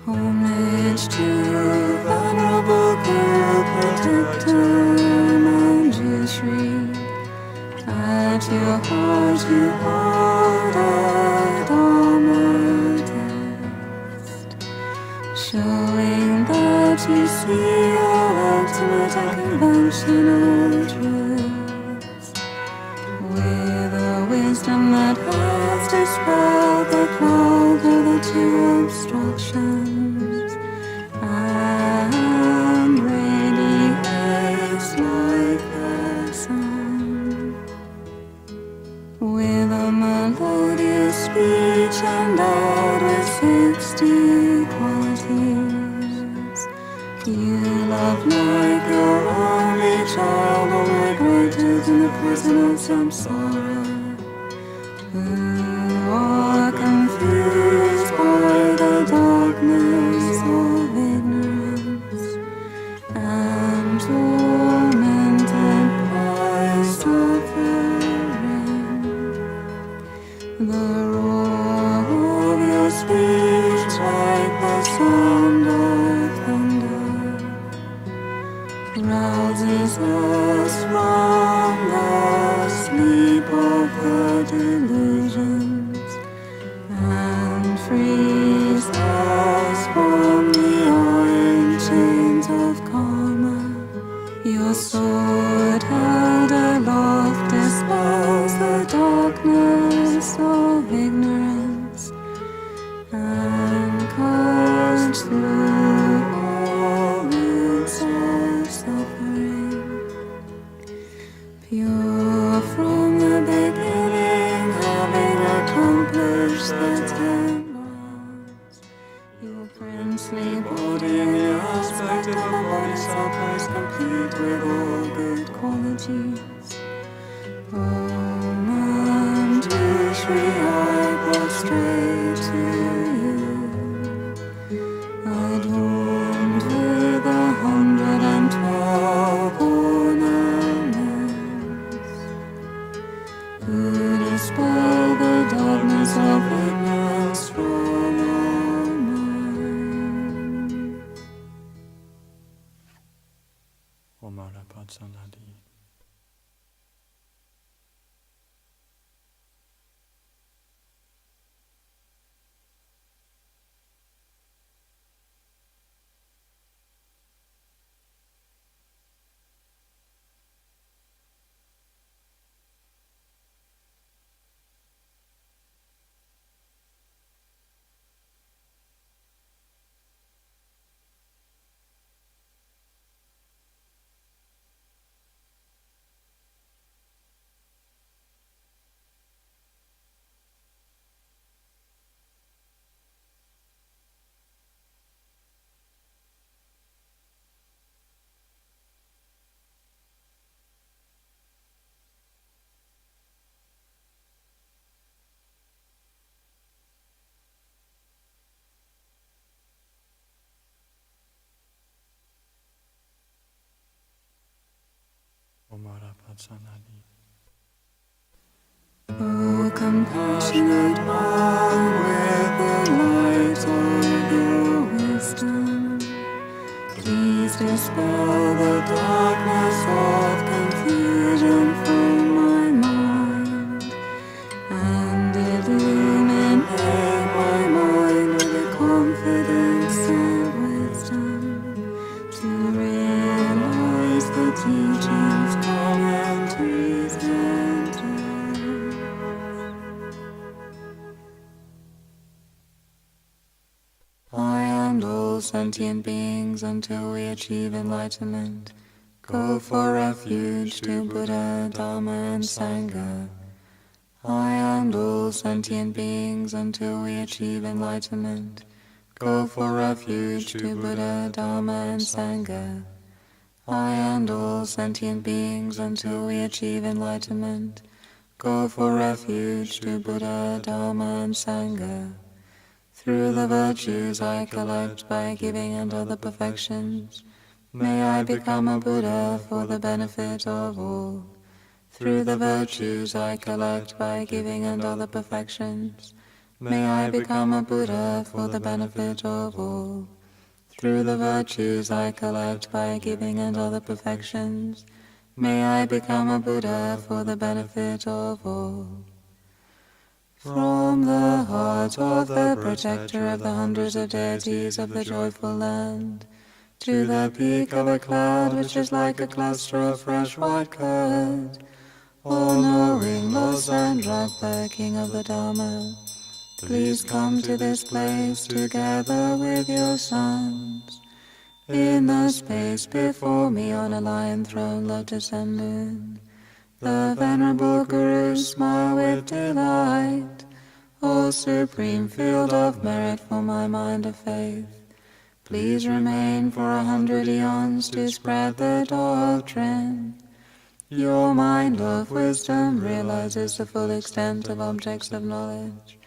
Homage to Venerable Guru Protector Manjushri. At your heart you hold a Dharma text, showing that you see all ultimate and conventional truths, with a wisdom that has dispelled the cloud of the two obstructions, and radiates like the sun, with a melodious speech endowed with 60 qualities. You love like your only child, only greater than the prison of samsara, who are confused by the darkness of ignorance and tormented by suffering. The roar of your speech, like the sound of thunder, rouses us from the sleep of the delusions and frees us from the iron chains of karma. Your sword held aloft dispels the darkness of ignorance and cuts through all roots of suffering. Pure from the beginning, having accomplished the 10 rounds, your princely body in the aspect of a bodhisattva is complete with all good qualities. Om Manjushri, I prostrate to you, adorned with 112 ornaments, who dispel the darkness of ignorance from our mind. Omara Patsanadi. Patsanadi. O compassionate one, with the light of your wisdom, please dispel the darkness of confusion from my mind, and illuminate my mind with the confidence and wisdom to realize the teachings, commentaries, and texts. I and all sentient beings, until we achieve enlightenment, go for refuge to Buddha, Dharma, and Sangha. I and all sentient beings, until we achieve enlightenment, go for refuge to Buddha, Dharma, and Sangha. I and all sentient beings, until we achieve enlightenment, go for refuge to Buddha, Dharma, and Sangha. Through the virtues I collect by giving and other perfections, may I become a Buddha for the benefit of all. Through the virtues I collect by giving and other perfections, may I become a Buddha for the benefit of all. Through the virtues I collect by giving and other perfections, may I become a Buddha for the benefit of all. From the heart of the protector of the hundreds of deities of the joyful land, to the peak of a cloud which is like a cluster of fresh white curd, all-knowing Lord Sandrakpa, King of the Dharma, please come to this place together with your sons. In the space before me on a lion throne, lotus and moon, the venerable Guru smile with delight. O supreme field of merit for my mind of faith, please remain for 100 eons to spread the doctrine. Your mind of wisdom realizes the full extent of objects of knowledge.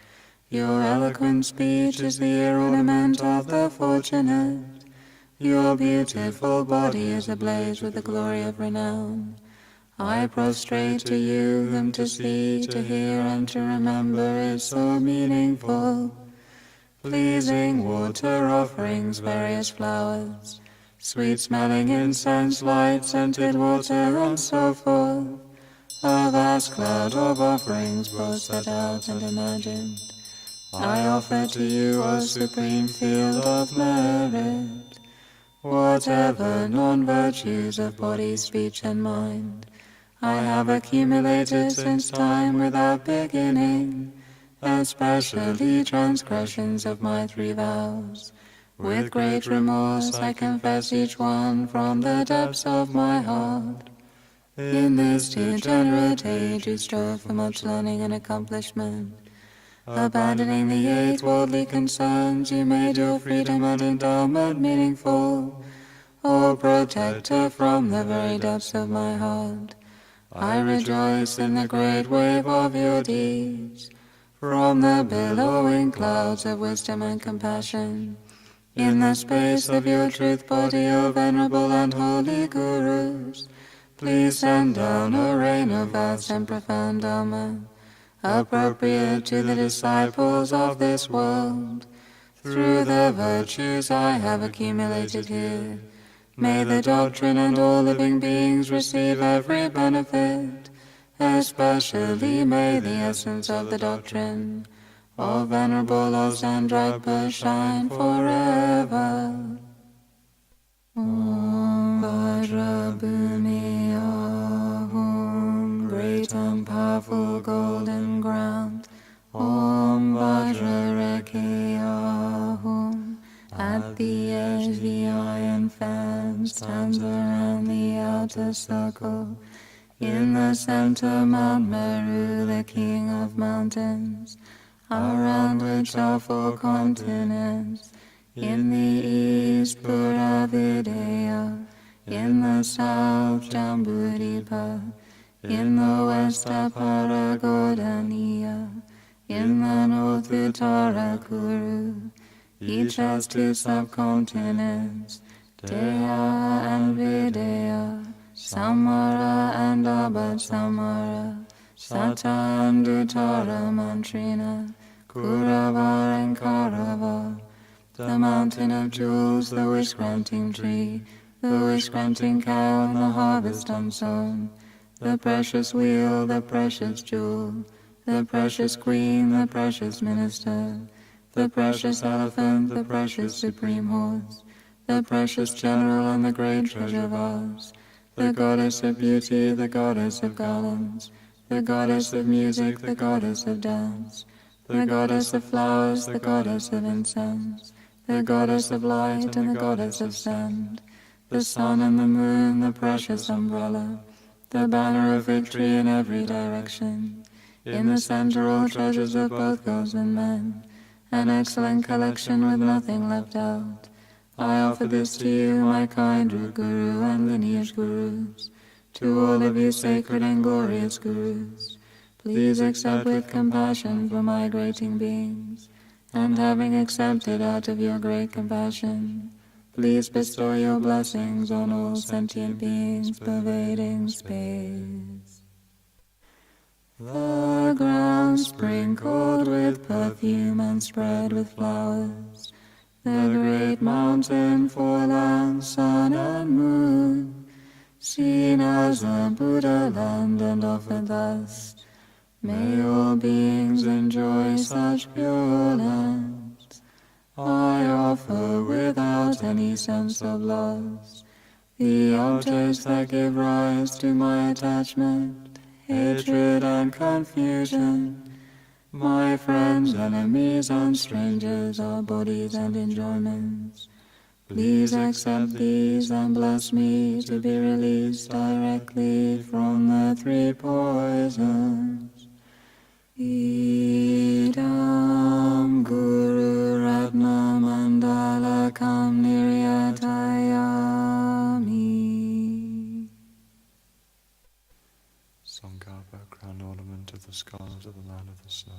Your eloquent speech is the ornament of the fortunate. Your beautiful body is ablaze with the glory of renown. I prostrate to you, whom to see, to hear, and to remember is so meaningful. Pleasing water offerings, various flowers, sweet-smelling incense, light-scented water, and so forth. A vast cloud of offerings, both set out and imagined, I offer to you, O supreme field of merit. Whatever non-virtues of body, speech, and mind I have accumulated since time without beginning, especially transgressions of my 3 vows. With great remorse I confess each one from the depths of my heart. In this degenerate age you strove for much learning and accomplishment. Abandoning the 8 worldly concerns, you made your freedom and endowment meaningful. O protector from the very depths of my heart, I rejoice in the great wave of your deeds. From the billowing clouds of wisdom and compassion, in the space of your truth body, O venerable and holy Gurus, please send down a rain of vast and profound Dharma, appropriate to the disciples of this world. Through the virtues I have accumulated here, may the doctrine and all living beings receive every benefit, especially may the essence of the doctrine of Venerable Lord Sandrakpa shine forever. Om Vajrabhumi Ahum, great and powerful golden ground. Om Vajrareke Ahum, at the edge the iron fan stands around the outer circle. In the center Mount Meru, the king of mountains, around which are 4 continents. In the east Puravideya, in the south Jambudvipa, in the west Aparagodaniya, in the north Uttarakuru. Each has 2 subcontinents, Deya and Videya, Samara and Abad Samara, Satandutara Mantrina, Kuravar and Karava, the mountain of jewels, the wish-granting tree, the wish-granting cow and the harvest unsown, the precious wheel, the precious jewel, the precious queen, the precious minister, the precious elephant, the precious supreme horse, the precious general and the great treasure vase, the goddess of beauty, the goddess of garlands, the goddess of music, the goddess of dance, the goddess of flowers, the goddess of incense, the goddess of light and the goddess of sand, the sun and the moon, the precious umbrella, the banner of victory in every direction, in the center all treasures of both gods and men, an excellent collection with nothing left out. I offer this to you, my kind root guru and lineage gurus, to all of you sacred and glorious gurus. Please accept with compassion for migrating beings, and having accepted out of your great compassion, please bestow your blessings on all sentient beings pervading space. The ground sprinkled with perfume and spread with flowers, the great mountain for land, sun and moon, seen as a Buddha land and offered thus, may all beings enjoy such pure lands. I offer without any sense of loss the objects that give rise to my attachment, hatred and confusion, my friends, enemies and strangers, our bodies and enjoyments. Please accept these and bless me to be released directly from the three poisons. Idam Guru Ratna Mandala Kam Niryatayami. Sangapa, crown ornament of the scholars of the land of the snow.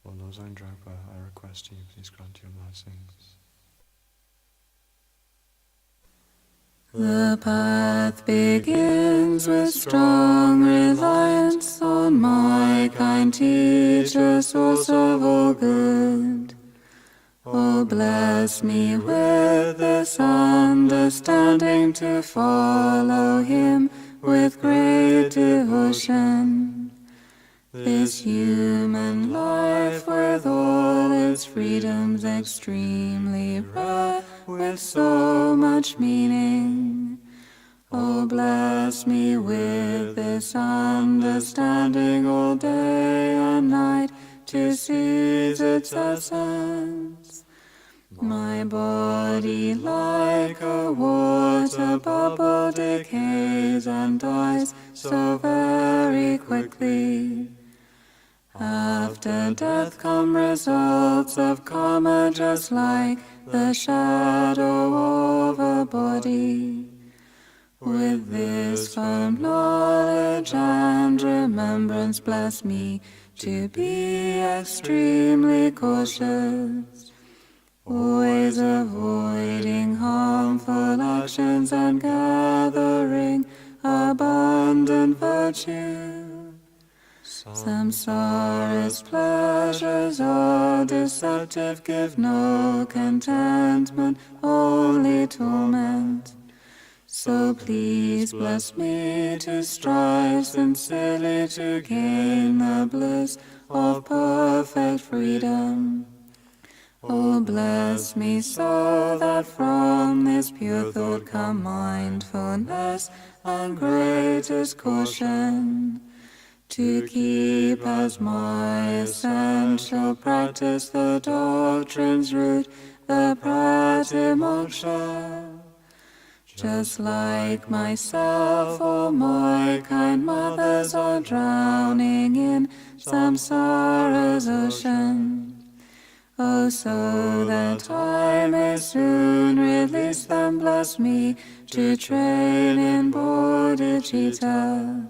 For Lozang Dragpa, I request you, please grant your blessings. The path begins with strong reliance on my kind teacher, source of all good. Oh, bless me with this understanding to follow him with great devotion. This human life with all its freedoms extremely rare, with so much meaning. Oh, bless me with this understanding all day and night to seize its essence. My body like a water bubble decays and dies so very quickly. After death come results of karma, just like the shadow of a body. With this firm knowledge and remembrance, bless me to be extremely cautious, always avoiding harmful actions and gathering abundant virtue. Samsara's pleasures are deceptive, give no contentment, only torment. So please bless me to strive sincerely to gain the bliss of perfect freedom. Oh, bless me so that from this pure thought come mindfulness and greatest caution, to keep as my essential practice the doctrine's root, the Pratimoksha. Just like myself, all my kind mothers are drowning in samsara's ocean. Oh, so that I may soon release them, bless me to train in bodhicitta.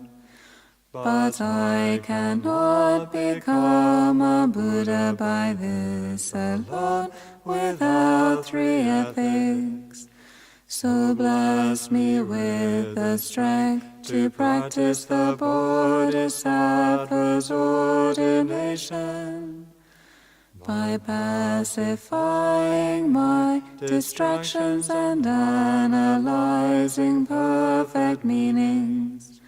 But I cannot become a Buddha by this alone, without three ethics. So bless me with the strength to practice the Bodhisattva's ordination, by pacifying my distractions and analyzing perfect meanings.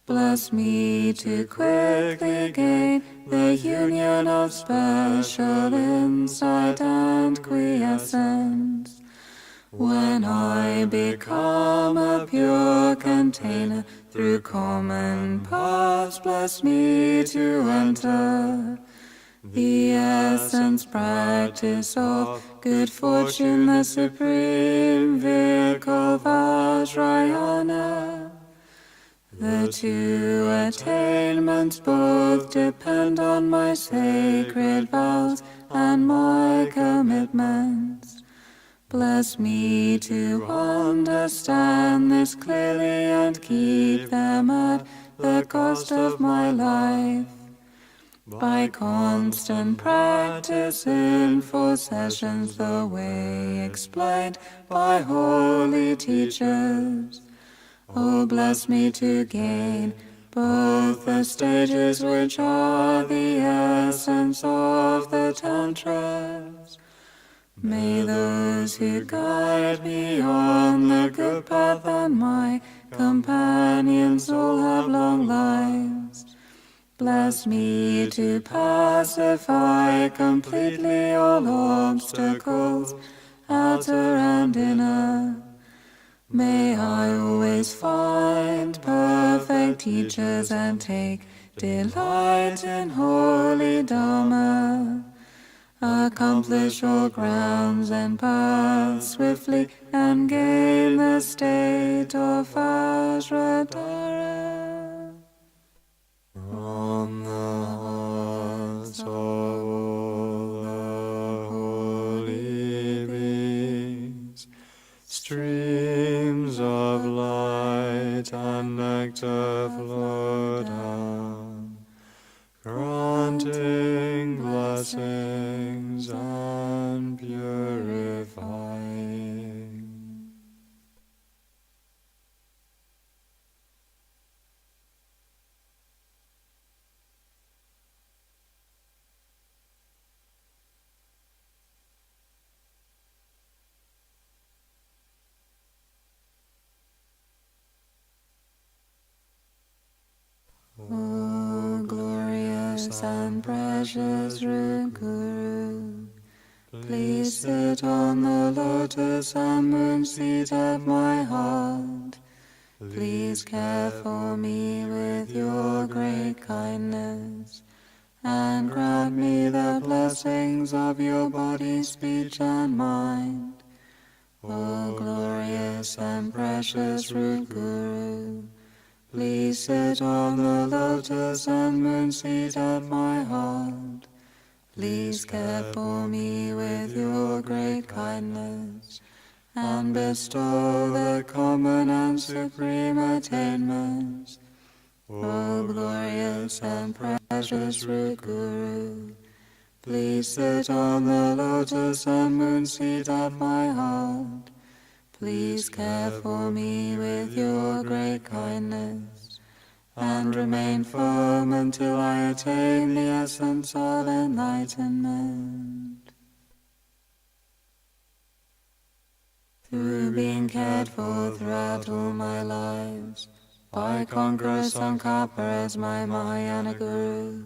Bless me to quickly gain the union of special insight and quiescence. When I become a pure container through common paths, bless me to enter the essence practice of good fortune, the supreme vehicle Vajrayana. The two attainments both depend on my sacred vows and my commitments. Bless me to understand this clearly and keep them at the cost of my life. By constant practice in 4 sessions, the way explained by holy teachers. Oh, bless me to gain both the stages which are the essence of the Tantras. May those who guide me on the good path and my companions all have long lives. Bless me to pacify completely all obstacles, outer and inner. May I always find perfect teachers and take delight in holy Dharma. Accomplish all grounds and paths swiftly and gain the state of Vajradhara. From the hearts of all the holy beings, streams of light and nectar flow down, granting blessings and purifying. O glorious and precious root Guru, please sit on the lotus and moon seat of my heart. Please care for me with your great kindness, and grant me the blessings of your body, speech, and mind. O glorious and precious root Guru, please sit on the lotus and moon seat of my heart. Please care for me with your great kindness, and bestow the common and supreme attainments. O glorious and precious root Guru, please sit on the lotus and moon seat of my heart. Please care for me with your great kindness, and remain firm until I attain the essence of enlightenment. through being cared for throughout all my lives, by Conqueror Tsongkhapa as my Mahayana Guru.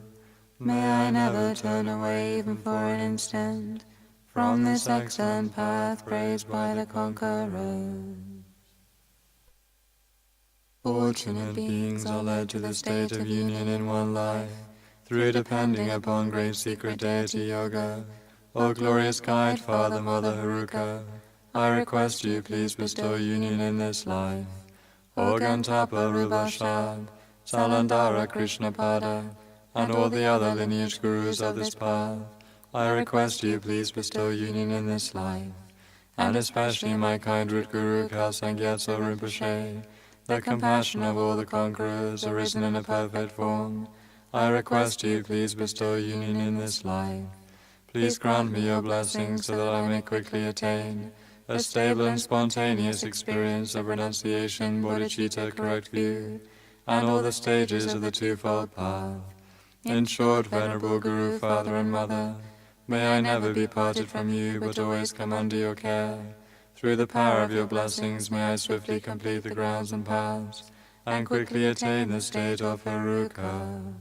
May I never turn away even for an instant from this excellent path praised by the Conqueror. Fortunate beings are led to the state of union in one life, through depending upon great secret deity Yoga. O glorious guide, Father, Mother Haruka, I request you please bestow union in this life. O Gantapa, Rubashab, Salandara, Krishnapada, and all the other lineage gurus of this path, I request you please bestow union in this life, and especially my kind root guru Khalsangyatso Rinpoche, the compassion of all the conquerors arisen in a perfect form. I request you please bestow union in this life. Please grant me your blessings so that I may quickly attain a stable and spontaneous experience of renunciation, bodhicitta, correct view, and all the stages of the twofold path. In short, Venerable Guru, Father and Mother, may I never be parted from you, but always come under your care. Through the power of your blessings may I swiftly complete the grounds and paths, and quickly attain the state of Haruka.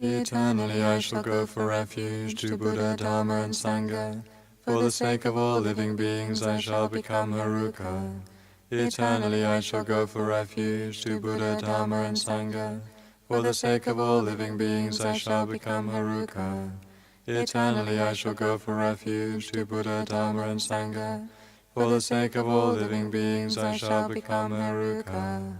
Eternally I shall go for refuge to Buddha, Dharma, and Sangha. For the sake of all living beings I shall become Haruka. Eternally I shall go for refuge to Buddha, Dharma, and Sangha. For the sake of all living beings I shall become Haruka. Eternally I shall go for refuge to Buddha, Dharma, and Sangha. For the sake of all living beings I shall become Haruka.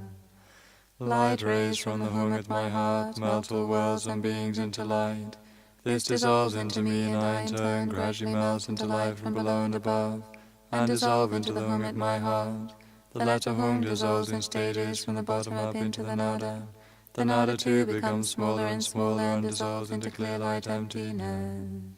Light rays from the home at my heart melt all worlds and beings into light. This dissolves into me, and I in turn gradually melt into light from below and above, and dissolve into the home at my heart. The letter home dissolves in stages from the bottom up into the nada. The nada too becomes smaller and smaller and dissolves into clear light emptiness.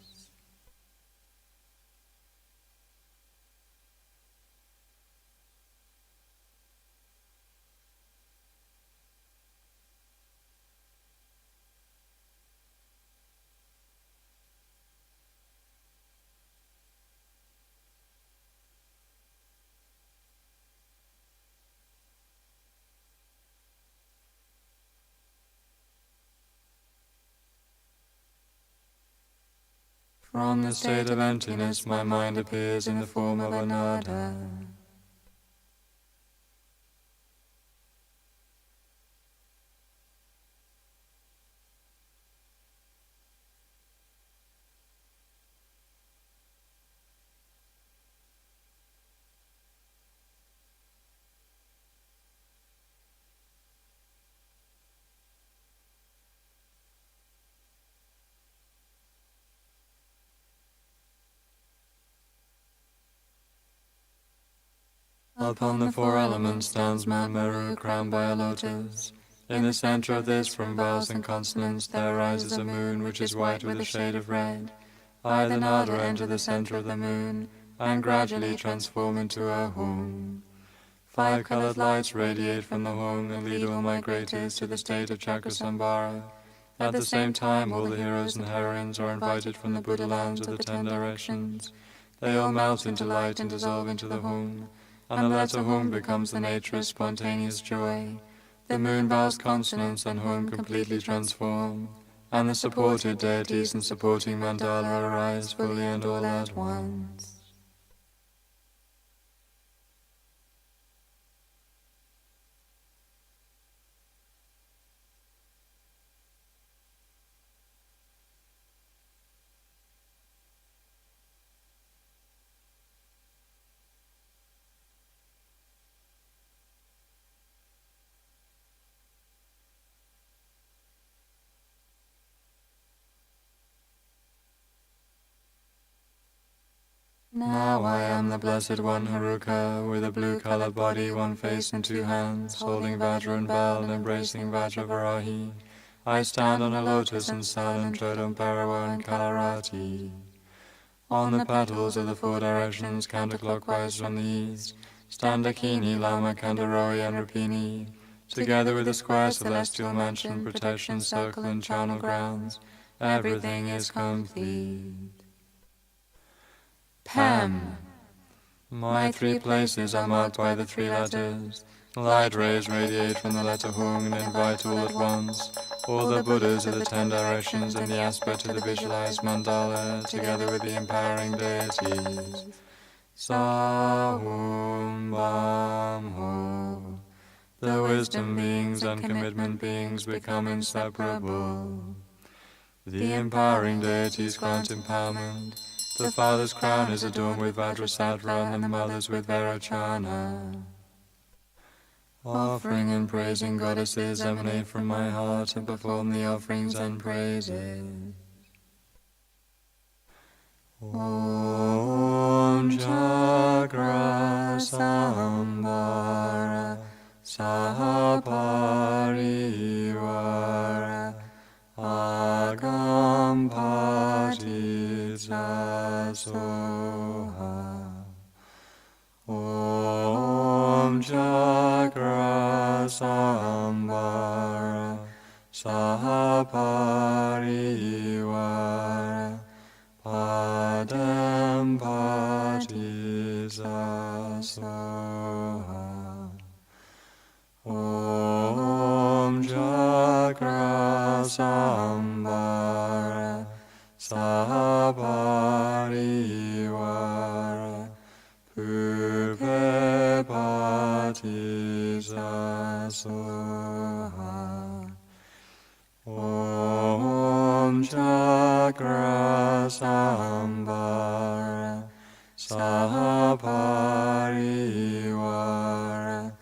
From the state of emptiness my mind appears in the form of a nada. Upon the four elements stands Mount Meru, crowned by a lotus. In the center of this, from vowels and consonants, there rises a moon which is white with a shade of red. I, the nada, enter the center of the moon, and gradually transform into a home. 5 colored lights radiate from the home and lead all migrators to the state of Chakrasambhara. At the same time, all the heroes and heroines are invited from the Buddha lands of the 10 directions. They all melt into light and dissolve into the home, and the letter home becomes the nature of spontaneous joy. The moon vowels consonants and home completely transform, and the supported deities and supporting mandala arise fully and all at once. Now I am the Blessed One Haruka, with a blue-colored body, 1 face and 2 hands, holding Vajra and bell and embracing Vajravarahi. I stand on a lotus and sun and tread on Parawa and Kalarati. On the petals of the 4 directions, counterclockwise from the east, stand Dakini, Lama, Kandaroi, and Rapini, together with the square celestial mansion, protection, circle, and charnel grounds. Everything is complete. Pam. My 3 places are marked by the 3 letters. Light rays radiate from the letter Hung and invite all at once all the Buddhas of the 10 directions in the aspect of the visualized mandala, together with the empowering deities. Sahum Bam Ho. The wisdom beings and commitment beings become inseparable. The empowering deities grant empowerment. The father's crown is adorned with Vajrasattva and the mother's with Vairocana. Offering and praising goddesses emanate from my heart and perform the offerings and praises. Om Chakra Sambhara Sahaparivara Agampati Soha. Om Chakra Sambhara Sahaparivara Padam Pati Soha. Om Chakra Sambhara Sahaparivara Pupe Pati Soha. Om Chakra Sambhara Sahaparivara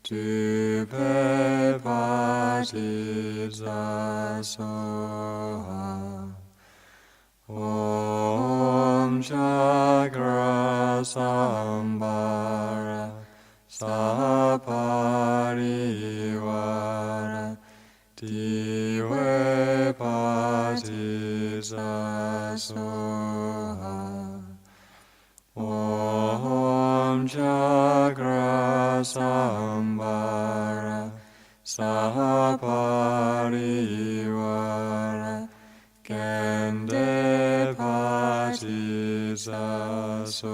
Dupe Pati Soha. Om Chakra Sambhara Sahaparivara Dive Pati Soha. Om Chakra Sambhara Sahaparivara Kende Pati Soha.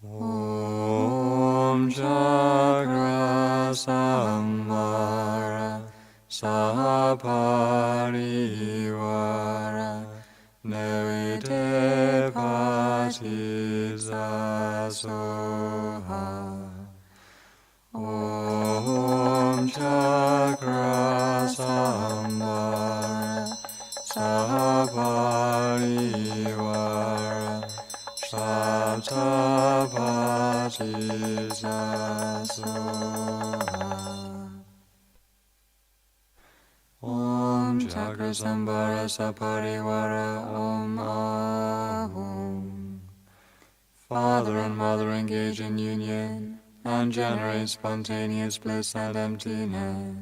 Om Chakra Sambhara Sahaparivara Nevite Pati Soha. Om Chakra Sambhara Sahaparivara Shatapati Soha. Om Chakra Sambhara Saparivara Om Ahum. Father and mother engage in union and generate spontaneous bliss and emptiness.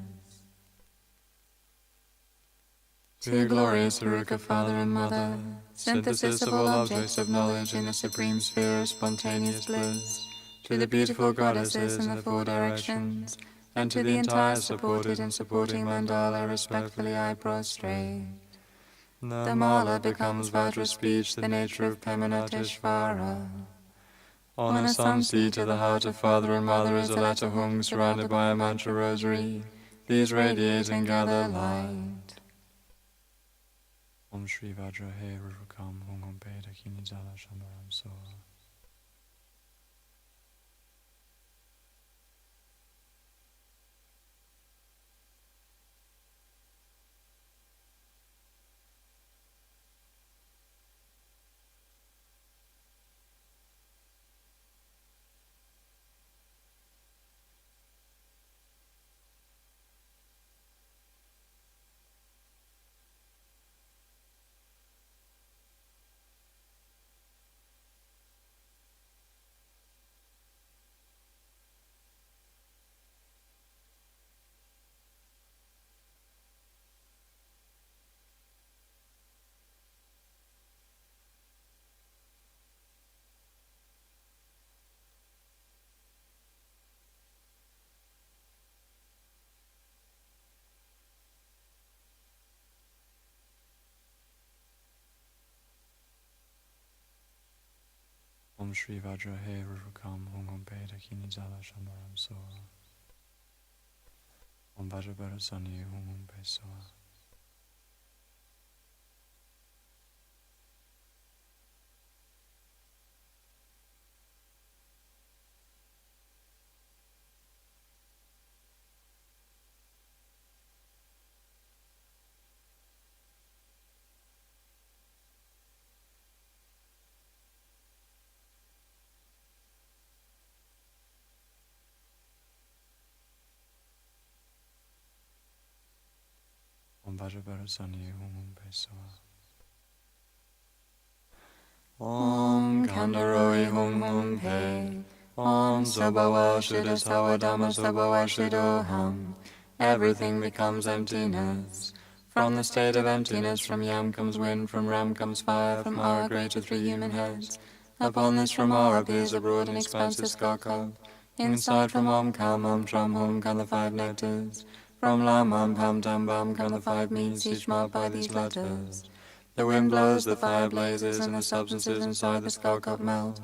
To glorious Aruka, Father and Mother, synthesis of all objects of knowledge in the supreme sphere of spontaneous bliss, to the beautiful goddesses in the 4 directions, and to the entire supported and supporting mandala, respectfully I prostrate. The mala becomes Vajra speech, the nature of Pemanatishvara. On a sun seat at the heart of Father and Mother is a letter Hung surrounded by a mantra rosary. These radiate and gather light. Om Shri Vajra He Rurukam Hung Om Peda Kinizala Shambaram Soha. Om Shri Vajra He Rurukam Hum Hum Pe Dakini Zala Shandaram Soa. Om Vajra Bharasani Hum Hum Pe Soa. Om Vajra Bharasani Hum Hum Pe Soa. Om Kandaroi Hum Hum Pe. Om Sobawa Shuddha Sawadama Sobawa Shuddhoham. Everything becomes emptiness. From the state of emptiness, from Yam comes wind, from Ram comes fire, from Ara greater 3 human heads. Upon this from Ara appears a broad and expansive skull cup. Inside from Om Kam Om Tram Hum come the 5 nectars. From Lam Am Pam Tam Bam come the 5 means, each marked by these letters. The wind blows, the fire blazes, and the substances inside the skull cup melt.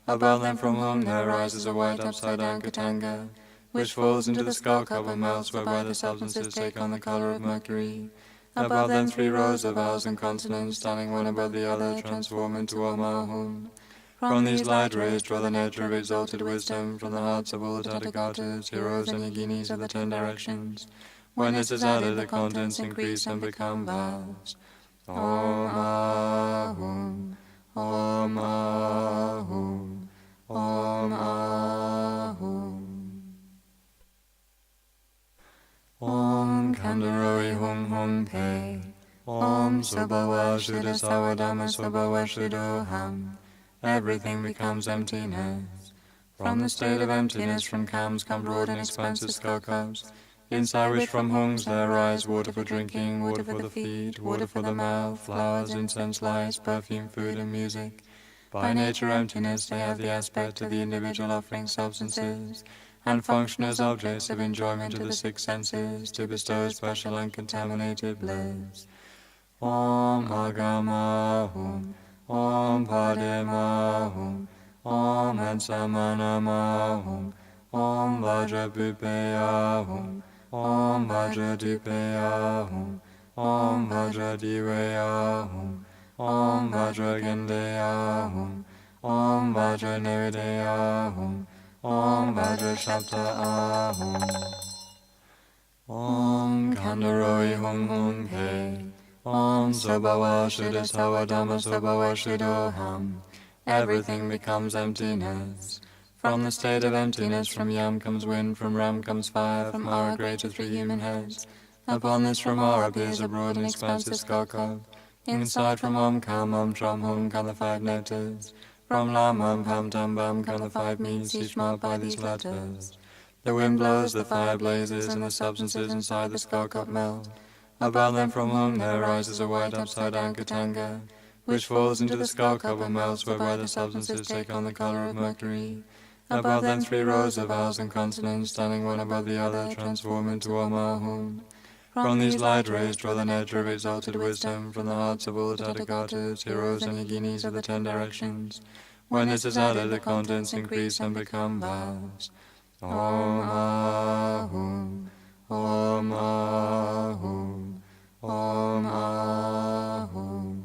Above them from whom there rises a white upside-down katanga, which falls into the skull cup and melts, whereby the substances take on the color of mercury. Above them 3 rows of vowels and consonants, standing one above the other, transform into Om Ahum. From these light rays draw the nectar of exalted wisdom from the hearts of all the Tathagatas, heroes and yoginis of the 10 directions. When this is added, the contents increase and become vows. Om Ahum, Om Ahum, Om Ahum. Om Kandaroi Hum Hum Pe. Om Sobawa Shuddha Sawadama Sobawa Shuddhoham. Everything becomes emptiness. From the state of emptiness, from Kams come broad and expansive skull cups, inside which from Hungs there rise water for drinking, water for the feet, water for the mouth, flowers, incense, lights, perfume, food, and music. By nature emptiness, they have the aspect of the individual offering substances, and function as objects of enjoyment of the 6 senses, to bestow special uncontaminated bliss. Om Agamahum, Om Pademahum, Om Ansamanamahum, Om Vajrabhupeyahum, Om Vajradupeyahum, Om Vajradiveyahum, Om Vajragendeyahum, Om Vajranevideyahum, Om Vajrashaptaahum. Om Kandaroi Hum Hum Pe. Om Sobawa Shuddha Sawadama Sobawa Shuddhoham. Everything becomes emptiness. From the state of emptiness, from Yam comes wind, from Ram comes fire, from Ara greater 3 human heads. Upon this from Ara appears a broad and expansive skull cup. Inside from Om Kam Om Tram Hum come the 5 nectars. From Lam Am Pam Tam Bam come the 5 means, each marked by these letters. The wind blows, the fire blazes, and the substances inside the skull cup melt. Above them from whom there rises a white upside-down katanga, which falls into the skull cup and melts, whereby the substances take on the color of mercury. Above them 3 rows of vowels and consonants, standing one above the other, transform into Om Ahum. From these light rays draw the nectar of exalted wisdom from the hearts of all the Tathagatas, heroes and yoginis of the 10 directions. When this is added, the contents increase and become vows. Om Ahum, Om Ahum, Om Ahum.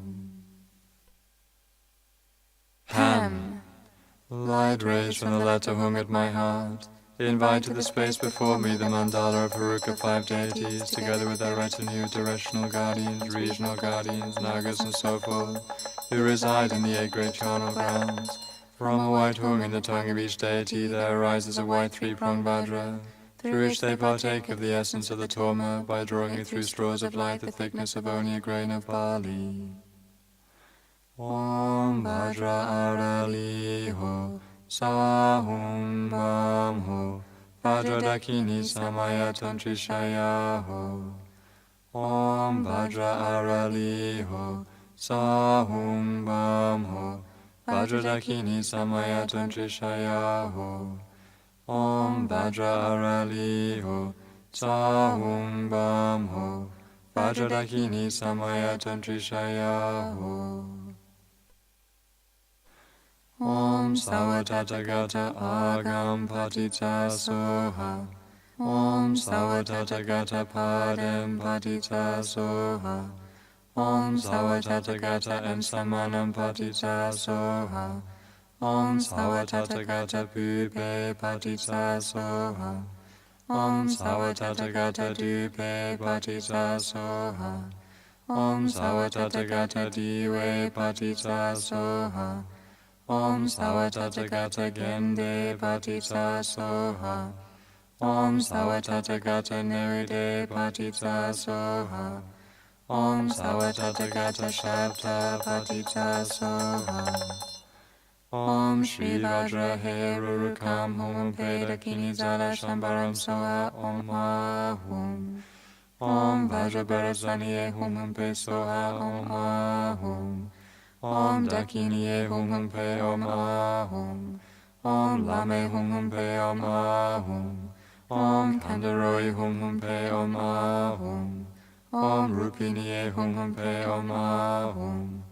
Ham. Light rays from the letter Hum at my heart. Invite to the space before me the mandala of Haruka 5 deities, together with their retinue, directional guardians, regional guardians, nagas, and so forth, who reside in the 8 great charnel grounds. From a white Hung in the tongue of each deity there arises a white 3-pronged Vajra, through which they partake of the essence of the Torma by drawing it through straws of light the thickness of only a grain of barley. Om Vajra Arali Ho, Sahum Bam Ho, Vajra Dakini Samaya Tantrishaya Ho. Om Vajra Arali Ho, Sahum Bam Ho, Vajra Dakini Samaya Tantrishaya Ho. Om Vajra Arali Ho, Sahum Bam Ho, Vajra Dakini Samaya Tantrishaya Ho. Om Sawatathagata Agam Patita Soha. Om Sawatathagata Padam Patita Soha. Om Sawatathagata and Samanam Patita Soha. Om Sawatathagata Pupe Patita Soha. Om Sawatathagata Dupe Patita Soha. Om Sawatathagata Diwe Patita Soha. Om Sawatathagata Gende Patita Soha. Om Sawatathagata Neride Patita Soha. Om Sawatathagata Shabda Patita Soha. Om Shri Vajra He Rurukam Hum Peda Kinizala Shambaram Soha Om Ahum. Om Vajra Bharazaniye Hum Pe Soha Om Ahum. Om Dakiniye Hum Pe Om Ahum. Om Lame Hum Pe Om Ahum. Om Kandaroi Hum Pe Om Ahum. Om Rupiniye Hum Pe Om Ahum.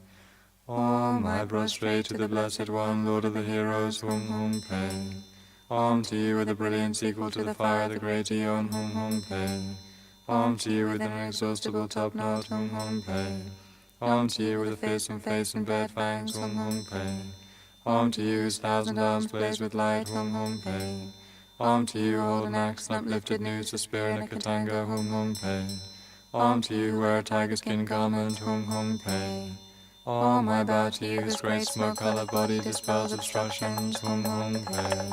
Om, I prostrate to the Blessed One, Lord of the Heroes, Hum Pe. Om to you with a brilliance equal to the fire, the great Eon, Hum Pe. Om to you with an inexhaustible top knot, Hum Pe. Om to you with a fearsome face and bared fangs, Hum Pe. Om to you whose 1,000 arms blaze with light, Hum Pe. Om to you who hold an axe, an uplifted noose, a spear and a katanga, Hum Pe. Om to you who wear a tiger skin garment, Hum Pe. Om, I bow to you whose great smoke-colored body dispels obstructions, Hum Pe.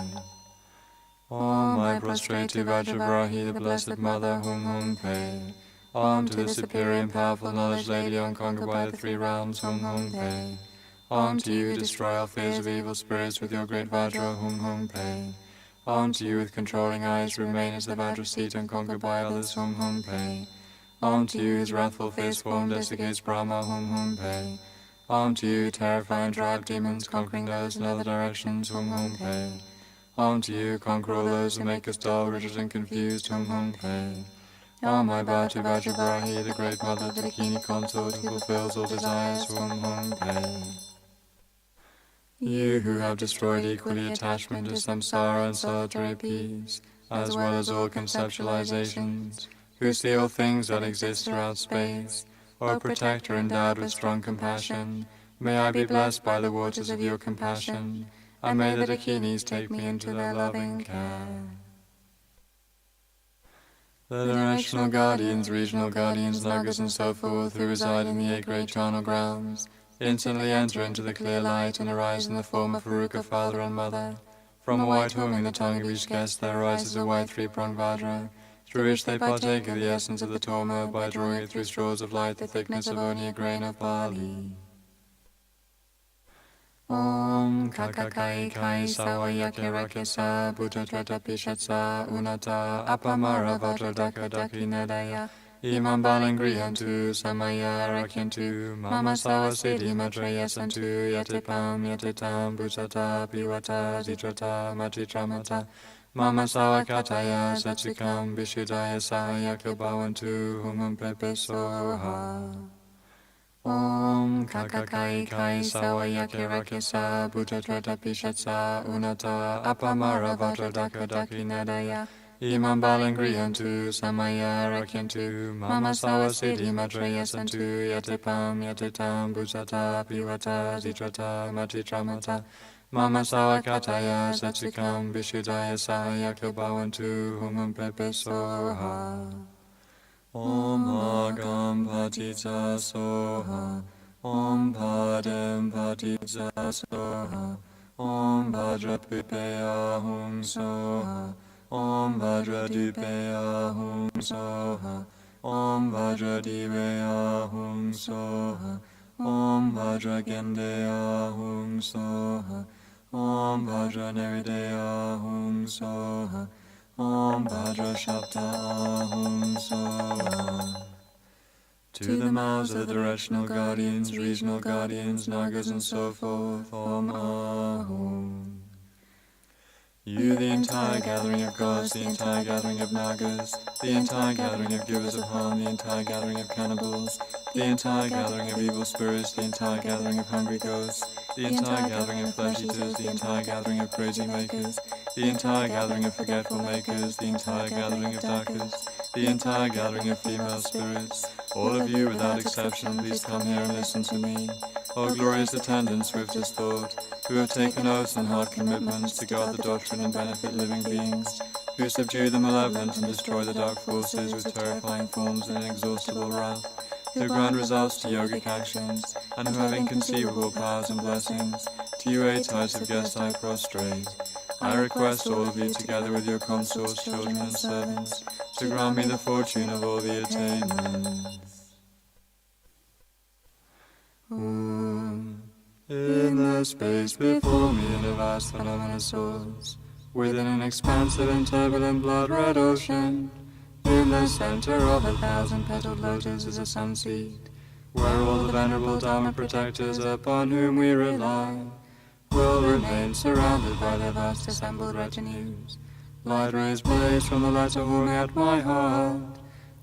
Om, I prostrate to Vajravarahi, the Blessed Mother, Hum Pe. Om to the superior and powerful knowledge lady unconquered by the 3 realms, Hum Pe. Om to you who destroy all fears of evil spirits with your great Vajra, Hum Pe. Om to you with controlling eyes remain as the Vajra seat unconquered by others, Hum Pe. Om to you whose wrathful fierce form desiccates Brahma, Hum Pe. Om to you, terrify and drive demons, conquering those in other directions, Hum Pe. Om to you, conquer all those who make us dull, rigid and confused, Hum Pe. Om, I bow to Vajravarahi, the great mother, the Dakini consort, who fulfills all desires, Hum Pe. You who have destroyed equally attachment to samsara and solitary peace, as well as all conceptualizations, who see all things that exist throughout space, O Protector endowed with strong compassion, may I be blessed by the waters of your compassion, and may the Dakinis take me into their loving care. The directional guardians, regional guardians, nagas and so forth, who reside in the 8 great charnel grounds, instantly enter into the clear light and arise in the form of Varuka, father and mother. From a white home in the tongue of each guest there arises a white 3-pronged Vajra, through which they partake of the essence of the Torma by drawing it through straws of light the thickness of only a grain of barley. Om Kakakai Kai Sawayake Rakesa Buddha Treta Pishatsa Unata Apamara Vajra Daka Daki Nadaya Imam Balangrihantu Samaya Rakyantu Mama Sawa Siddhi Matraya Santu Yatipam Yatitam Bhutata Piwata Zitrata Matitramata Mama Sawa Kataya Satsukam Vishudaya Saya Kilbawantu Humam Pepe Soha. Om Kakakai Kai Sawayake Rakesa Buddha Treta Pishatsa Unata Apamara Vajra Daka Daki Nadaya Imam Balangrihantu Samaya Rakyantu Mama Sawa Siddhi Matraya Santu Yatipam Yatitam Bhutata Piwata Zitrata Matitramata Mama Sawa Kataya Satsukam Vishudaya Saya Kilbawantu Humam Pepe Soha. Om Agam Patita Soha. Om Padam Patita Soha. Om Vajra Pupeya Hum Soha. Om Vajra Dupeya Hum Soha. Om Vajra Diveya Hum Soha. Om Vajra Gendeya Hum Soha. Om Vajra Nerideya Hum Soha. Om Vajra Shapta Hum Soha. To the mouths of the directional guardians, regional guardians, nagas and so forth, Om Ahum. You, the entire gathering of gods, the entire gathering of nagas, the entire gathering of givers of harm, the entire gathering of cannibals, the entire gathering of evil spirits, the entire gathering of hungry ghosts, the entire gathering of flesh eaters, the entire gathering of crazy makers, the entire gathering of forgetful makers, the entire gathering of darkers, the entire gathering of female spirits, all of you without exception, please come here and listen to me. O glorious attendants, swiftest thought, who have taken oaths and hard commitments to guard the doctrine and benefit living beings, who subdue the malevolent and destroy the dark forces with terrifying forms and inexhaustible wrath, who grant results to yogic actions, and who have inconceivable powers and blessings, to you 8 types of guests I prostrate. I request all of you, together with your consorts, children and servants, to grant me the fortune of all the attainments. In the space before me in a vast phenomenal source, within an expansive and turbulent blood-red ocean, in the center of 1,000-petaled lotus is a sunseed, where all the venerable Dharma protectors upon whom we rely will remain surrounded by their vast assembled retinues. Light rays blaze from the letter hung at my heart,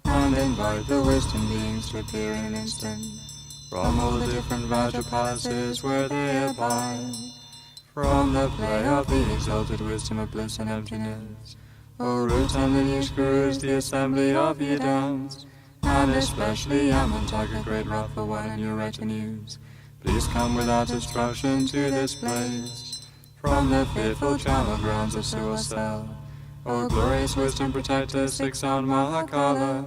and invite the wisdom beings to appear in an instant, from all the different Vajra palaces where they abide, from the play of the exalted wisdom of bliss and emptiness. O root and lineage gurus, the assembly of Yidams, and especially Yamantaka, great wrathful one, and your retinues, please come without obstruction to this place, from the fearful charnel grounds of Suasel. O glorious wisdom protector, 6-sound Mahakala,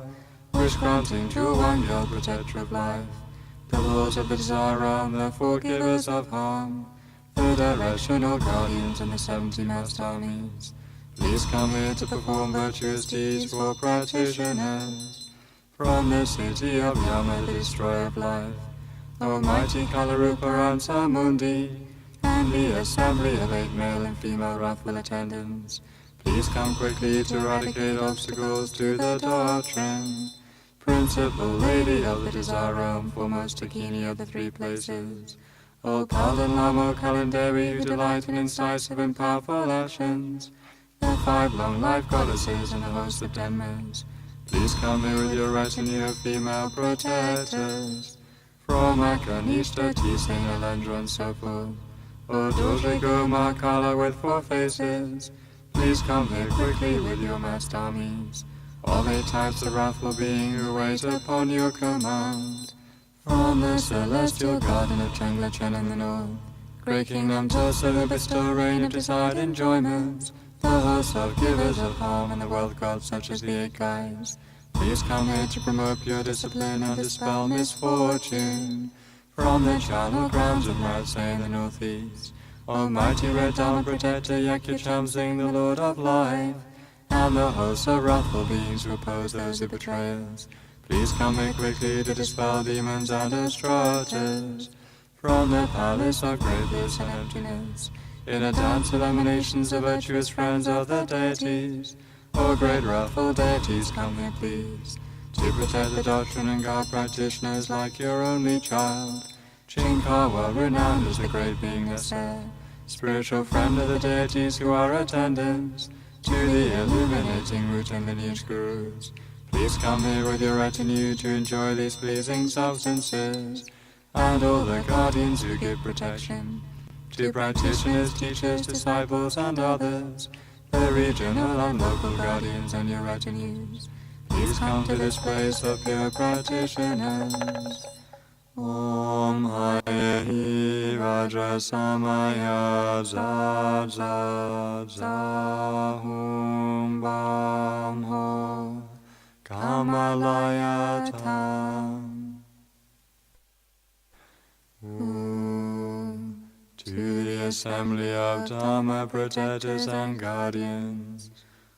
wish granting to one girl, protector of life, the lords of the desire realm, the forgivers of harm, the directional guardians and the 70 master armies, please come here to perform virtuous deeds for practitioners. From the city of Yama, the destroyer of life, Almighty Kalarupa and Samundi, and the assembly of 8 male and female wrathful attendants, please come quickly to eradicate obstacles to the doctrine. Principal Lady of the Desire Realm, foremost Takini of the 3 places, O Palden Lama Kalandevi, who delight in incisive and powerful actions, the 5 long-life goddesses and the host of Denmas, please come here with your retinue of female protectors. From Akanishta, Tisane, Alendra, and so forth, O Dojego Mahakala with 4 faces, please come here quickly with your massed armies, all 8 types of wrathful being who wait upon your command. From the celestial garden of Changlachen in the north, great kingdom Tosa, who bestow rain of desired enjoyments, the hosts of givers of harm and the wealth gods such as the 8 guides, please come here to promote pure discipline and dispel misfortune. From the charnel grounds of Marsay in the northeast, Almighty Red Dharma Protector Yakyacham Singh, the Lord of Life, and the hosts of wrathful beings who oppose those who betray us, please come here quickly to dispel demons and obstructors. From the palace of great bliss and emptiness, in a dance of emanations of virtuous friends of the deities, O great wrathful deities, come here please, to protect the doctrine and guard practitioners like your only child. Chinkawa, renowned as the great being Nasa, spiritual friend of the deities who are attendants, to the illuminating root and lineage gurus, please come here with your retinue to enjoy these pleasing substances, and all the guardians who give protection to practitioners, teachers, disciples, and others, the regional and local guardians and your retinues, please come to this place of pure practitioners. Om Hayehi Vajra Samaya Za Za Za Hum Bam Ho Kamalayatam. To the assembly of Dharma protectors and guardians,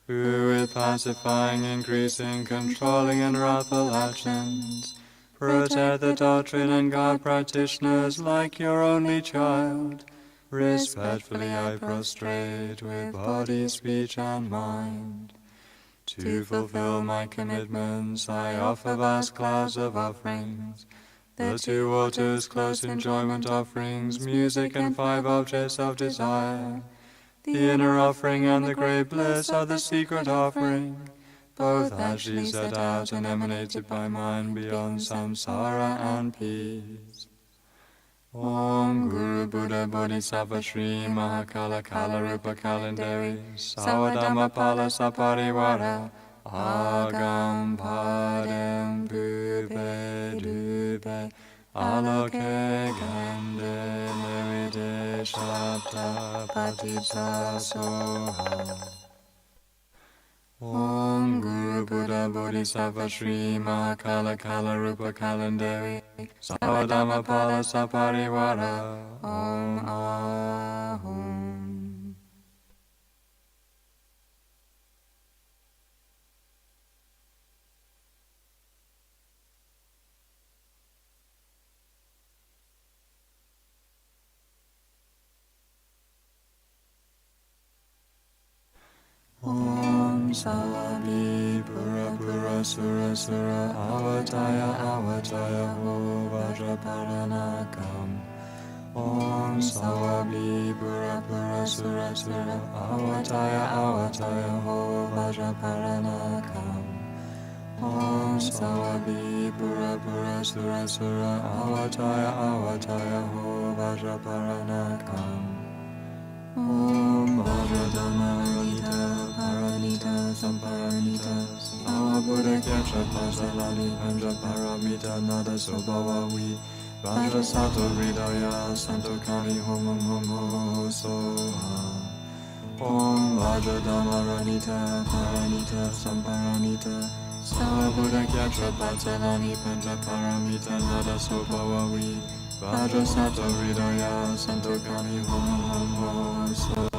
who with pacifying, increasing, controlling, and wrathful actions protect the doctrine and guard practitioners like your only child, respectfully I prostrate with body, speech, and mind. To fulfill my commitments, I offer vast clouds of offerings, the 2 waters, close enjoyment offerings, music, and 5 objects of desire, the inner offering and the great bliss of the secret offering, both actually set out and emanated by mind beyond samsara and peace. Om Guru Buddha Bodhisattva Shri Mahakala Kala Rupa Kalandari Sawadama Pala Saparivara Agam Padam Bhube Dube Aloke Gande Niride Shapta Patita Soha. Om Guru Buddha Bodhisattva Shri Mahakala Kala Rupa Kalandari Sawadama Pala Saparivara Om Ahum. Om Savi Pura Pura Sura Sura Avataya Avataya Ho Vajraparanakam. Om Savi Pura Pura Sura Sura Avataya Avataya Ho Vajraparanakam. Om Savi Pura Pura Sura Sura Avataya Avataya Ho Vajraparanakam. Om Vajradhamarita Paranita Samparanita Sava Buddha Kyaksha Pasalani Panja Paramita Nada Sobhavavi Vajrasato Hridaya Santo Kami Hom Hom Ho Soha. Om Vajradhamaranita Paranita Samparanita Sava Buddha Kyaksha Pasalani Panja Paramita Nada Sobhavavi Vajrasato Hridaya Santo Kami Hom Hom Ho Soha.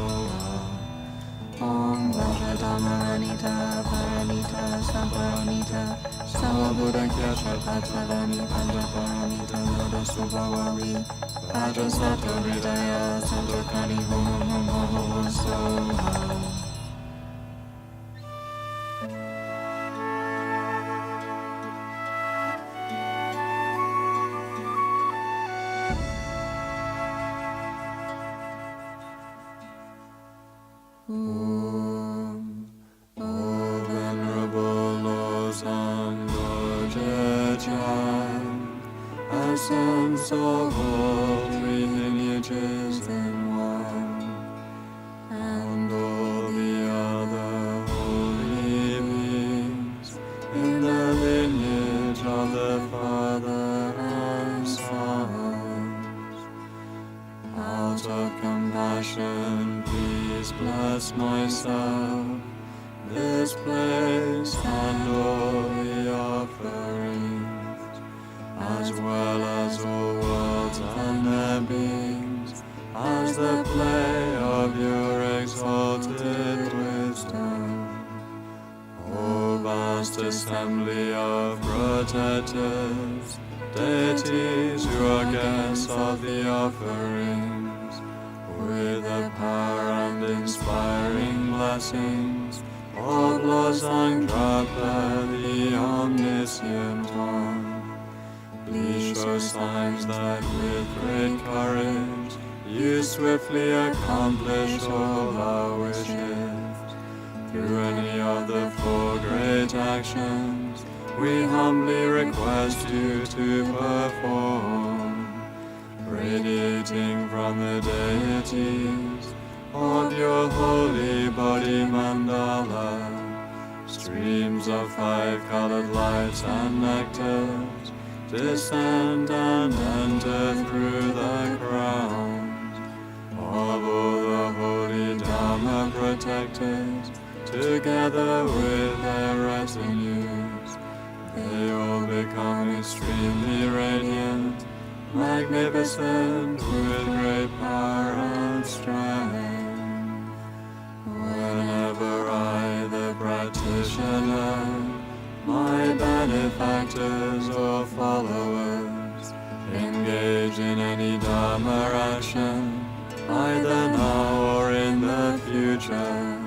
Om Vajradhamaranita Paranita Samparanita Sava Buddha Kyaksha Pasalani Panja Paramita Nada Sobhavavi Vajrasato Hridaya Santo Kami Hom Hom Ho Soha. O Venerable Lord Sangha essence of all three lineages in one, and all the other holy beings in the lineage of the Father and Son. Out of compassion, please bless myself, this place, and all the offerings, as well as all worlds and their beings, as the play of your exalted wisdom. O vast assembly of protectors, deities who are guests of the offerings, with the power and inspiring blessings of Lord Sangha, the Omniscient One, please show signs that with great courage you swiftly accomplish all our wishes. Through any of the four great actions we humbly request you to perform, radiating from the deities of your holy body mandala, streams of five-colored lights and nectars descend and enter through the crowns of all the holy Dharma protectors, together with their retinues. They all become extremely radiant, magnificent, with great power and strength. Whenever I, the practitioner, my benefactors or followers, engage in any Dharma action, either now or in the future,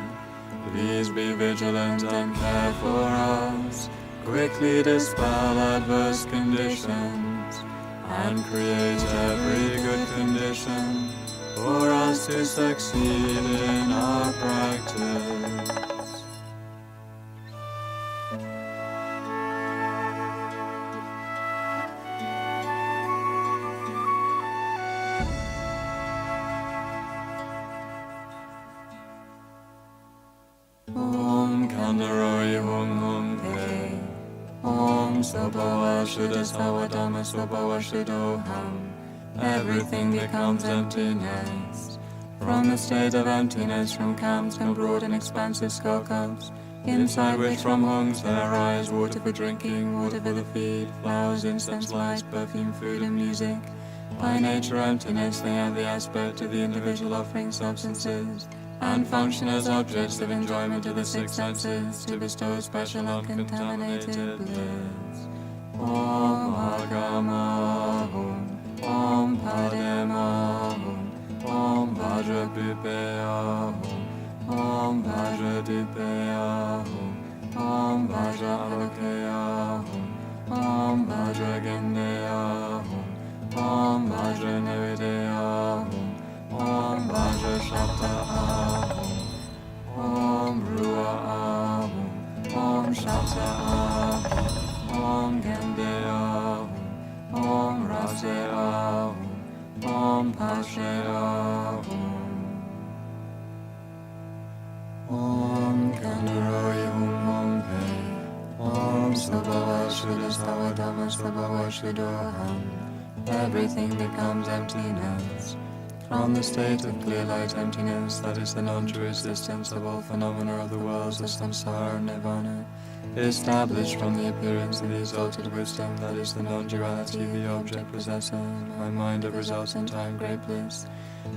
please be vigilant and care for us, quickly dispel adverse conditions, and create every good condition for us to succeed in our practice. hum hum pe. Om Sobawa Shuddha Sawadama Sobawa Shuddhoham. Everything becomes emptiness. From the state of emptiness, from camps and broad and expansive skull cups, inside which from homes there arise water for drinking, water for the feed, flowers, incense, lights, perfume, food and music. By nature emptiness, they have the aspect of the individual offering substances, and function as objects of enjoyment of the six senses, to bestow special uncontaminated bliss. Om Agama Hum, Om Padema Hum, Om Vajra Pipeya Hum, Om Vajra Dipeya Hum, Om Vajra Alokeya Hum, Om Vajra Gendeya Hum, Om Vajra Nevideya Hum, Om Vajra Shapta Hum, Om Rua Hum, Om Shapta Hum, Om Gendeya Hum, Om Raseya Hum, Om Pasheya Hum, Om Kanduroi Hum Hum Pe, Om Sabhava Shuddha Sawadama Sabhava Shuddhoham. Everything becomes emptiness. From the state of clear light emptiness, that is the non-true existence of all phenomena of the worlds of samsara and nirvana, established from the appearance of the exalted wisdom, that is the non-duality of the object possessor, my mind of results in time great bliss,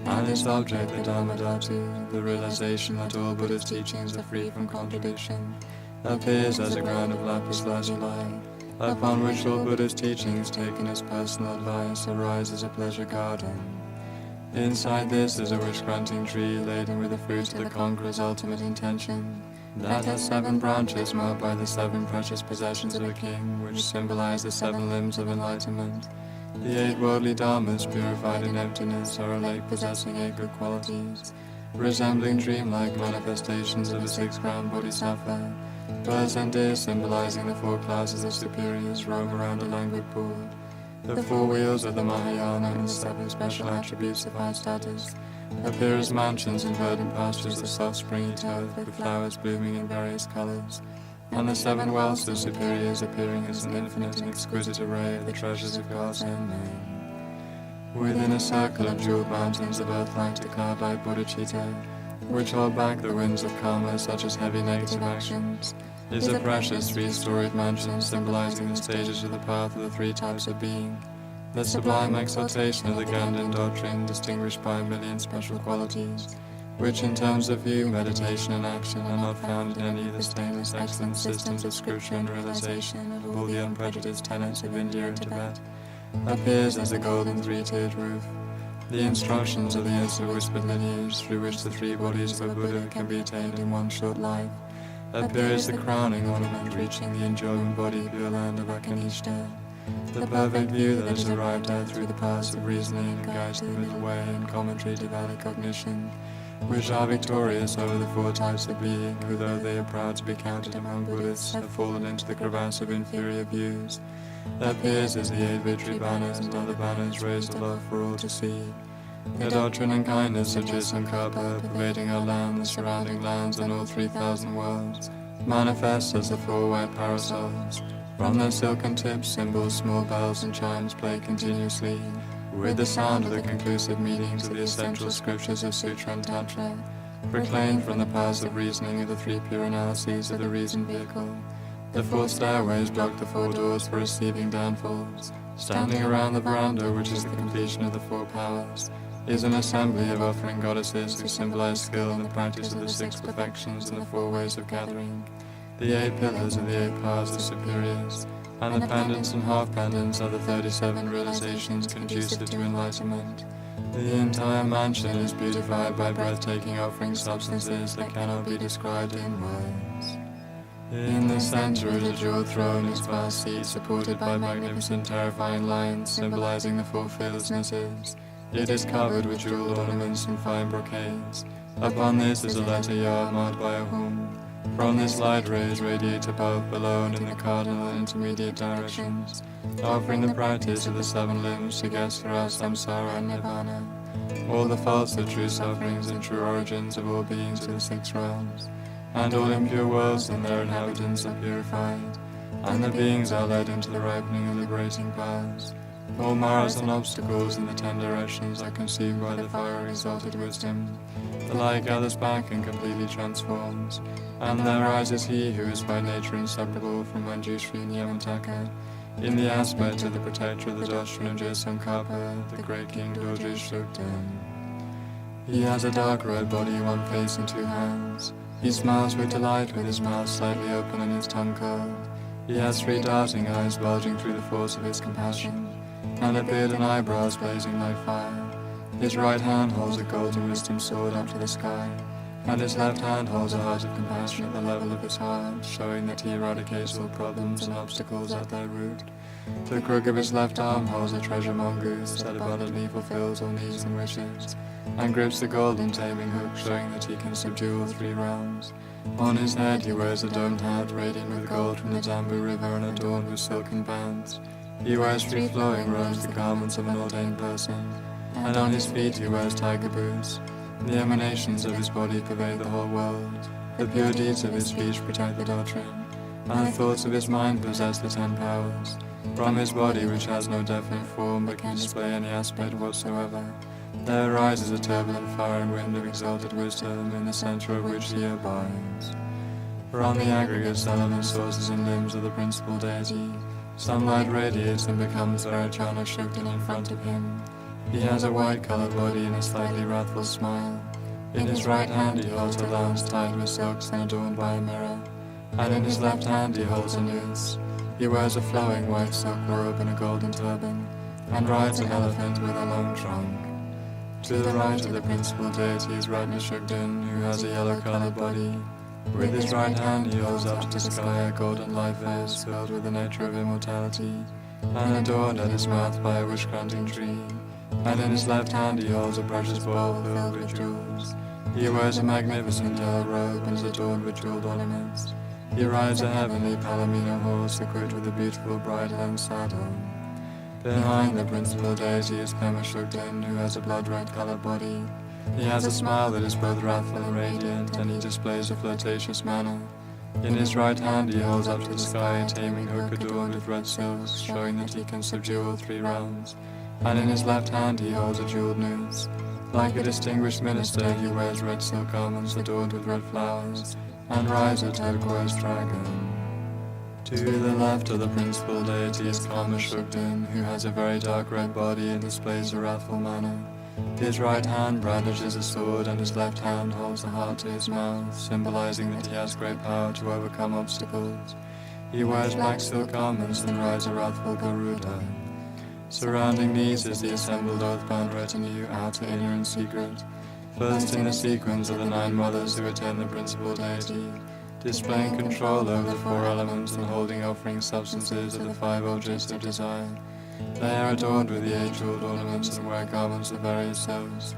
and its object the Dharmadhatu, the realization that all Buddha's teachings are free from contradiction, appears as a ground of lapis lazuli, upon which all Buddha's teachings taken as personal advice arise as a pleasure garden. Inside this is a wish-granting tree laden with the fruit of the conqueror's ultimate intention, that has 7 branches marked by the 7 precious possessions of a king, which symbolize the 7 limbs of enlightenment. The 8 worldly dharmas, purified in emptiness, are alike possessing 8 good qualities, resembling dreamlike manifestations of a 6th ground bodhisattva. Birds and deer, symbolizing the 4 classes of superiors, roam around a languid pool. The 4 wheels of the Mahayana and the 7 special attributes of high status appear as mansions in verdant pastures of soft springy turf with flowers blooming in various colors, and the 7 wealths of superiors appearing as an infinite and exquisite array of the treasures of gods and men. Within a circle of jeweled mountains of earth like to cloud-like bodhicitta, which hold back the winds of karma such as heavy negative actions, is a precious 3-storied mansion symbolizing the stages of the path of the 3 types of being, the sublime exaltation of the Ganden doctrine distinguished by a million special qualities, which in terms of view, meditation and action are not found in any of the stainless excellent systems of scripture and realization of all the unprejudiced tenets of India and Tibet, appears as a golden 3-tiered roof. The instructions of the Insta whispered lineage through which the 3 bodies of a Buddha can be attained in one short life, appears the crowning ornament reaching the enjoyment body pure land of Akanishta, the perfect view that is arrived at through the paths of reasoning and guides the middle way and commentary to valid cognition, which are victorious over the 4 types of being who, though they are proud to be counted among Buddhists, have fallen into the crevasse of inferior views, appears as the 8 victory banners and other banners raised aloft for all to see. The doctrine and kindness of Jissankapa, pervading our land, the surrounding lands, and all 3,000 worlds, manifests as the 4 white parasols. From their silken tips, cymbals, small bells, and chimes play continuously, with the sound of the conclusive meanings of the essential scriptures of Sutra and Tantra, proclaimed from the paths of reasoning of the 3 pure analyses of the reason vehicle. The 4 stairways block the 4 doors for receiving downfalls. Standing around the veranda, which is the completion of the 4 powers, is an assembly of offering goddesses who symbolize skill in the practice of the 6 perfections and the 4 ways of gathering. The 8 pillars are the 8 powers of superiors, and the pendants and half pendants are the 37 realizations conducive to enlightenment. The entire mansion is beautified by breathtaking offering substances that cannot be described in words. In the center is a jeweled throne, its vast seat supported by magnificent terrifying lions symbolizing the 4 fearlessnesses. It is covered with jeweled ornaments and fine brocades. Upon this is a letter yard marked by a hum. From this light rays radiate above, below, and in the cardinal and intermediate directions, offering the practice of the 7 limbs to guess throughout samsara and nirvana, all the faults of true sufferings and true origins of all beings of the 6 realms. and all impure worlds and their inhabitants are purified, and the beings are led into the ripening and liberating paths. All maras and obstacles in the 10 directions are consumed by the fire of exalted wisdom. The light gathers back and completely transforms, and there rises he who is by nature inseparable from Manjushri and Yamataka, in the aspect of the protector of the doctrine of Jesankapa, the great king Dorje Shukden. He has a dark red body, one face and 2 hands. He smiles with delight with his mouth slightly open and his tongue curled. He has 3 darting eyes bulging through the force of his compassion, and a beard and eyebrows blazing like fire. His right hand holds a golden wisdom sword up to the sky, and his left hand holds a heart of compassion at the level of his heart, showing that he eradicates all problems and obstacles at their root. The crook of his left arm holds a treasure mongoose that abundantly fulfills all needs and wishes, and grips the golden taming hook, showing that he can subdue all 3 realms. On his head he wears a domed hat radiant with gold from the Tamburo river and adorned with silken bands. He wears 3 flowing robes, the garments of an ordained person, and on his feet he wears tiger boots. The emanations of his body pervade the whole world. The pure deeds of his speech protect the doctrine, and the thoughts of his mind possess the 10 powers. From his body, which has no definite form but can display any aspect whatsoever, there arises a turbulent fire and wind of exalted wisdom, in the center of which he abides. From the aggregate elements, sources and limbs of the principal deity, sunlight radiates and becomes Varachana Shukden in front of him. He has a white-colored body and a slightly wrathful smile. In his right hand he holds a lance tied with silks and adorned by a mirror, and in his left hand he holds a noose. He wears a flowing white silk robe and a golden turban, and rides an elephant with a long trunk. To the right of the principal deity is Ratna Shukden, who has a yellow-colored body. With his right hand he holds up to the sky a golden light vase filled with the nectar of immortality, and adorned at his mouth by a wish-granting tree. And in his left hand he holds a precious bowl filled with jewels. He wears a magnificent yellow robe and is adorned with jeweled ornaments. He rides a heavenly palomino horse equipped with a beautiful bridle and saddle. Behind the principal deity is Pema Shukden, who has a blood-red colored body. He has a smile that is both wrathful and radiant, and he displays a flirtatious manner. In his right hand he holds up to the sky a taming hook adorned with red silks, showing that he can subdue all 3 realms. And in his left hand he holds a jeweled noose. Like a distinguished minister, he wears red silk garments adorned with red flowers, and rides a turquoise dragon. To the left of the principal deity is Kama Shukden, who has a very dark red body and displays a wrathful manner. His right hand brandishes a sword, and his left hand holds a heart to his mouth, symbolizing that he has great power to overcome obstacles. He wears black silk garments and rides a wrathful Garuda. Surrounding these is the assembled oath-bound retinue, outer, inner, and secret. First in the sequence are the 9 mothers who attend the principal deity, displaying control over the 4 elements and holding offering substances of the 5 objects of desire. They are adorned with the age-old ornaments and wear garments of various silks.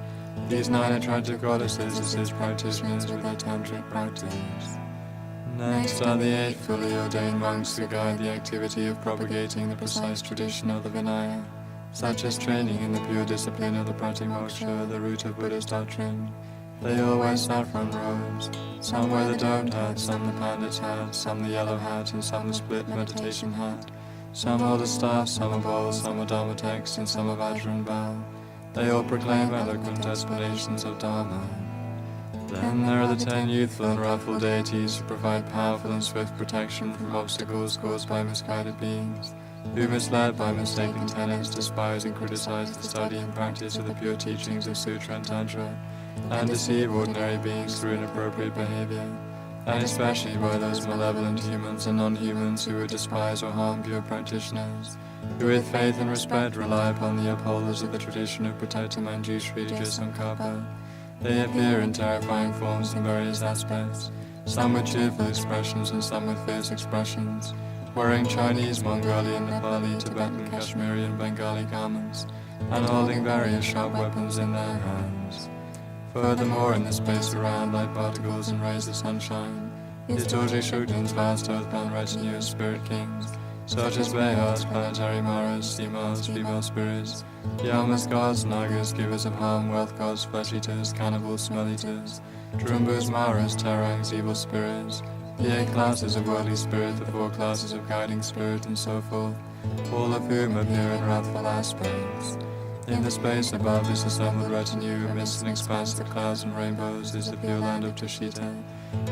These 9 attractive goddesses as his practitioners with their tantric practice. Next are the 8 fully ordained monks who guide the activity of propagating the precise tradition of the Vinaya, such as training in the pure discipline of the Pratimoksha, the root of Buddha's doctrine. They all wear saffron robes. Some wear the domed hat, some the pandit's hat, some the yellow hat, and some the split meditation hat. Some hold a staff, some a bowl, some a Dharma text, and some a Vajra and bow. They all proclaim eloquent explanations of Dharma. Then there are the 10 youthful and wrathful deities who provide powerful and swift protection from obstacles caused by misguided beings, who, misled by mistaken tenets, despise and criticize the study and practice of the pure teachings of Sutra and Tantra, and deceive ordinary beings through inappropriate behavior, and especially by those malevolent humans and non-humans who would despise or harm pure practitioners, who with faith and respect rely upon the upholders of the tradition of protector Manjushri Jesankapa. They appear in terrifying forms in various aspects, some with cheerful expressions and some with fierce expressions, wearing Chinese, Mongolian, Nepali, Tibetan, Kashmiri and Bengali garments, and holding various sharp weapons in their hands. Furthermore, in the space around, like particles and rays of sunshine, is Dorje Shukden's vast earthbound retinue of spirit kings, such as Behas, planetary Maras, Seamars, female spirits, Yamas gods, Nagas, givers of harm, wealth gods, flesh eaters, cannibals, smell eaters, Drumbas, Maras, Tarangs, evil spirits, the 8 classes of worldly spirit, the 4 classes of guiding spirit, and so forth, all of whom appear in wrathful aspects. In the space above this assembled retinue, amidst an expanse of clouds and rainbows, is the pure land of Tushita.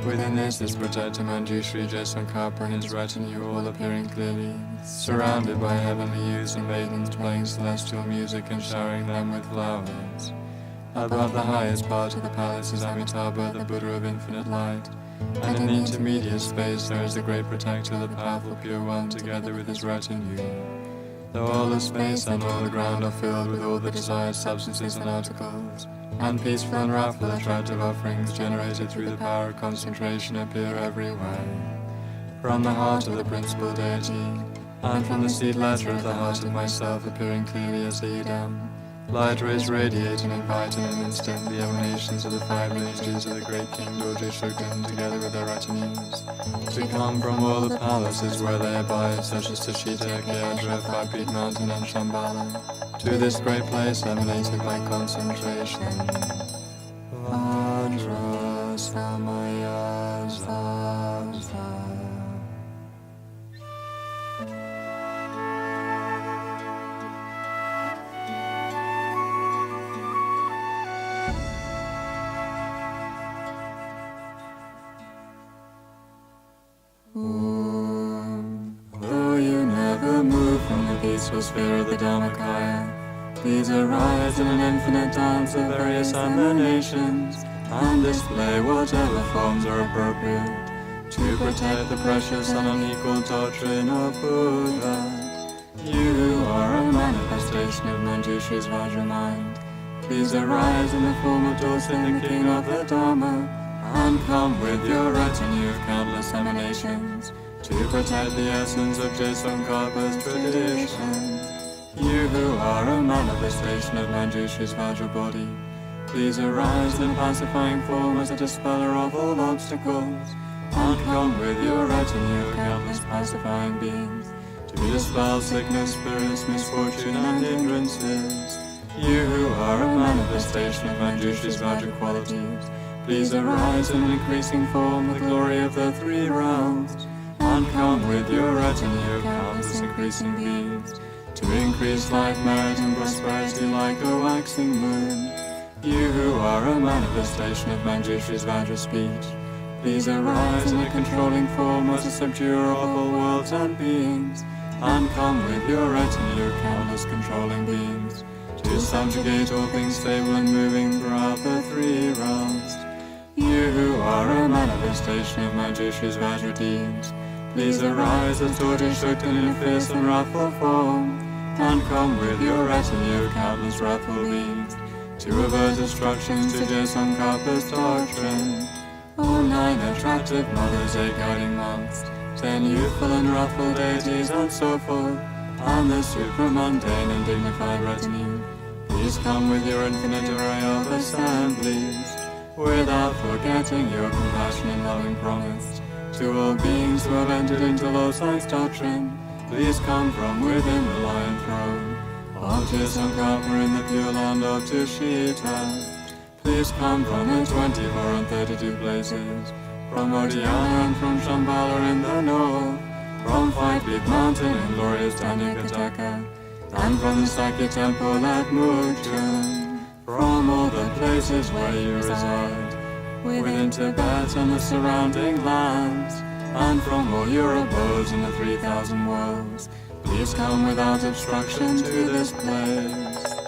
Within this is protector Manjushri, Jaisvankapa and his retinue, all appearing clearly, surrounded by heavenly youths and maidens playing celestial music and showering them with flowers. Above the highest part of the palace is Amitabha, the Buddha of infinite light, and in the intermediate space there is the great protector, the powerful pure one, together with his retinue. Though all the space and all the ground are filled with all the desired substances and articles, and peaceful and wrathful attractive offerings generated through the power of concentration appear everywhere. From the heart of the principal deity, and from the seed letter of the heart of myself appearing clearly as a Idam, light rays radiate and invite in an instant the emanations of the 5 lineages of the great King Dorje Shugden together with their retinues, to come from all the palaces where they abide, such as Tashita, Gyadra, 5-Peak Mountain, and Shambhala, to this great place emanated by concentration. Vajra Samaya Zaza. Though you never move from the peaceful sphere of the Dharmakaya, please arise in an infinite dance of various emanations, and display whatever forms are appropriate to protect the precious and unequal doctrine of Buddha. You are a manifestation of Manjushri's Vajra mind. Please arise in the form of Dorsen, the king of the Dharma, and come with your retinue of countless emanations to protect the essence of Jaisvankhapa's tradition. You who are a manifestation of Manjushri's Vajra body, please arise in pacifying form as a dispeller of all obstacles, and come with your retinue of countless pacifying beings to dispel sickness, spirits, misfortune, and hindrances. You who are a manifestation of Manjushri's Vajra qualities, please arise in increasing form the glory of the 3 realms, and come with your retinue of countless increasing beings to increase life, merit, and prosperity like a waxing moon. You who are a manifestation of Manjushri's Vajra speech, please arise in a controlling form as a subduer of all worlds and beings, and come with your retinue of countless controlling beings to subjugate all things stable and moving throughout the 3 realms. You who are a manifestation of Manjushri's Vajra deeds, please arise as tortoise Shukden in a fierce and wrathful form, and come with your retinue of countless wrathful beings to avert destructions to Jaisvankhapa's doctrine. O 9 attractive mothers, 8 guiding monks, 10 youthful and wrathful deities, and so forth, and the supramundane and dignified retinue, please come with your infinite array of assemblies, without forgetting your compassion and loving promise to all beings who have entered into low-science doctrine. Please come from within the lion throne of Jaisvankapa in the pure land of Tushita. Please come from the 24 and 32 places, from Odiyana and from Shambhala in the north, from 5-Peak Mountain in glorious Tanyakataka, and from the Sakya temple at Mukchum, from all the places where you reside, within Tibet and the surrounding lands, and from all your abodes in the 3,000 worlds, please come without obstruction to this place.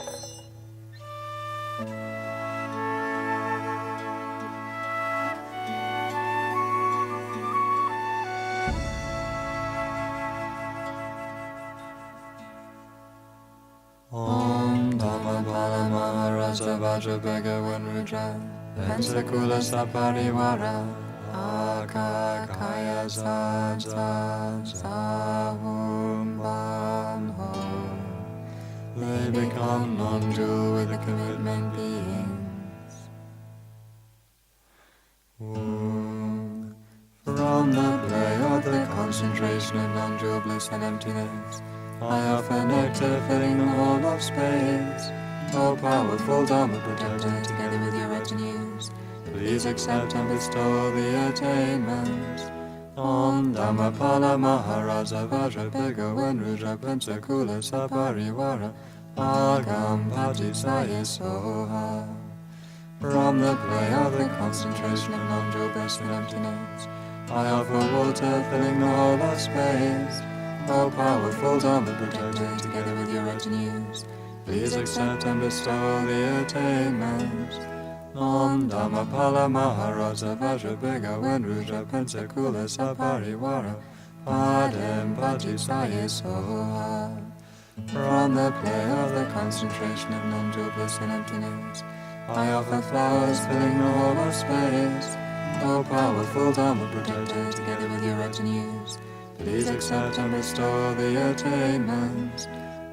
Om Dhamma Pala Maharaja Vajra Bhagavan Rudra Pensakula Saparivara Aka Kaya Za Za Za Hum Bam Ho. They become non-dual with the commitment beings. From the play of the concentration of non-dual bliss and emptiness, I offer nectar filling the whole of space. O powerful Dharma protector, together with your retinues, please accept and bestow the attainments. Om Dhammapala Maharaja Vajrabhega Venruja Pensakula Saparivara Agam Patisaya Soha. From the play of the concentration of non-dual bliss and emptiness, I offer water filling the whole of space. O powerful Dharma protector, together with your retinues, please accept and bestow the attainments. Om Dhammapala Maharaja Vajrabhega Venruja Pensakula Saparivara Padem Patisaya Soha. From the play of the concentration of non-dual bliss and emptiness, I offer flowers filling the whole of space. O powerful Dharma protector, together with your retinues, please accept and bestow the attainments.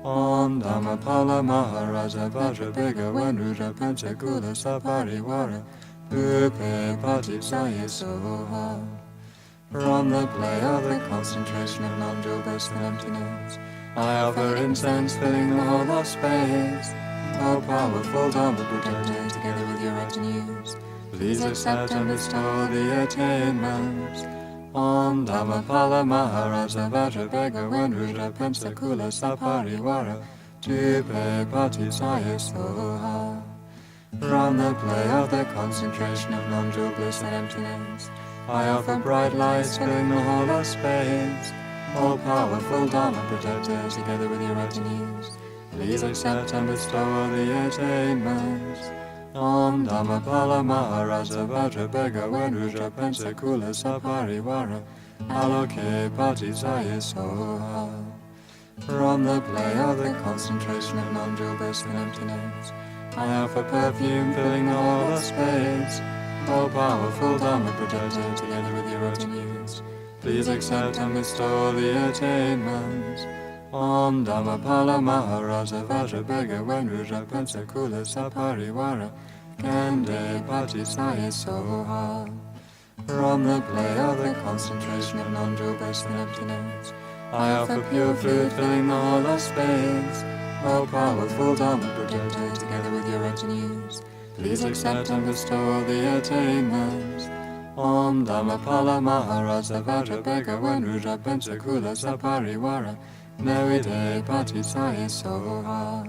Om Dhammapala Maharaja Vajrabhega Venruja Pensakula Saparivara Pupe Patisaya Soha. From the play of the concentration of non-dual bliss and emptiness, I offer incense filling the whole of space. O powerful Dharma protector, together with your retinues, please accept and bestow the attainments. Om Dhammapala Maharaja Vajrabhega Venruja Pensakula Saparivara Tupe Patisaya Soha. From the play of the concentration of non-dual bliss and emptiness, I offer bright lights filling the whole of space. O powerful Dharma protector, together with your retinues, please accept and bestow the attainments. Om Dhammapala Maharaja Vajrabhega Venruja Pensakula Saparivara Aloke Patisaya Soha. From the play of the concentration of non-dual bliss and emptiness, I offer perfume filling the whole of space. O powerful Dharma protector, together with your retinues, please accept and bestow the attainments. Om Dhammapala Maharaja Vajrabhega Venruja Pensakula Saparivara Kande Patisaya Soha. From the play of the concentration of non-dual bliss and emptiness, I offer pure fruit filling the whole of space. O powerful Dharma protector, together with your retinues, please accept and bestow the attainments. Om Dhammapala Maharaja Vajrabhega Venruja Pensakula Saparivara Meride Patisaya Soha.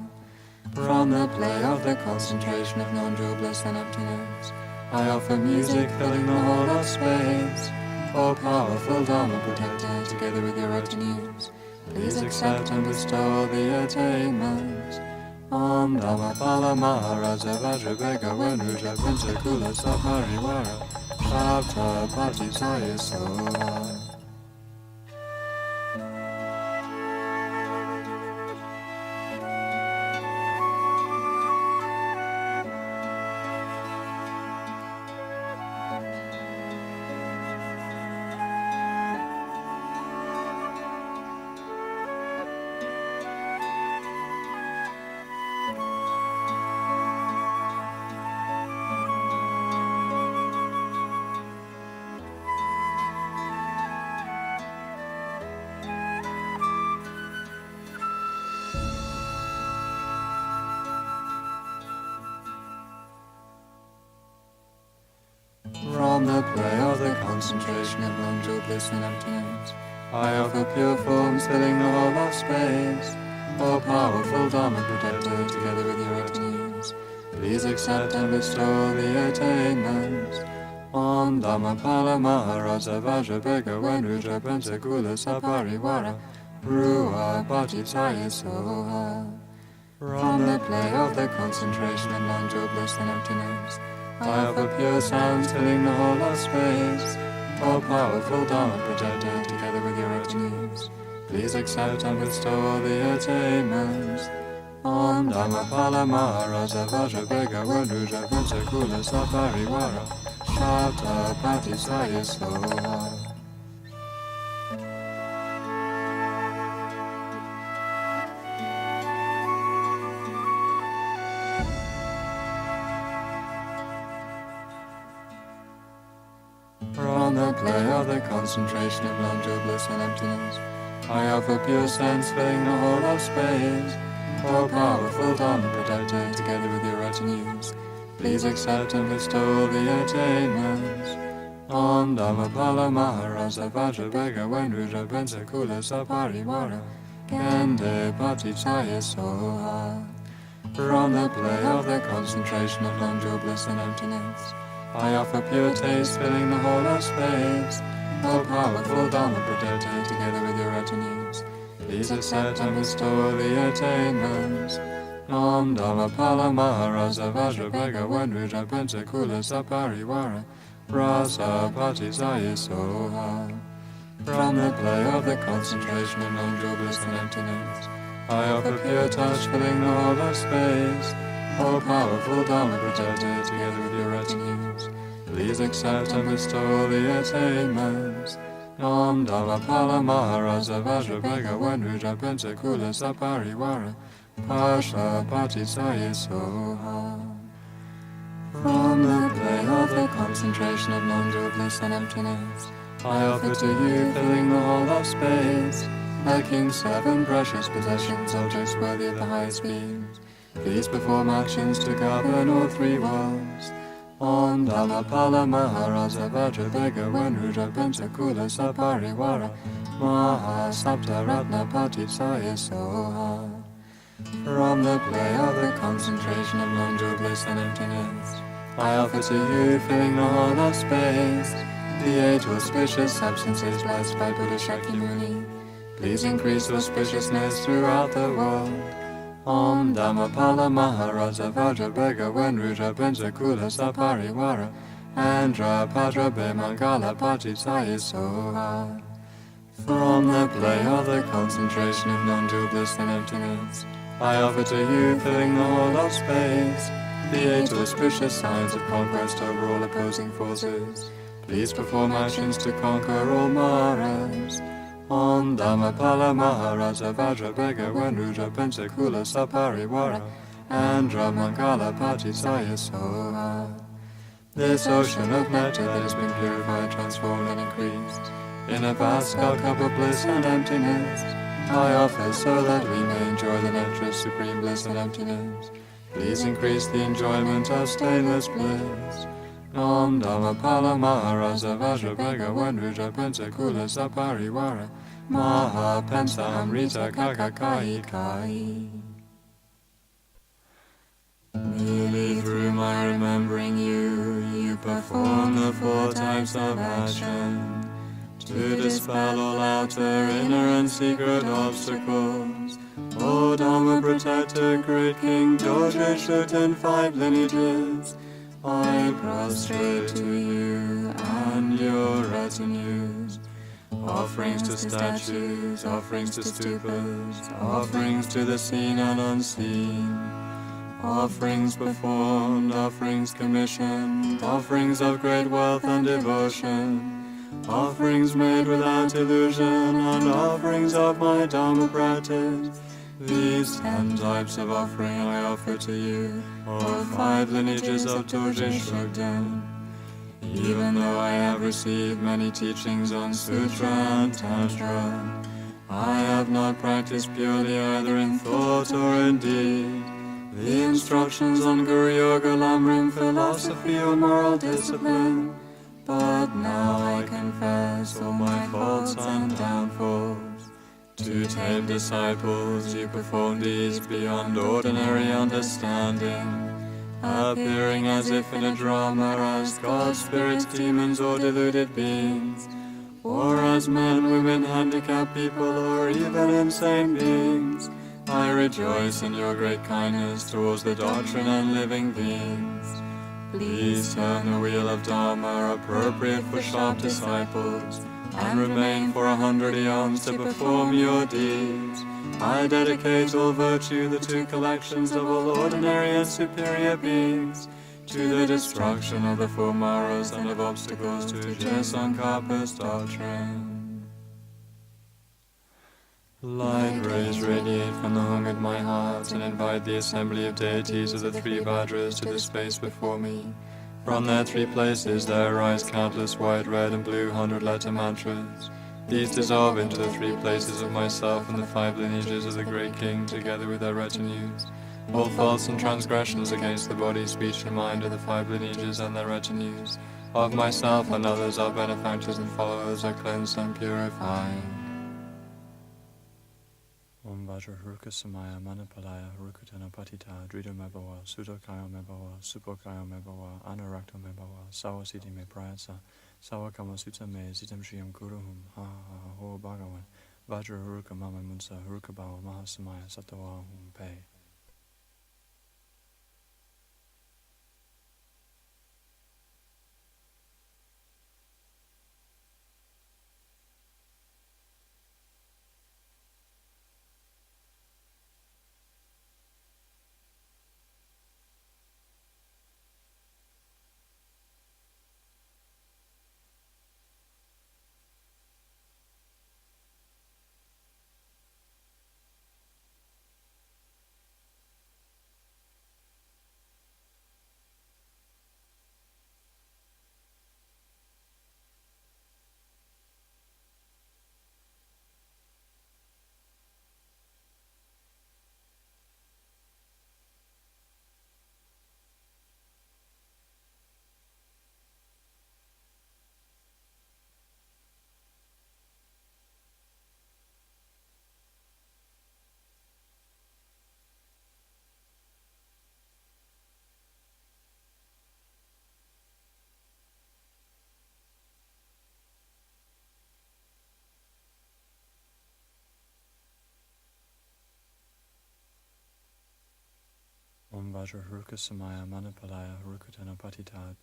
From the play of the concentration of non-dual bliss and emptiness, I offer music filling the whole of space. O powerful Dharma protector, together with your retinues, please accept and bestow the attainments. Om Dhammapala Maharaja Vajrabhega Venruja Pensakula Saparivara Shabda Patisaya Soha. From the play of the concentration of non-dual bliss and emptiness, I offer pure forms filling the whole of space. O powerful Dharma protector, together with your retinues, please accept and bestow the attainments. Om Dhammapala Maharaja Vajrabhega Venruja Pensakula Saparivara Ruha Patisaya Soha. From the play of the concentration of non-dual bliss and emptiness, I offer pure sounds filling the whole of space. O powerful Dharma protector, together with your retinues, please accept and bestow the attainments. Om Dhammapala Maharaja Vajrabhega Venruja Pensakula Saparivara Shabda Patisaya Soha. From the play of the concentration of non-dual bliss and emptiness, I offer pure sense filling the whole of space. O powerful Dharma protector, together with your retinues, please accept and bestow the attainments. Om Dhammapala Maharaja Vajrabhega Wenruja Bensakula Saparivara Kende Patichaya Soha. From the play of the concentration of non-dual bliss and emptiness, I offer pure taste filling the whole of space. O powerful Dharma protector, together with your retinues, please accept and bestow the attainments. Om Dhammapala Maharaja Vajrabhega Wenruja Bensakula Saparivara Rasa Patisaya Soha. From the play of the concentration of non-dual bliss and emptiness, I offer pure touch filling the whole of space. O powerful Dharma protector, together with your retinues, please accept and bestow the attainments. Om Dhammapala Maharaja Vajrabhega Wenruja Bensakula Saparivara Pasha Patisaya Soha. From the play of the concentration of non-dual bliss and emptiness, I offer to you filling the whole of space, the king's 7 precious possessions, objects worthy of the highest beings. Please perform actions to govern all 3 worlds. Om Dhammapala Maharaja Vajrabhega Wenruja Bensakula Saparivara Maha Sapta Ratna Patisaya Soha. From the play of the concentration of non-dual bliss and emptiness, I offer to you, filling the whole of space, the 8 auspicious substances blessed by Buddha Shakyamuni. Please increase auspiciousness throughout the world. Om Dhammapala Maharaja Vajrabhega Wenruja Bensakula Saparivara Andra Padra Mangala Patisaya Soha. From the play of the concentration of non-dual bliss and emptiness, I offer to you, filling the whole of space, the 8 auspicious signs of conquest over all opposing forces. Please perform actions to conquer all Maras. Om Dhammapala Maharaja Vajrabhega Wenruja Bensakula Saparivara Andra Mangala Patisaya Soha. This ocean of nectar that has been purified, transformed and increased, in a vast cup of bliss and emptiness, I offer so that we may enjoy the nectar of supreme bliss and emptiness. Please increase the enjoyment of stainless bliss. Om Dhammapala Maharaja Vajrabhega Wenruja Bensakula Saparivara Maha Pensa Amrita Kakakai Kai. Merely through my remembering you perform the 4 types of action, to dispel all outer, inner and secret obstacles. O Dharma protector, great King, Doge Shut and 5 lineages, I prostrate to you and your retinues. Offerings to statues, offerings to stupas, offerings to the seen and unseen, offerings performed, offerings commissioned, offerings of great wealth and devotion, offerings made without illusion, and offerings of my Dharma practice. These 10 types of offering I offer to you, O 5 lineages of Doge Shugden. Even though I have received many teachings on Sutra and Tantra, I have not practiced purely either in thought or in deed the instructions on Guru Yoga, Lamrim, philosophy or moral discipline. But now I confess all my faults and downfalls. To tame disciples, you perform deeds beyond ordinary understanding, appearing as if in a drama as gods, spirits, demons, or deluded beings, or as men, women, handicapped people, or even insane beings. I rejoice in your great kindness towards the doctrine and living beings. Please turn the wheel of Dharma appropriate for sharp disciples, and remain for 100 eons to perform your deeds. I dedicate all virtue, the 2 collections of all ordinary and superior beings, to the destruction of the 4 maras and of obstacles to Jesankapa's doctrine. Light rays radiate from the hung at my heart and invite the assembly of deities of the 3 Vajras to the space before me, From their 3 places there arise countless white, red, and blue 100-letter mantras. These dissolve into the 3 places of myself and the 5 lineages of the great king, together with their retinues. All faults and transgressions against the body, speech, and mind of the 5 lineages and their retinues. Of myself and others, our benefactors and followers, are cleansed and purified. Om Vajra Haruka Samaya Manipalaya Harukutana Patita Drido Mebawa Sudokayo Mebawa Supokayo Mebawa Anurakto Mebawa Sawasiti Me Prayasa Sawakama Sutta Me Zitam Shiyam Kuruhum Ha Ha Ha Ho Bhagavan Vajra Haruka Mama Munsa Haruka Bawa Mahasamaya Satawa Hum Pe. Om Vajra Haruka Samaya Manipalaya Harukutana Patita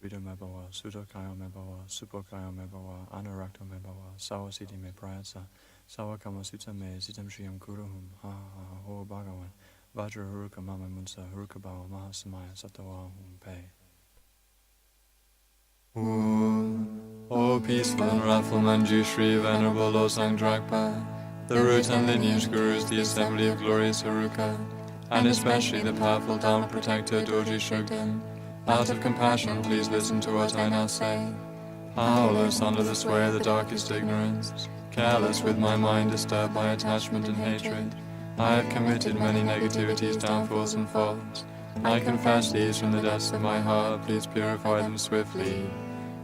Drido Mebawa Sudokayo Mebawa Supokayo Mebawa Anurakto Mebawa Sawasiti Me Prayasa Sawakama Sutta Me Zitam Shiyam Kuruhum Ha Ha Ha Ho Bhagavan Vajra Haruka Mama Munsa Haruka Bawa Mahasamaya Satawa Hum Pe. O peaceful and wrathful Manjushri, Venerable Losang Drakpa, the root and lineage gurus, the assembly of glorious Haruka, and especially the powerful Dharma protector Dorji Shugden, out of compassion, please listen to what I now say. Powerless under the sway of the darkest ignorance, careless with my mind disturbed by attachment and hatred, I have committed many negativities, downfalls, and faults. I confess these from the depths of my heart, please purify them swiftly.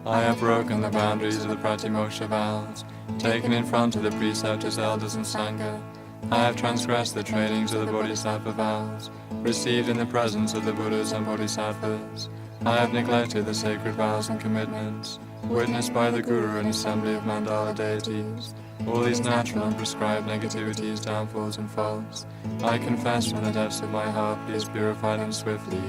I have broken the boundaries of the Pratimoksha vows, taken in front of the preceptors, elders, and Sangha. I have transgressed the trainings of the Bodhisattva vows, received in the presence of the Buddhas and Bodhisattvas. I have neglected the sacred vows and commitments, witnessed by the Guru and assembly of Mandala deities. All these natural and prescribed negativities, downfalls, and faults, I confess from the depths of my heart, please purify them swiftly.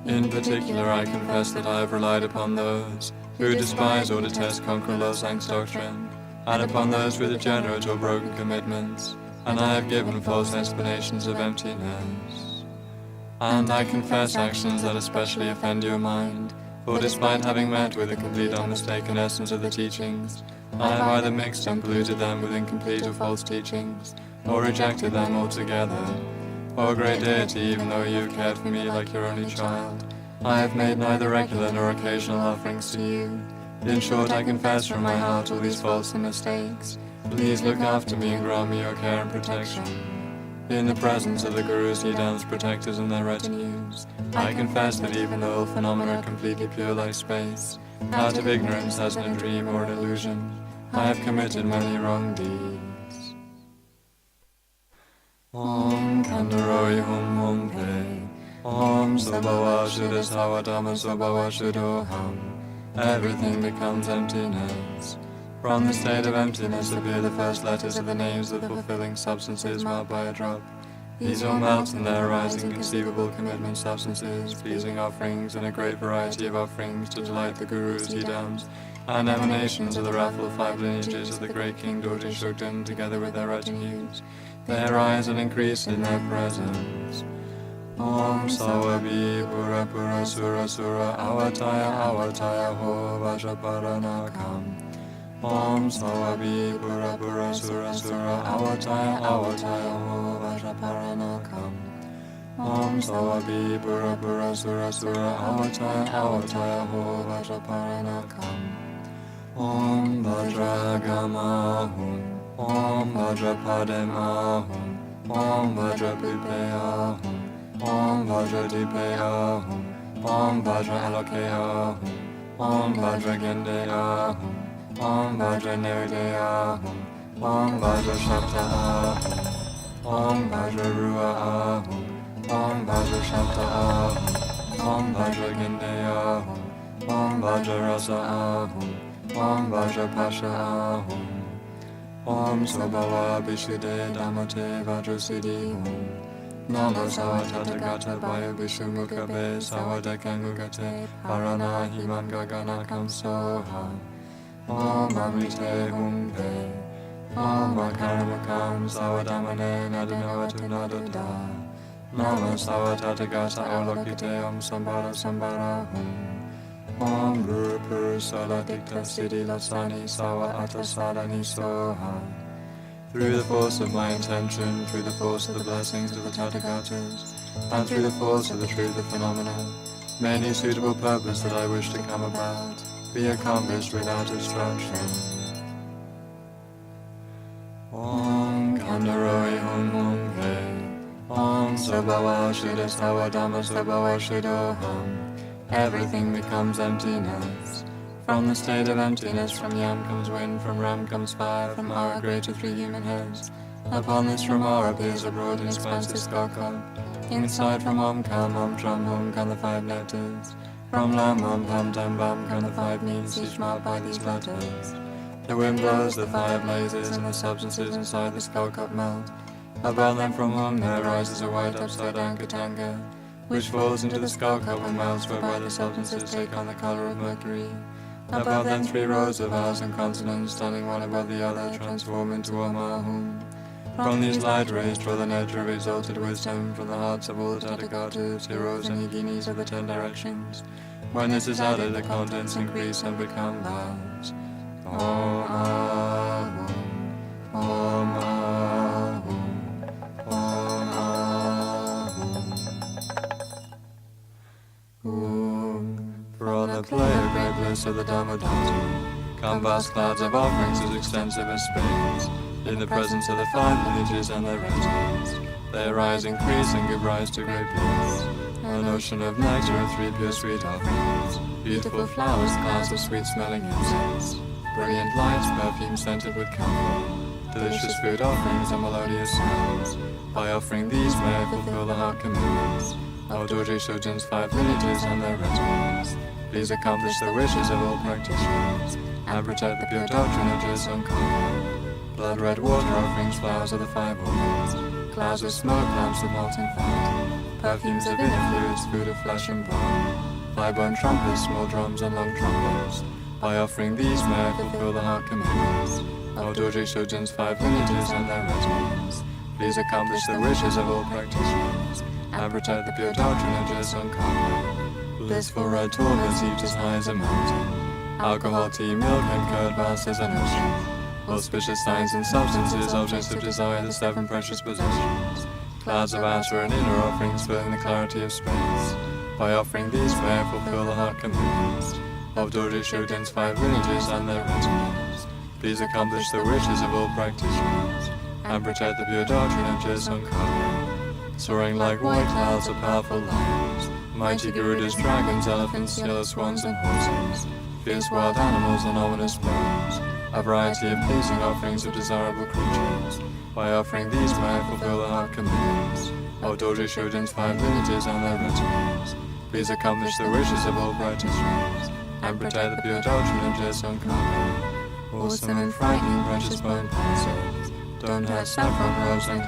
In particular, I confess that I have relied upon those who despise or detest Conqueror Losang's doctrine, and upon those with degenerate or broken commitments, and I have given false explanations of emptiness. And I confess actions that especially offend your mind, for despite having met with the complete unmistaken essence of the teachings, I have either mixed and polluted them with incomplete or false teachings, or rejected them altogether. O great deity, even though you cared for me like your only child, I have made neither regular nor occasional offerings to you. In short, I confess from my heart all these faults and mistakes. Please look after me and grant me your care and protection. In the presence of the Gurus, Nidams, protectors, and their retinues, I confess that even though all phenomena are completely pure like space, out of ignorance as in a dream or an illusion, I have committed many wrong deeds. Om Kandaroi Hum Hum Pe, Om Sabhava Shuddhasawa Dhamma Sabhava Shuddhoham. Everything becomes emptiness. From the state of emptiness appear the first letters of the names of the fulfilling substances marked by a drop. These all melt and there arise inconceivable commitment substances, pleasing offerings, and a great variety of offerings to delight the Gurus, Idams, and emanations of the wrathful 5 lineages of the great King Dorji Shugden, together with their retinues. They arise and increase in their presence. Om Sawabi Pura Pura Sura Sura Avataya Ho Vajaparanakam. Om Sawabi Pura Pura Sura Sura Avataya Ho Vajaparanakam. Om Sawabi Pura Pura Sura Sura Avataya Ho Vajaparanakam. Om Vajragamahum. Om Vajrapademahum. Om Vajrapipeyahum. Om Vajradipeyahum. Om Vajralokeyahum. Om Vajragendeyahum. Om Vajranerideyahum. Om Vajrashaptaahum. Om Vajraruahum. Om Vajrashaptaahum. Om Vajragendeyahum. Om Vajrarasaahum. Om Vajrapashaahum. Om Sabhava Vishuddhe Dhammate Vajrasiddhihum. Namo Savatata Baya Vishumukhabe Sawadakangugate Parana Himan Gaganakam Soha. Om Amrite Humpe. Om Akaramakam Sawadamane Nadinavatu Nadada. Namo Savatata Alokite Om Sambara Hum. Om Guru Puru Saladikta Siddhi Lasani Sawa Atasadani Soha. Through the force of my intention, through the force of the blessings of the Tathagatas, and through the force of the truth of phenomena, may any suitable purpose that I wish to come about be accomplished without obstruction. Om Kandaroi Hum Hum He. Om Sabhava Shuddha Sawadama Sabhava Shuddhoham. Everything becomes emptiness. From the state of emptiness, from Yam comes wind, from Ram comes fire, from Ara greater three human heads. Upon this from Ara appears a broad and expansive skull cup. Inside from Om Kam, Om Tram, Hum come the five nectars. From Lam, Om Pam, Tam Bam come the five meats, each marked by these letters. The wind blows, the fire blazes, and the substances inside the skull cup melt. Above them from Hum there rises a white upside down Katanga, which falls into the skull cup and melts, whereby the substances take on the color of mercury. Above them 3 rows of vowels and consonants, standing one above the other, transform into Om. From these light rays draw the nature of exalted wisdom from the hearts of all the Tathagatas, heroes and yoginis of the 10 directions. When this is added, the contents increase and become vowels. Om Ahum, Om Ahum, Om Ahum. For on the play of great bliss of the Dhammadhatu come vast clouds of offerings as extensive as space. In the presence of the 5 lineages and their residents, they arise, increase, and give rise to great bliss. An ocean of nectar and 3 pure sweet offerings, beautiful flowers, clouds of sweet-smelling incense, brilliant lights, perfume scented with camphor, delicious food offerings and melodious sounds. By offering these may I fulfill the heart commitments of Dorje Shojin's 5 lineages and their residents. Please accomplish the wishes of all practitioners and protect the pure doctrine of Jesung Karma. Blood red water offerings, flowers of the 5 organs, clouds of smoke, lamps of molten fat, perfumes of inner fluids, food of flesh and bone, 5-bone trumpets, small drums and long trumpets. By offering these may I fulfill the heart commitments of Dorje Shojin's 5 lineages and their residents. Please accomplish the wishes of all practitioners and protect the pure doctrine of Jesung Karma. Blissful red torments each as high as a mountain, alcohol, tea, milk, and curd vast as an ocean. Auspicious signs and substances, objects of desire, the 7 precious possessions. Clouds of outer and inner offerings filling the clarity of space. By offering these may I fulfill the heart commitments of Dorje Shojin's 5 lineages and their retinues. Please accomplish the wishes of all practitioners and protect the pure doctrine of Jesung Karma. Soaring like white clouds of powerful lions, mighty Garudas, dragons, elephants, yellow swans, and horses, fierce wild animals and ominous birds, a variety of pleasing offerings of desirable creatures. By offering these may I fulfill the heart commitments of Dorje Shojin's 5 lineages and their retinues. Please accomplish the wishes of all practitioners and protect the pure doctrine of Jesung Karma. Awesome and frightening precious bone palaces, don't have saffron robes and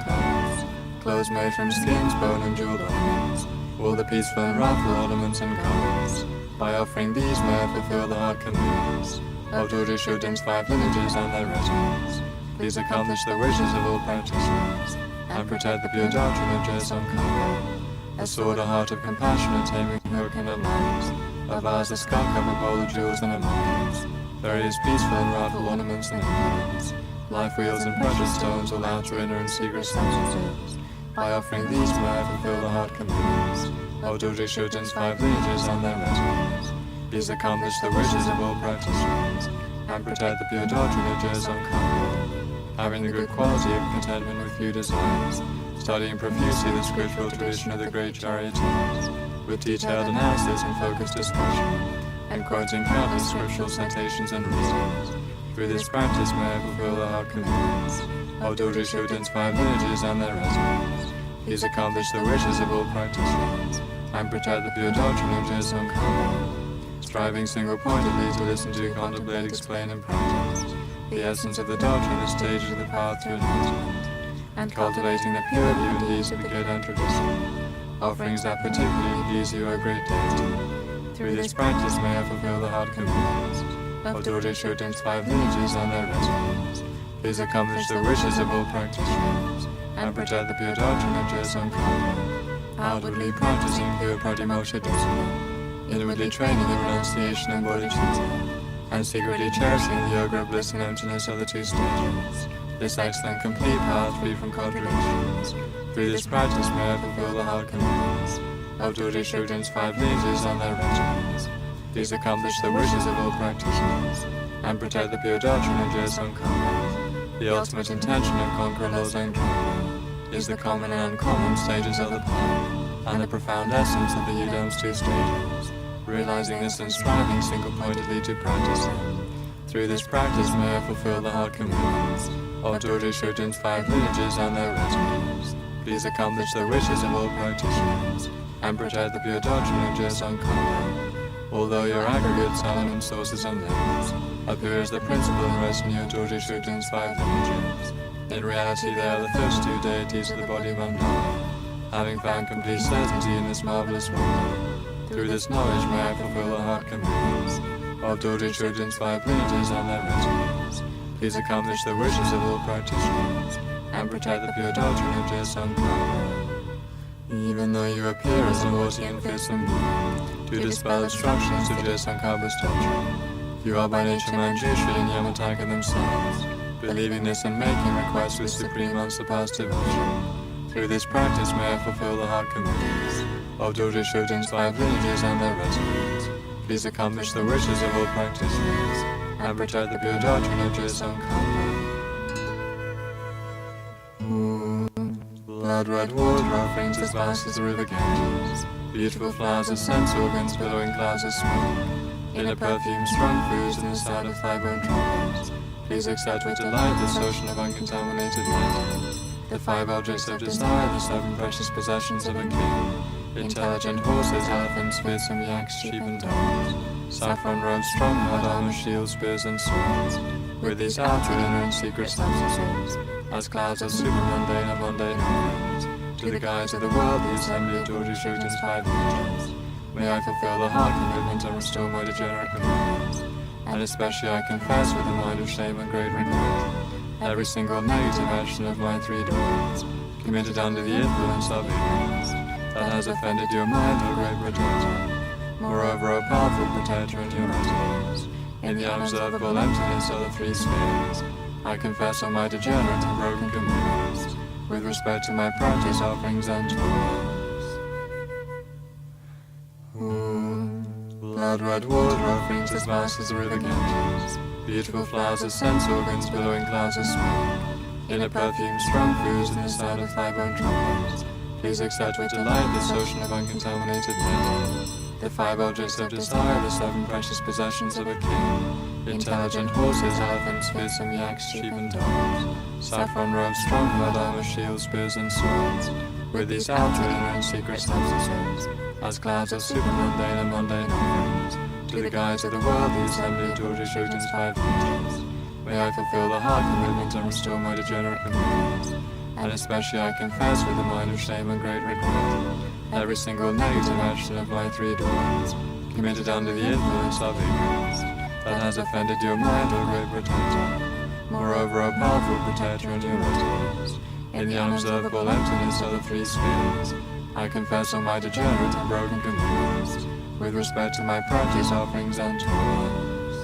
clothes made from skins, bone and jeweled ornaments, all the peaceful and wrathful ornaments and garments. By offering these may I fulfill the heart commitments of Dorje Shojin's 5 lineages and their retinues. Please accomplish the wishes of all practitioners and protect the pure doctrine of Jesung Karma. a sword, a heart of compassion, a taming hook and a light, a vase, a skull cup, a bowl of jewels and a mines, various peaceful and rightful ornaments and implements, life wheels and precious stones, all outer, inner and secret substances. By offering these may I fulfill the heart commandments of Doji Shuten's 5 lineages and their residences. These accomplish the wishes of all practitioners and protect the pure doctrine of Jezon Khan, having the good quality of contentment with few desires, studying profusely the scriptural tradition of the great charioteers, with detailed analysis and focused discussion, and quoting countless scriptural citations and reasons. Through this practice may I fulfill the heart commandments of Doji Shuten's 5 lineages and their residences. These accomplish the wishes of all practitioners and protect the pure doctrine of Jezon Khan, striving single-pointedly to listen to, contemplate, explain, and practice the essence of the doctrine, the stages of the path to enlightenment, and cultivating the purity and ease of the good and tradition, offerings that particularly please you, O great deity. Through this practice may I fulfill the heart commandments of Doji Shuten's 5 lineages and their residences. These accomplish the wishes of all practitioners and protect the pure doctrine of Jezon Khan, outwardly practicing pure pratimoksha discipline, inwardly training the renunciation of bodhicitta, and secretly cherishing the yoga of bliss and emptiness of the 2 stages, this excellent complete path free from contradictions. Through this practice may I fulfill the heart commandments of Doji Shuten's 5 lineages and their residences. These accomplish the wishes of all practitioners and protect the pure doctrine of Jezon Khan. The ultimate intention of conqueror Losang Drama is the common and uncommon stages of the path, and the profound essence of the Yidam's 2 stages, realizing this and striving single-pointedly to practice them. Through this practice may I fulfill the heart commandments of Doji Shuten's 5 lineages and their residences. These accomplish the wishes of all practitioners and protect the pure doctrine of Jezon Khan. Although your aggregates, elements, sources, and limits appear as the principle and rest in your Doji Shuten's 5 lineages, in reality they are the first 2 deities of the body mandala, having found complete certainty in this marvelous world. Through this knowledge may I fulfill the heart commandments of Doji Shuten's 5 lineages and their residences. These accomplish the wishes of all practitioners and protect the pure doctrine of Jezon Khan. Even though you appear as a haughty and fearsome being, to dispel obstructions to Jezon Khan's doctrine, you are by nature Manjushri and Yamataka themselves, believing this and making requests with supreme unsurpassed devotion. Through this practice may I fulfill the heart commandments of Doji Shuten's 5 lineages and their residences. Please accomplish the wishes of all practitioners and protect the pure doctrine of Jezon Khan. Blood red water offerings as vast as the river Ganges, beautiful flowers as sense organs billowing clouds of smoke, inner perfume strong foods and the sound of thigh-bone trumpets. Please accept with delight this ocean of uncontaminated matter, the 5 objects of desire, the 7 precious possessions of a king, intelligent horses, elephants, fearsome yaks, sheep and dogs, saffron robes, strong hard armor, shields, spears and swords, with these outer, inner and secret substances, as clouds of super-mundane and mundane offerings, to the guides of the world, the assembly of Doji Shuten's 5 lineages. May I fulfill the heart commitment and restore my degenerate commitments, and especially I confess with a mind of shame and great regret every single negative action of my 3 doors, committed under the influence of ignorance, that has offended your mind, O great protector. Moreover, O powerful protector and your residence, in the unobservable emptiness of the 3 spheres, I confess all my degenerate and broken commitments, with respect to my practice, offerings, and toils. Blood red water offerings as vast as the river Ganges, beautiful flowers as sense organs billowing clouds of smoke, inner perfume, strong foods, and the sound of thigh-bone trumpets. Please accept with delight this ocean of uncontaminated matter, the 5 objects of desire, the 7 precious possessions of a king, intelligent horses, elephants, fearsome yaks, sheep and dogs, saffron robes, strong hard armor, shields, spears and swords, with these outer, inner and secret substances, as clouds of super-mundane and mundane offerings, to the guides of the world, the assembly of Doji Shuten's 5 lineages. May I fulfill the heart commitment and restore my degenerate commitments, and especially I confess with a mind of shame and great regret every single negative action of my 3 doors, committed under the influence of ignorance, that has offended your mind, O great protector. Moreover, O powerful protector and your residence, in the unobservable emptiness of the 3 spheres, I confess all my degenerate and broken commitments, with respect to my practice, offerings, and toils.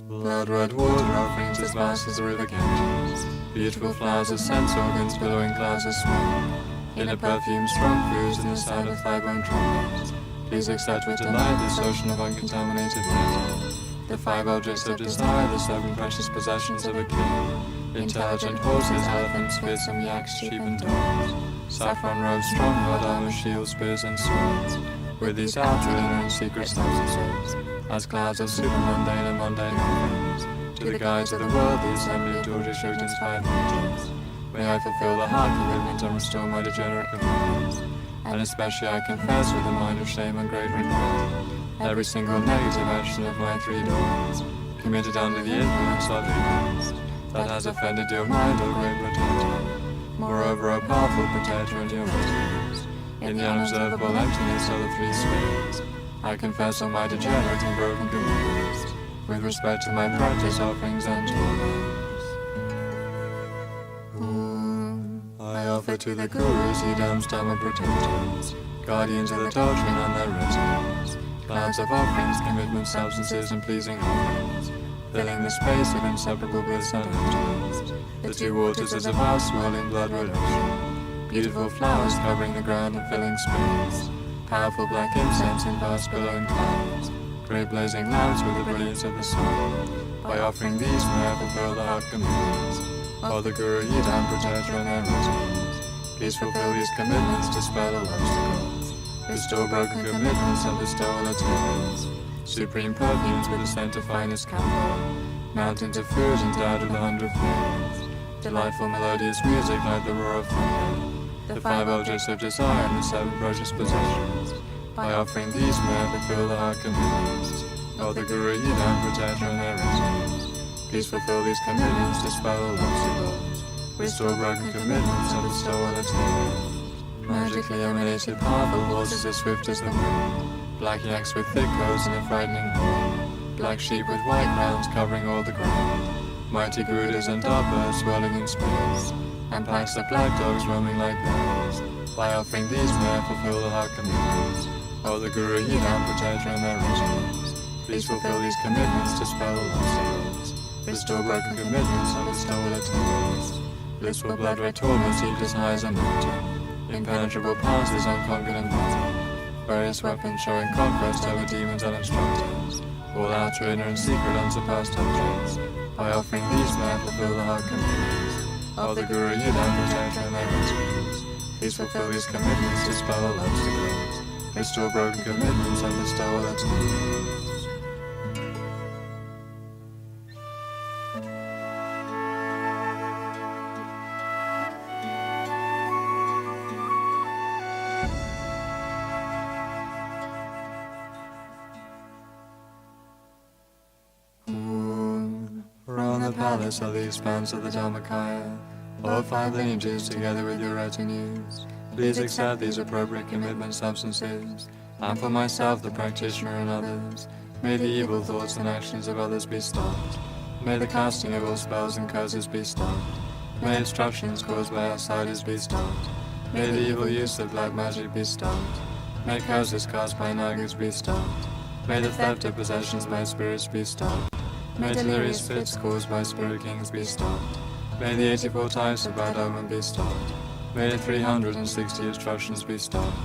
Blood red water offerings as vast as the river Ganges, beautiful flowers of sense organs billowing clouds of smoke, inner perfume, strong foods, and the sound of thigh-bone trumpets. Please accept with delight this ocean of uncontaminated light. The 5 objects of desire, the 7 precious possessions of a king. Intelligent horses, elephants, fearsome yaks, sheep and dogs. Saffron robes, strong hard armor, shields, spears and swords. With these outer, inner and secret substances, as clouds of super mundane and mundane offerings, to the guides of the world, the assembly of Georgia Shogden's 5 angels. May I fulfill the heart commitment and restore my degenerate commitments. And especially I confess with a mind of shame and great regret every single negative action of my 3 doors, committed under the influence of ignorance, that has offended your mind, O great protector. Moreover, O powerful protector and your residence, in the unobservable emptiness of the 3 spirits, I confess all my degenerate and broken commitments, with respect to my practice, offerings, and toils. I offer to the Gurus, Idams, Dhamma protectors, guardians of the doctrine and their residents, clouds of offerings, commitments, substances, and pleasing offerings, filling the space of inseparable bliss and emptiness. The 2 waters as a vast swirling blood red ocean, beautiful flowers covering the ground and filling space, powerful black incense in vast billowing clouds, great blazing lamps with the brilliance of the sun. By offering these may I fulfill the heart commitments of the Guru, Yidam, protector and their residents. Please fulfill these commitments, dispel all obstacles, restore broken commitments and bestow all attainments. Supreme perfumes with the scent of finest camphor, mountains of food endowed with 100 flavors, delightful melodious music like the roar of thunder, the 5 objects of desire and the 7 precious possessions. By offering these may I fulfill the heart commitments of the Guru, Yidam, protector and their residents. Please fulfill these commitments, dispel all obstacles, restore broken commitments and bestow all attainments. Magically emanated powerful horses as swift as the wind, black yaks with thick coats and a frightening horn, black sheep with white crowns covering all the ground, mighty Garudas and dove swirling in space, and packs of black dogs roaming like bears. By offering these may I fulfill the heart commitments of the Guru, Yidam, protector and their residents. Please fulfill these commitments, dispel all obstacles, restore broken commitments and bestow all attainments. Blissful blood red torments deep as high as a mountain, impenetrable passes unconquered and battle, various weapons showing conquest over demons and instructors, all outer, inner and secret unsurpassed objects. By offering these may I fulfill the heart commitments of the Guru, Yidam, protector and their residents. Please fulfill these commitments, dispel all obstacles, restore broken commitments and bestow all attainments. Palace of the expanse of the Dhammakaya, all 5 lineages together with your retinues. Please accept these appropriate commitment substances, and for myself, the practitioner, and others, may the evil thoughts and actions of others be stopped. May the casting of all spells and curses be stopped. May obstructions caused by outsiders be stopped. May the evil use of black magic be stopped. May curses cast by nagas be stopped. May the theft of possessions by spirits be stopped. May delirious fits caused by spirit kings be stopped. May the 84 types of bad omen be stopped. May the 360 obstructions be stopped.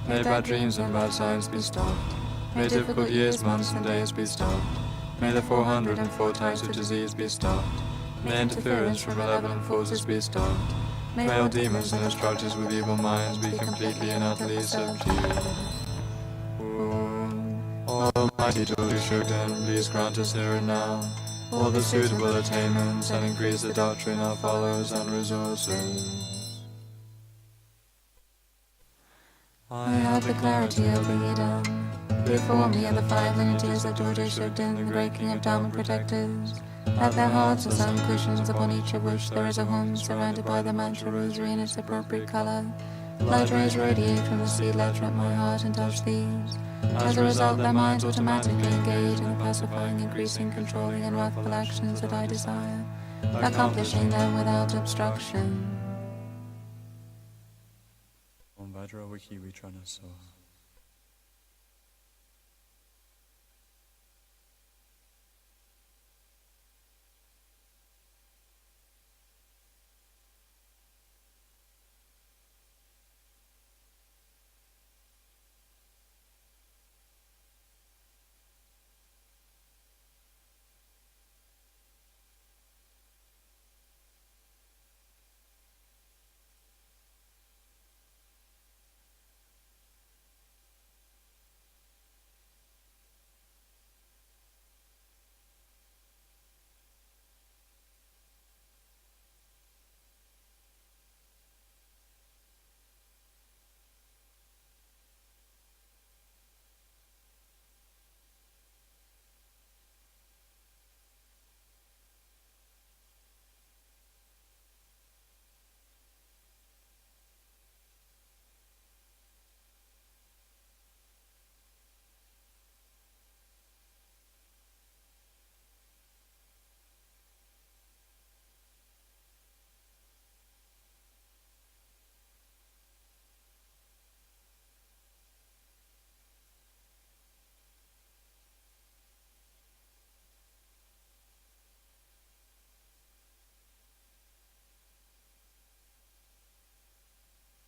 May bad dreams and bad signs be stopped. May difficult years, months and days be stopped. May the 404 types of disease be stopped. May interference from malevolent forces be stopped. May all demons and instructors with evil minds be completely and utterly subdued. Almighty Georgia Shogden, please grant us here and now all the suitable attainments and increase the doctrine of followers and resources. I have the clarity of the Yidam. Before me are the 5 lineages of Georgia Shogden, the great king of Dhamma protectors. At their hearts are some cushions, upon each of which there is a home surrounded by the mantra rosary in its appropriate color. Light rays radiate from the seed letter at my heart and touch these. As a result, their minds automatically engage in the pacifying, increasing, controlling, and wrathful actions that I desire, accomplishing them without obstruction. Vajra Wiki Vitrana Soha.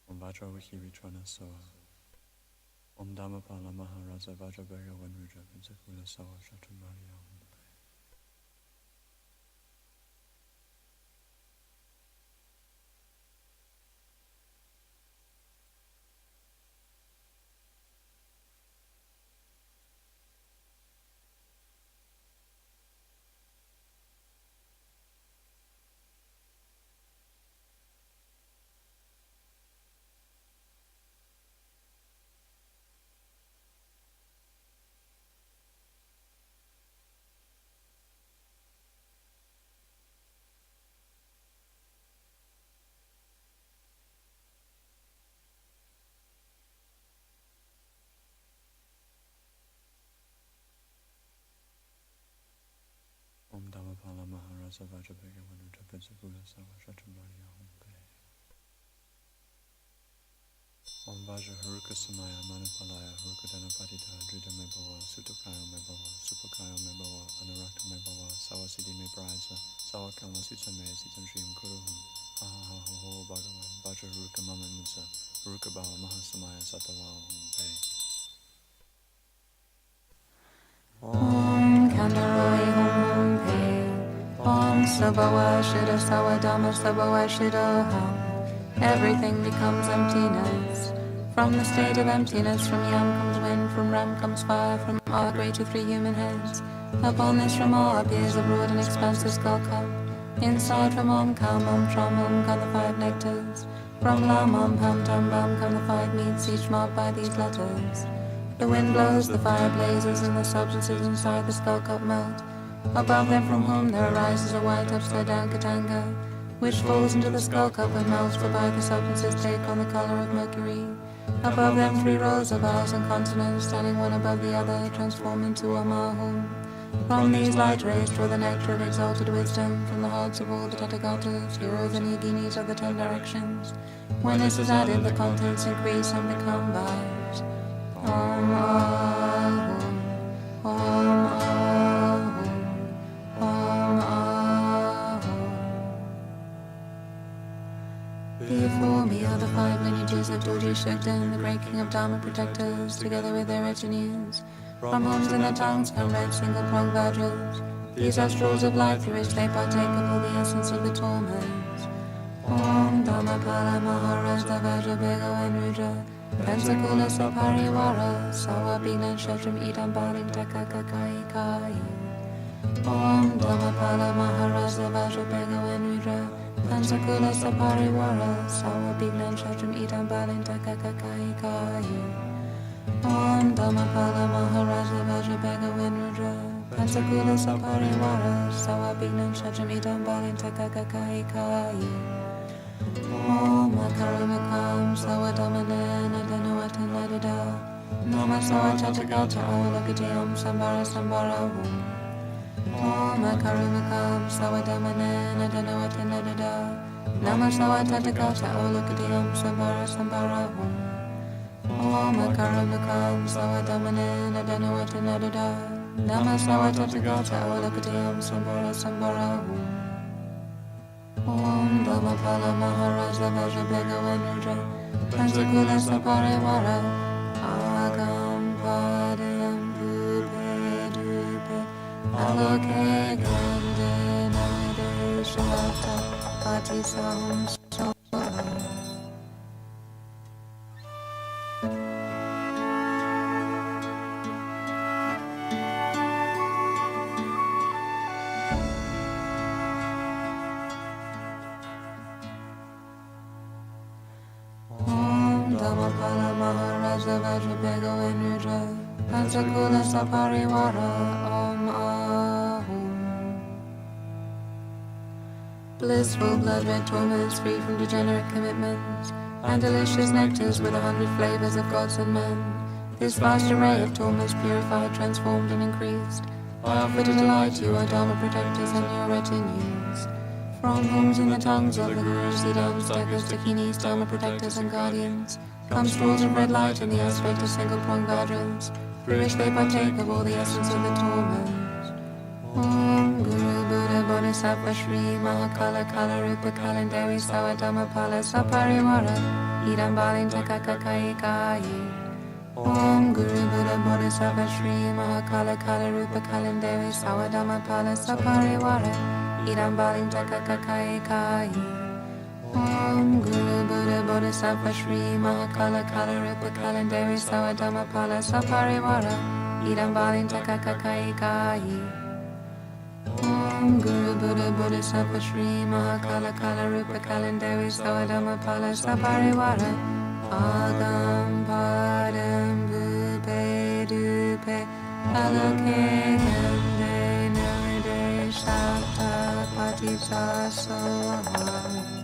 Om Vajra Wiki Vitrana Soha. Om Dhammapala Maharaja Vajra Bhega Vanruja Vinsakula Sawa Shatumariya Om. Om Dhammapala Maharaja Vajra Bhega Vanruja Vinsakula Sawa Shatumariya Om. Om Vajra Haruka Samaya Manipalaya Haruka Dhanapatita Drita Me Bhava Sutokayo Me Bhava Supakayo Me Bhava Anurakta Me Bhava Sawasidi Me Praisa Sawakama Sitame Sitam Shrim Kuruham Ha Ha Ha Ho Ho Bhagavan Vajra Haruka Mama Mutsa Haruka Bhava Mahasamaya Satava Om Om Kandaroi Om Pe Om Sabawa Shida Sawadama Sabawa Shida Ham. Everything becomes emptiness. From the state of emptiness, from Yam comes wind, from Ram comes fire, from all great to 3 human heads. Upon this from all appears a broad and expansive skull cup. Inside from Om Kam Om Tram Om come the 5 nectars. From Lam Om Pam Tam Bam come the 5 meats, each marked by these letters. The wind blows, the fire blazes, and the substances inside the skull cup melt. Above them from whom there arises a white upside down Katanga, which falls into the skull cup and melts, whereby the substances take on the color of mercury. Above them 3 rows of isles and continents, standing one above the other, transform into a Mahum. From these light rays draw the nectar of exalted wisdom from the hearts of all the Tathagatas, heroes and yoginis of the 10 directions. When this is added, the contents increase and become vast. Om Ahum, Om Ahum, Om Ahum. Before me are the 5 lineages of Dorji Shugden, the great king of Dharma protectors, together with their retinues. From homes and their tongues come red single-pronged vajras. These are straws of life through which they partake of all the essence of the torments. Om Dhammapala Maharaja Vajra Bhega Vanruja Pensakula Sapariwara Sawa Bignan Shatram Idam Balim Takakakai Kai. Om Dhammapala Maharaja Vajra Bhega Vanruja Pensakula Sapariwara Sawa Bignan Shatram Idam Balim Takakakai Kai. Om Dhammapala Maharaja Vajra Bhega Vanruja Pensakula Sapariwara Sawa Bignan Shatram Idam Balim Takakakai Kai. Om Akarumakam Sawadamana Nadanawatan Ladida Nama Sawatatagata Awalakati Om Sambara Sambara Om Akarumakam Sawadamana Nadanawatan Ladida Nama Sawatatagata Awalakati Om Sambara Sambara Om Akaramukam Sawadamanin Adanawatanaduda Nama Sawatatagata Olakatam Sambara Sambara Om Dhamapala Maharaja Vajabhagavanudra Pansakula Saparivara Agam Padam Bhupe Dupe Aloke Gande Nade Shavata Patisaham Soha Dhamapala Maharaja Vajrabhagavanudra Pansakula Saparivara Om Ahum Blissful blood red torments free from degenerate commitments and delicious nectars with 100 flavors of gods and men. This vast array of torments purified, transformed and increased. I offer to delight you, O Dharma protectors and your retinues. From homes and the tongues of the Gurus, Siddhams, Dekas, Dakinis, Dharma protectors and guardians, come straws of red light in the aspect of single-pronged vajras, through which they partake of all the essence of the torment. Om Guru Buddha Bodhisattva Shri Mahakala Kala Rupa Kalandari Sawadama Pala Saparivara Idam Balin Takakakai Kai. Om Guru Buddha Bodhisattva Shri Mahakala Kala Rupa Kalandari Sawadama Pala Saparivara Idam Balin Takakakai Kai. Om Guru Buddha Bodhisattva Shri Mahakala Kala Rupa Kalandari Sawadama Pala Saparivara Idam Balin Takakakai Kai. Om Guru Buddha Bodhisattva Shri Mahakala Kala Rupa Kalandari Sawadama Pala Saparivara Agam Padam Bhupe Dupe Aloke Gande Nade Shakta Patisa Soha.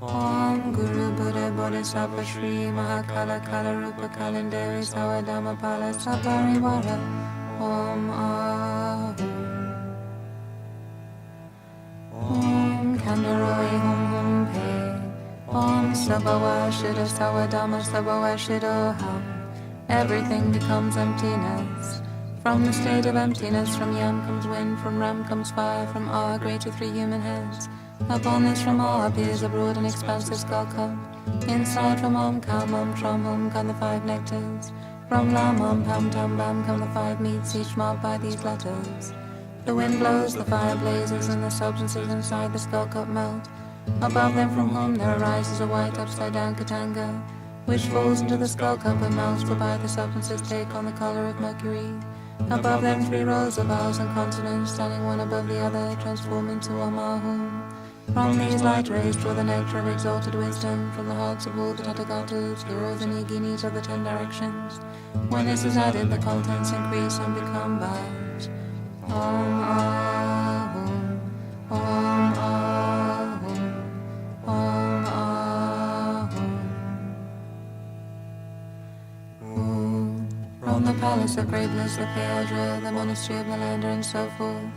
Om Guru Buddha Bodhisattva Shri Mahakala Kala Rupa Kalandari Sawadama Pala Saparivara Om Ahum Om Kandaroi Hum Hum Pe Om Sabhawa Shida Sawadama Sabhawa Shido Ham. Everything becomes emptiness. From the state of emptiness, from Yam comes wind, from Ram comes fire, from Ah great to 3 human heads. Upon this from all appears a broad and expansive skull cup. Inside from Om Kam Om Tram Om come the 5 nectars. From Lam Om Pam Tam Bam come the 5 meats, each marked by these letters. The wind blows, the fire blazes, and the substances inside the skull cup melt. Above them from whom there arises a white upside down Katanga, which falls into the skull cup and melts, whereby the substances take on the color of mercury. Above them 3 rows of vowels and consonants, standing one above the other, transform into Om Ahum. From these light rays draw the nectar of exalted wisdom from the hearts of all the Tathagatas, heroes and yoginis of the 10 directions. When this is added, the contents increase and become vast. Om Ahum, Om Ahum, Om Ahum. Om. From the palace of great bliss, the Theodra, the monastery of Nalanda, and so forth.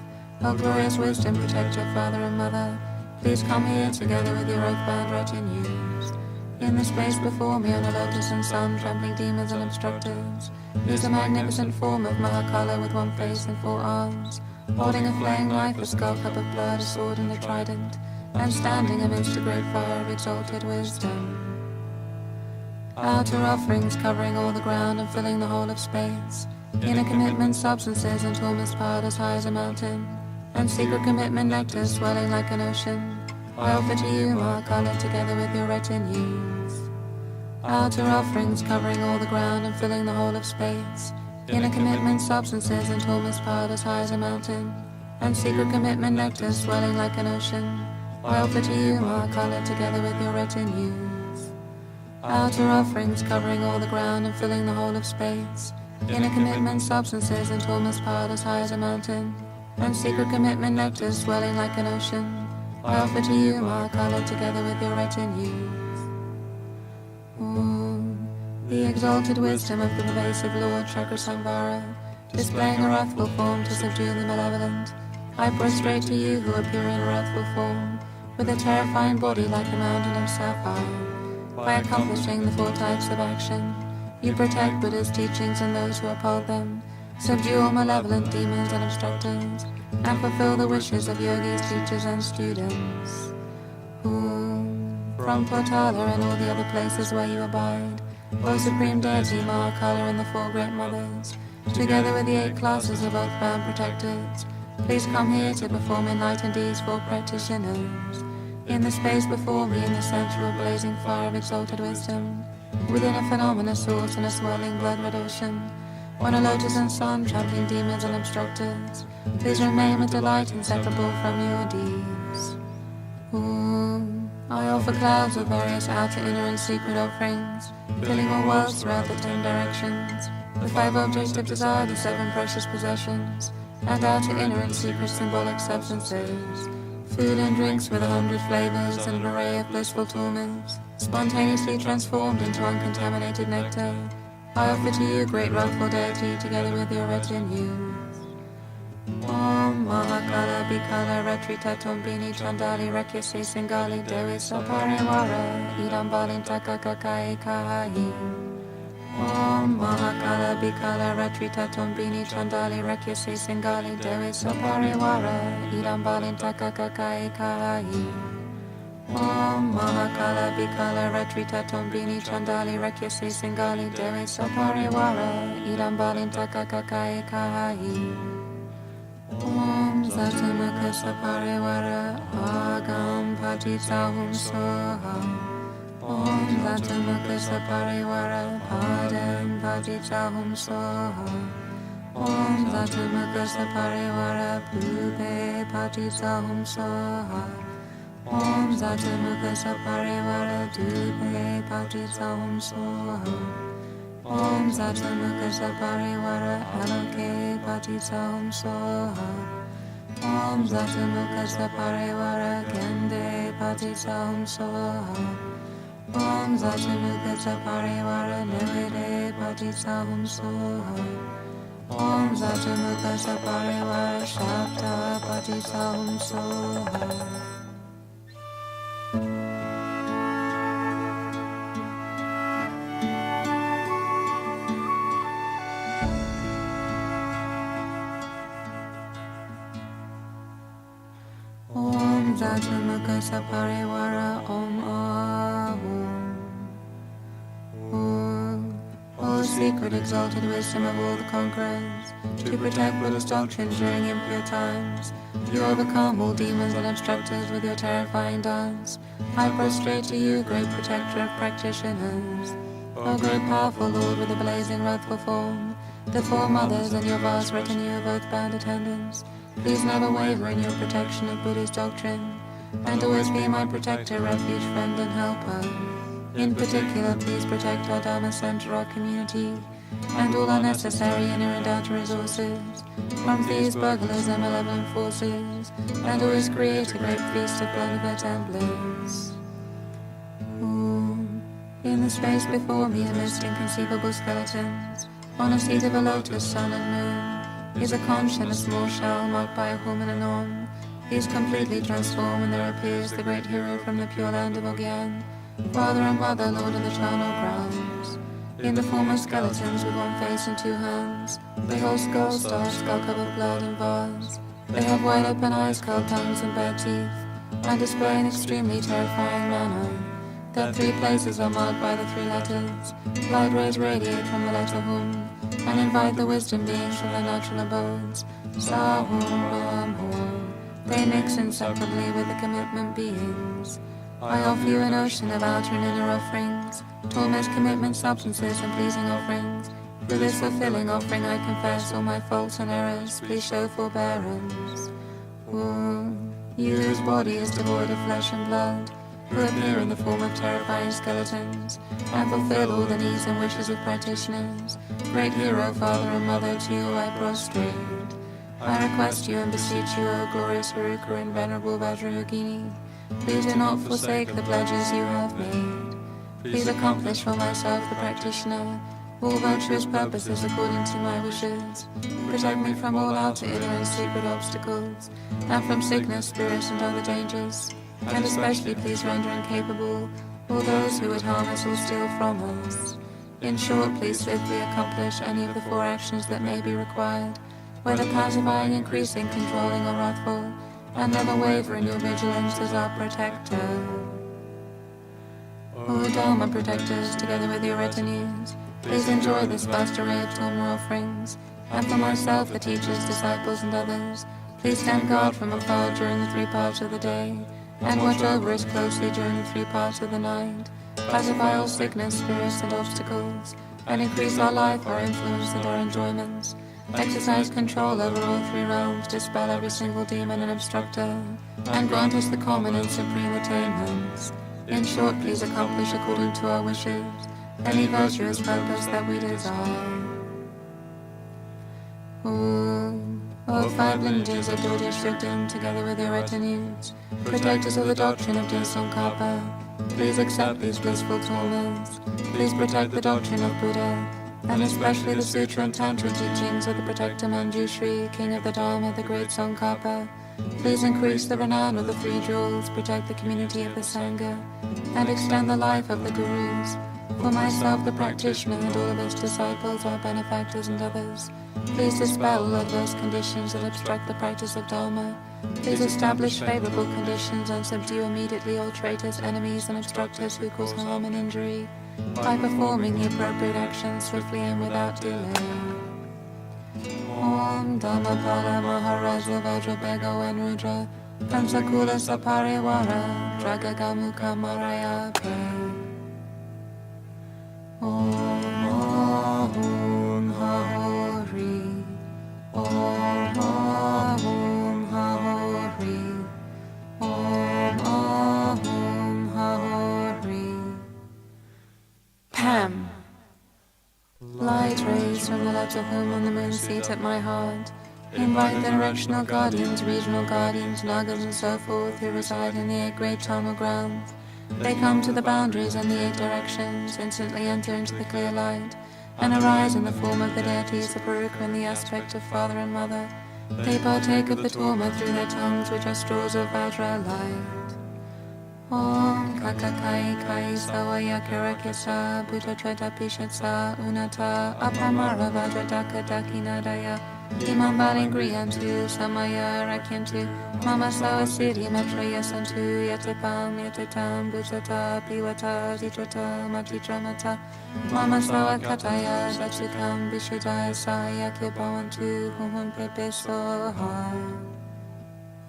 O glorious wisdom, protect your father and mother. Please come here together with your oath-bound retinues. In the space before me on a lotus and sun, trampling demons and obstructors, is a magnificent form of Mahakala with 1 face and 4 arms, holding a flaying knife, a skull cup of blood, a sword and a trident, and standing amidst a great fire of exalted wisdom. Outer offerings covering all the ground and filling the whole of space, inner commitment substances and torments piled as high as a mountain, and secret commitment nectar swelling like an ocean, I offer to you, Mahakala, together with your retinues. Outer offerings covering all the ground and filling the whole of space, inner commitment substances and torments piled as high as a mountain, and secret commitment nectar swelling like an ocean, I offer to you, Mahakala, together with your retinues. Outer offerings covering all the ground and filling the whole of space, inner commitment substances and torments piled as high as a mountain, and secret commitment nectar swelling like an ocean, I offer to you, Mahakala, together with your retinues. the exalted wisdom of the pervasive Lord Chakra, displaying a wrathful form to subdue the malevolent. I prostrate to you who appear in a wrathful form, with a terrifying body like a mountain of sapphire. By accomplishing the 4 types of action, you protect Buddha's teachings and those who uphold them, subdue all malevolent demons and obstructors, and fulfill the wishes of yogis, teachers, and students. From Potala and all the other places where you abide, O Supreme Deity, Mahakala, and the 4 Great Mothers, together with the 8 classes of oath-bound protectors, please come here to perform enlightened deeds for practitioners. In the space before me, in the center of blazing fire of exalted wisdom, within a phenomenal source and a swirling blood-red ocean, on a lotus and sun trampling demons and obstructors, please remain with delight inseparable from your deeds. I offer clouds of various outer, inner, and secret offerings, filling all worlds throughout the 10 directions, the 5 objects of desire, the 7 precious possessions, and outer, inner, and secret symbolic substances, food and drinks with 100 flavors and an array of blissful torments, spontaneously transformed into uncontaminated nectar. I offer to you, great wrathful deity, together with your retinue. Om Mahakala Bikala Retrita Tombini Chandali Rakyasi Singali Dewi Saparivara Idambalin Takakakai Kahi. Om Mahakala Bikala Retrita Tombini Chandali Rakyasi Singali Dewi Saparivara Idambalin Takakakai Kahi. Om Mahakala Bikala Retrita Tombini Chandali Rakyasi Singali Dewi Saparivara Idambalin Takakakai Kahi. Om Zatamukha Saparivara Agam Patitsahum Soha. Om Zatamukha Saparivara Padam Patitsahum Soha. Om Zatamukha Saparivara Bhube Patitsahum Soha. Om Zatamukha Saparivara Dube Patitsahum Soha. Om Zatamukha Saparivara Aloke Patitsahum Soha. Om Zatamukha Saparivara Gende Patitsahum Soha. Om Zatamukha Saparivara Nivide Patitsahum Soha. Om Zatamukha Saparivara Shapta Patitsahum Soha. Om Zatamukha Saparivara Om Ahum. O secret exalted wisdom of all the conquerors, to protect Buddhist doctrine during impure times, you overcome all demons and obstructors with your terrifying dance. I prostrate to you, great protector of practitioners. O great powerful Lord with a blazing wrathful form, the 4 mothers and your vast retinue of oath-bound attendants, please never waver in your protection of Buddhist doctrine, and always be my protector, refuge, friend, and helper. In particular, please protect our Dharma center, our community, and all unnecessary inner and outer resources, from thieves, burglars, and malevolent forces, and always create a great feast of benefit and bliss. In the space before me, amidst inconceivable skeletons, on a seat of a lotus, sun, and moon, is a conch in a small shell marked by a hum and a nom. He is completely transformed, and there appears the great hero from the pure land of Ogyan, father and mother, lord of the charnel grounds. In the form of skeletons with 1 face and 2 hands, they hold skulls, stars, skull-covered blood, and vase. They have wide open eyes, curled tongues, and bare teeth, and display an extremely terrifying manner. Their 3 places are marked by the 3 letters. Light rays radiate from the letter hum, and invite the wisdom beings from their natural abodes. Sahum Bam Hum. They mix inseparably with the commitment beings. I offer you an ocean of outer and inner offerings, torment, commitment, substances, and pleasing offerings. For this fulfilling offering I confess all my faults and errors, please show forbearance. You whose body is devoid of flesh and blood, who appear in the form of terrifying skeletons, and fulfill all the needs and wishes of practitioners, great hero, father and mother, to you I prostrate. I request you and beseech you, O glorious Haruka and venerable Vajrayogini, please do not forsake the pledges you have made. Please accomplish for myself, the practitioner, all virtuous purposes according to my wishes. Protect me from all outer, inner, and secret obstacles, and from sickness, spirits, and other dangers. And especially please render incapable all those who would harm us or steal from us. In short, please swiftly accomplish any of the 4 actions that may be required, whether pacifying, increasing, controlling, or wrathful, and never waver in your vigilance as our protector. O Dharma protectors, together with your retinues, please enjoy this vast array of Dharma offerings, and for myself, the teachers, disciples, and others, please stand guard from afar during the 3 parts of the day, and watch over us closely during the 3 parts of the night. Pacify all sickness, spirits, and obstacles, and increase our life, our influence, and our enjoyments. Exercise control over all 3 realms, dispel every single demon and obstructor, and grant us the common and supreme attainments. In short, please accomplish according to our wishes any virtuous purpose that we desire. O 5 lineages of Dodi Shukden, together with your retinues, protectors of the doctrine of Desongkapa, please accept these blissful torments. Please protect the doctrine of Buddha, and especially the Sutra and Tantra teachings of the protector Manjushri, king of the Dharma, the great Tsongkhapa. Please increase the renown of the 3 jewels, protect the community of the Sangha, and extend the life of the Gurus. For myself, the practitioner, and all of us disciples, our benefactors, and others, please dispel all adverse conditions that obstruct the practice of Dharma. Please establish favorable conditions and subdue immediately all traitors, enemies, and obstructors who cause harm and injury, by performing the appropriate actions swiftly and without delay. Om Dhammapala Maharaja Vajrabhego and Rudra Pansakula Saparivara Dragagamuka Maraya Pe. Om Ahum Hahori. Om Ahum Hahori. Om Ahum Hahori. Pam. Light rays from the light of home on the moon seat at my heart invite the directional guardians, regional guardians, nagas, and so forth who reside in the 8 great Dharma grounds. They come to the boundaries and the 8 directions, instantly enter into the clear light, and arise in the form of the deities of Baruch in the aspect of father and mother. They partake of the Torma through their tongues, which are straws of Vajra light. Om Kakakai Kai Sawaya Kirakisa Buddha Treta Pishatsa Unata Apamara Vajradaka Dakinadaya Imam Balingriyantu Samaya Rakyantu Mama Sawa Siddhi Matraya Santu Yatipam Yatitam Bhutata Piwata Titrata Matitramata Mama Sawa Kataya Satsukam Vishudaya Sayakya Bhavantu Humam Pepe Soha.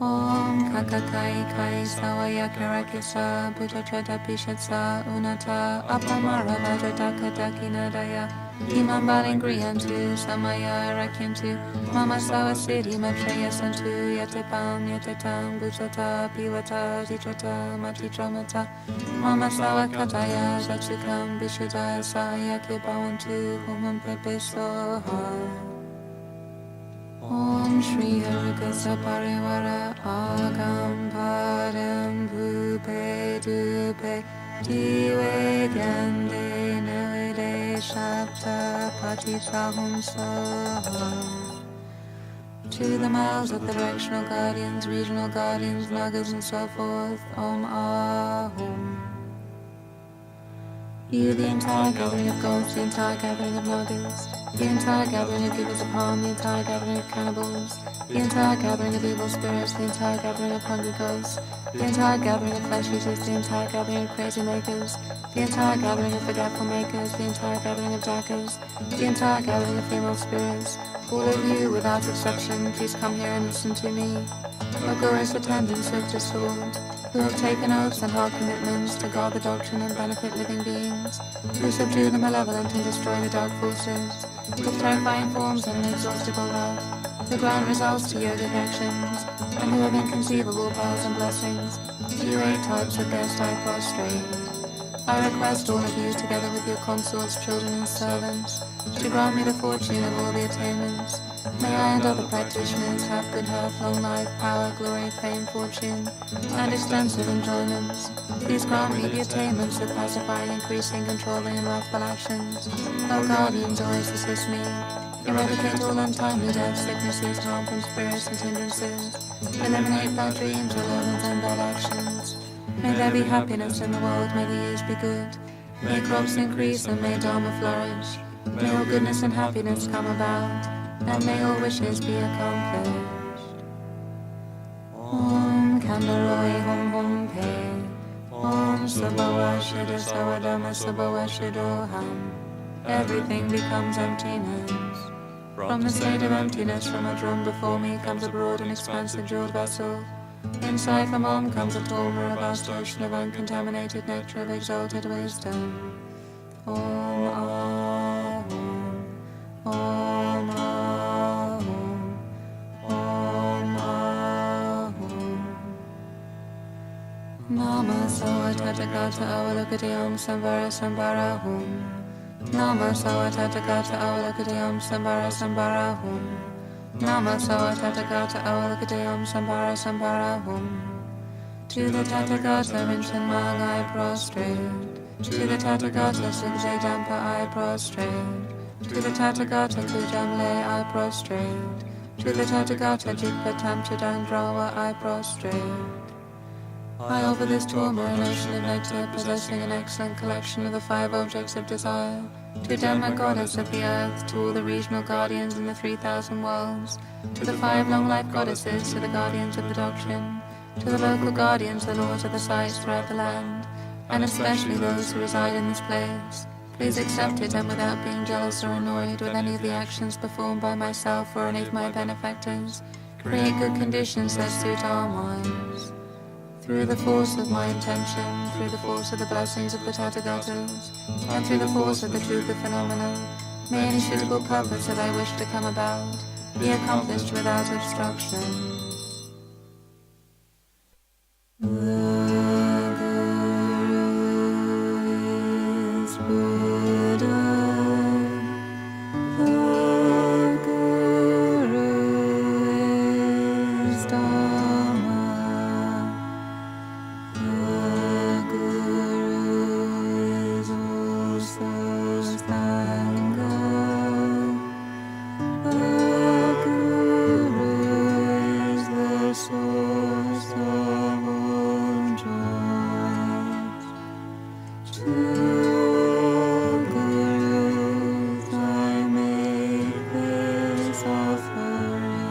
Om Kakakai Kai Sawaya Kirakisa Buddha Treta Pishatsa Unata Apamara Vajradaka Dakinadaya Imam Balingriyantu Samaya Rakyantu Mama Sawa Siddhi Matraya Santu Yatipam Yatitam Bhutata Piwata Titrata Matitramata Mama Sawa Kataya Satsukam Vishudaya Sayakya Bhavantu Humam Pepe Soha. Om Shri Harikasa Parivara Agam Padam Bhupe Dupe Diwe Gande Nilide Shapta Patitahum Soha. To the mouths of the directional guardians, regional guardians, nagas, and so forth, Om Ahum. You, the entire gathering of gods, the entire gathering of nagas, the entire gathering of givers of harm, the entire gathering of cannibals, the entire gathering of evil spirits, the entire gathering of hungry ghosts, the entire gathering of flesh eaters, the entire gathering of crazy makers, the entire gathering of forgetful makers, the entire gathering of jackers, the entire gathering of female spirits, all of you, without exception, please come here and listen to me. O glorious attendants of the sword, who have taken oaths and hard commitments to guard the doctrine and benefit living beings, who subdue the malevolent and destroy the dark forces, with terrifying forms and inexhaustible wrath, who grant results to yogic actions, and who have inconceivable powers and blessings, to you 8 types of guest I prostrate. I request all of you, together with your consorts, children, and servants, to grant me the fortune of all the attainments, May I and other practitioners have good health, long life, power, glory, fame, fortune, and extensive enjoyments. Please grant me the attainments that pacify, increasing, controlling, and wrathful actions. O guardians, always assist me. Eradicate all untimely deaths, sicknesses, harm from spirits and hindrances. Eliminate bad dreams, ill omens, and bad actions. May there be happiness in the world, may the years be good. May crops increase and may Dharma flourish. May all goodness and happiness come about, and may all wishes be accomplished. Om Kandaroi Hom Hom Pe. Om Sabhawa Shida Sawadama Sabhawa Shidoham. Everything becomes emptiness. From the state of emptiness, from a drum before me comes a broad and expansive jeweled vessel. Inside from Om comes a tall, a vast ocean of uncontaminated nectar of exalted wisdom. Om Ahum, Om Ahum, Om Ahum. Nama Sawa Tathagata Avalokite Om Sambhara Sambhara Hum. Nama Sawa Tathagata Avalokite Om Sambhara Sambhara Hum. Nama Sawa Tathagata Avalokite Om Sambhara Sambhara Hum. To the Tathagata Rinchen Mang I prostrate. To the Tathagata Sugje Dampa I prostrate. To the Tathagata Kujamle I prostrate. To the Tathagata Jigpa Tamchadang Drawa I prostrate. I offer this Torma, an ocean of nectar, possessing an excellent collection of the 5 objects of desire, to Dhamma, goddess of the earth, to all the regional guardians in the 3,000 worlds, to the 5 long-life goddesses, to the guardians of the doctrine, to the local guardians, the lords of the sites throughout the land, and especially those who reside in this place. Please accept it, and without being jealous or annoyed with any of the actions performed by myself or any of my benefactors, create good conditions that suit our minds. Through the force of my intention, through the force of the blessings of the Tathagatas, and through the force of the truth of phenomena, may any suitable purpose that I wish to come about be accomplished without obstruction. The Guru is Buddha. The Guru is Dharma. The Guru is also Sangha. The Guru is the source of all joys. To Gurus I make this offering.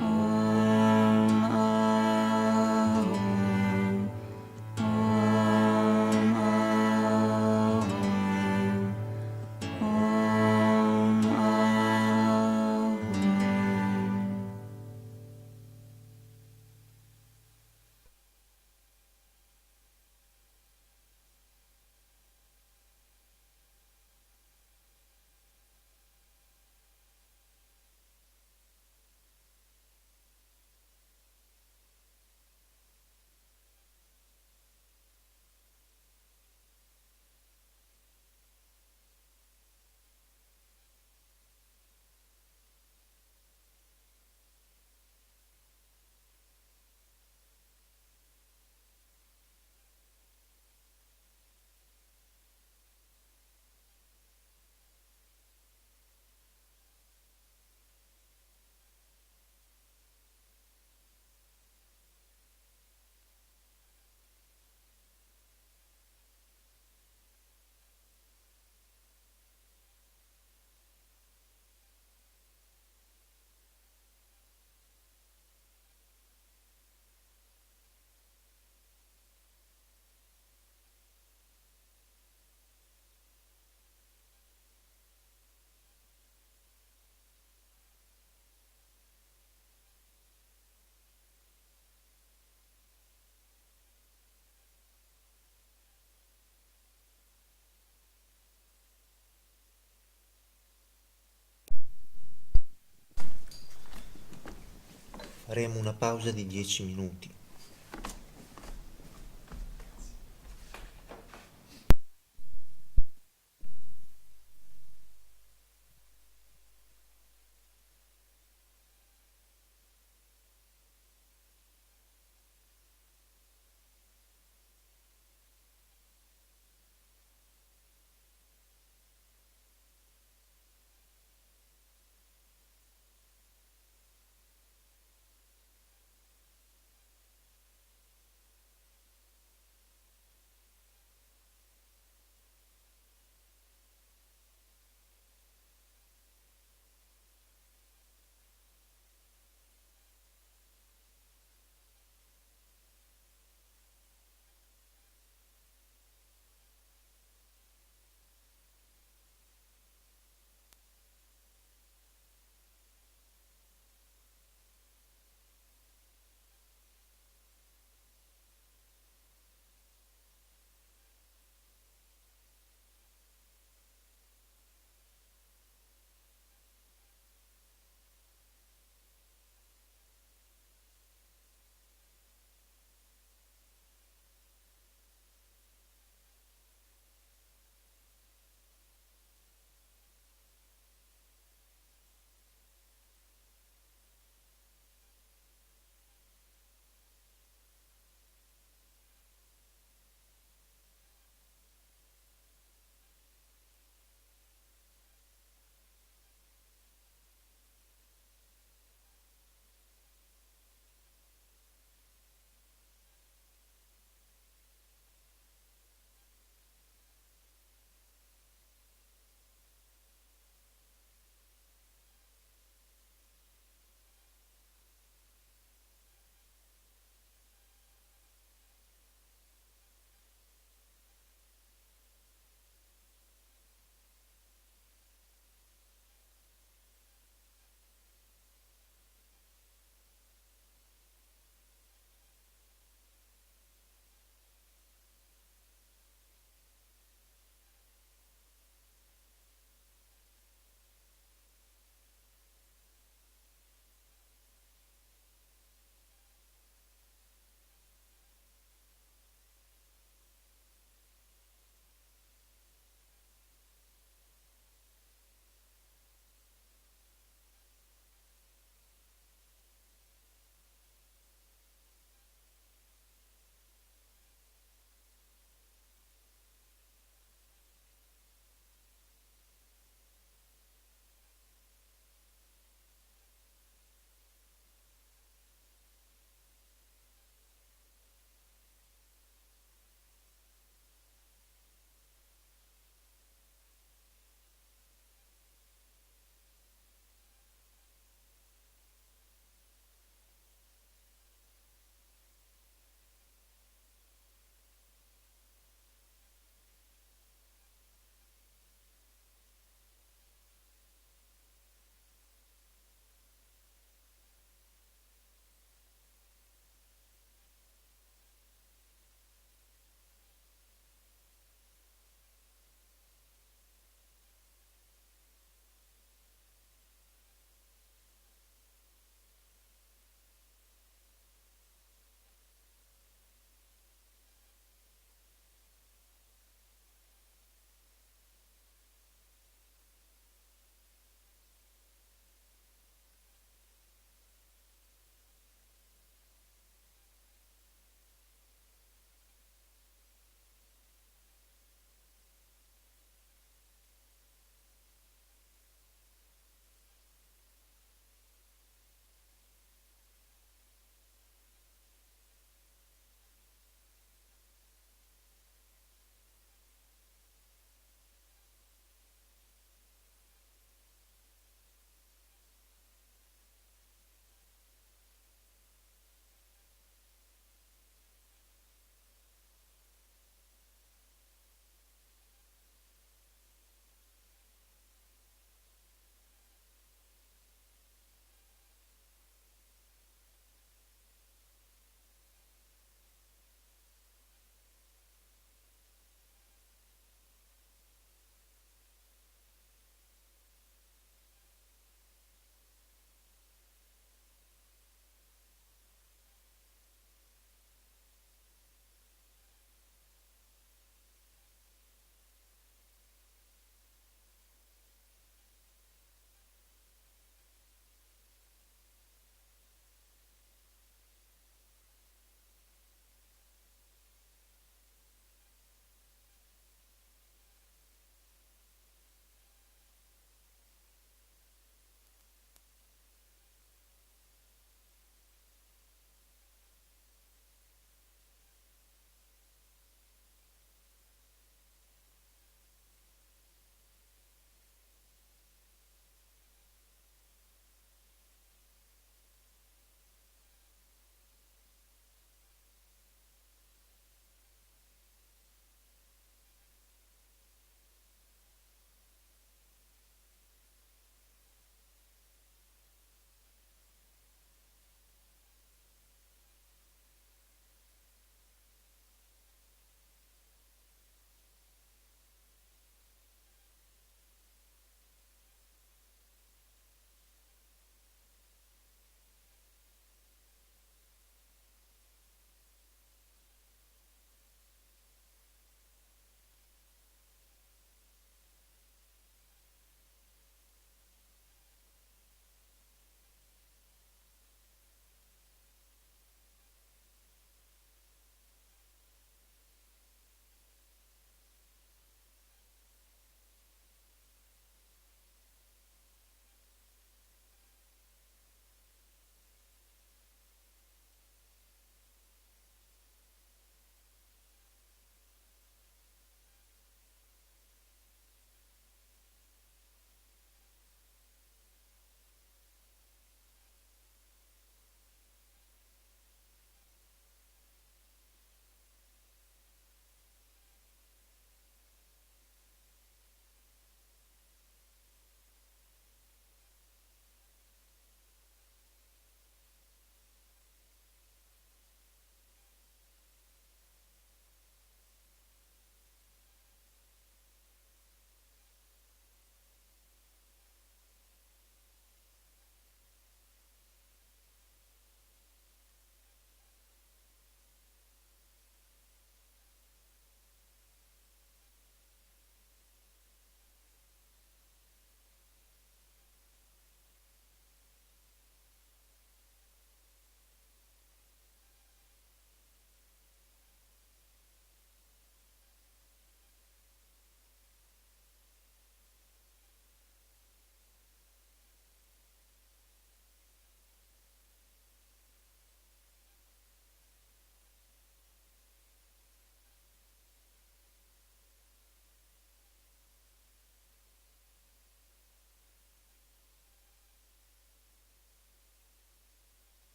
Om Ahum, Om Ahum, Om Ahum. Faremo una pausa di 10 minuti.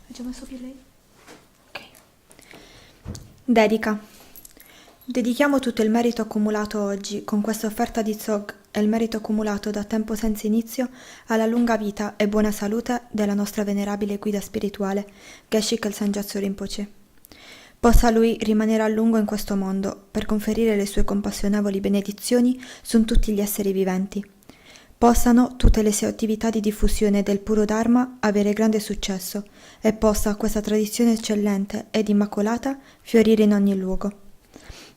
Hai già messo più lei? Ok. Dedica. Dedichiamo tutto il merito accumulato oggi con questa offerta di Tsog e il merito accumulato da tempo senza inizio alla lunga vita e buona salute della nostra venerabile guida spirituale, Geshe Kelsang Gyatso Rinpoche. Possa lui rimanere a lungo in questo mondo per conferire le sue compassionevoli benedizioni su tutti gli esseri viventi. Possano tutte le sue attività di diffusione del puro Dharma avere grande successo e possa questa tradizione eccellente ed immacolata fiorire in ogni luogo.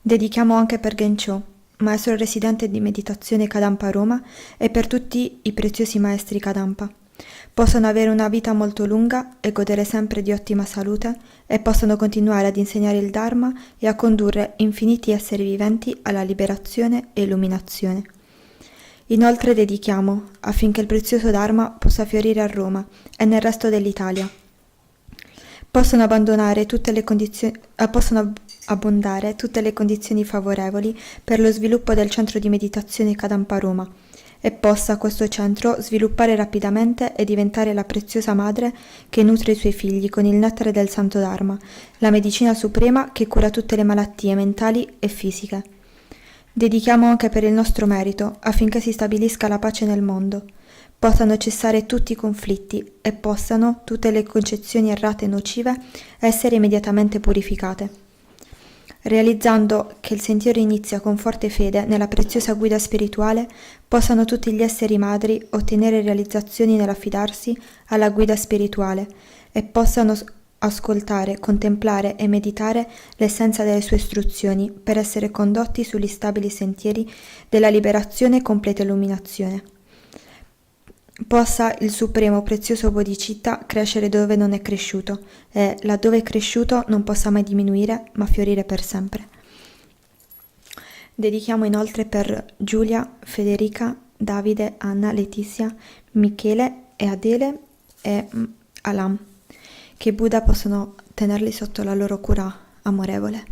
Dedichiamo anche per Gencho, maestro residente di meditazione Kadampa Roma, e per tutti i preziosi maestri Kadampa. Possano avere una vita molto lunga e godere sempre di ottima salute e possano continuare ad insegnare il Dharma e a condurre infiniti esseri viventi alla liberazione e illuminazione. Inoltre dedichiamo affinché il prezioso Dharma possa fiorire a Roma e nel resto dell'Italia. Possono abbondare tutte le condizioni favorevoli per lo sviluppo del centro di meditazione Kadampa Roma e possa questo centro sviluppare rapidamente e diventare la preziosa madre che nutre i suoi figli con il nettare del Santo Dharma, la medicina suprema che cura tutte le malattie mentali e fisiche. Dedichiamo anche per il nostro merito affinché si stabilisca la pace nel mondo, possano cessare tutti i conflitti e possano tutte le concezioni errate e nocive essere immediatamente purificate. Realizzando che il sentiero inizia con forte fede nella preziosa guida spirituale, possano tutti gli esseri madri ottenere realizzazioni nell'affidarsi alla guida spirituale e possano ascoltare, contemplare e meditare l'essenza delle sue istruzioni per essere condotti sugli stabili sentieri della liberazione e completa illuminazione. Possa il supremo prezioso Bodhicitta crescere dove non è cresciuto e, laddove è cresciuto, non possa mai diminuire, ma fiorire per sempre. Dedichiamo inoltre per Giulia, Federica, Davide, Anna, Letizia, Michele e Adele e Alam, che Buddha possano tenerli sotto la loro cura amorevole.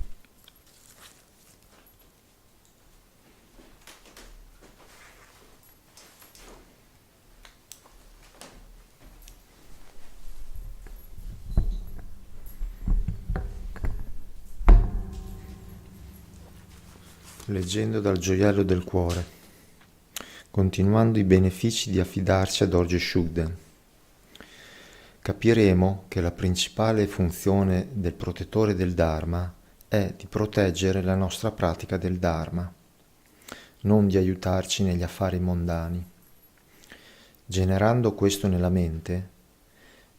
Leggendo dal gioiello del cuore, continuando i benefici di affidarsi ad Dorje Shugden. Capiremo che la principale funzione del protettore del Dharma è di proteggere la nostra pratica del Dharma, non di aiutarci negli affari mondani. Generando questo nella mente,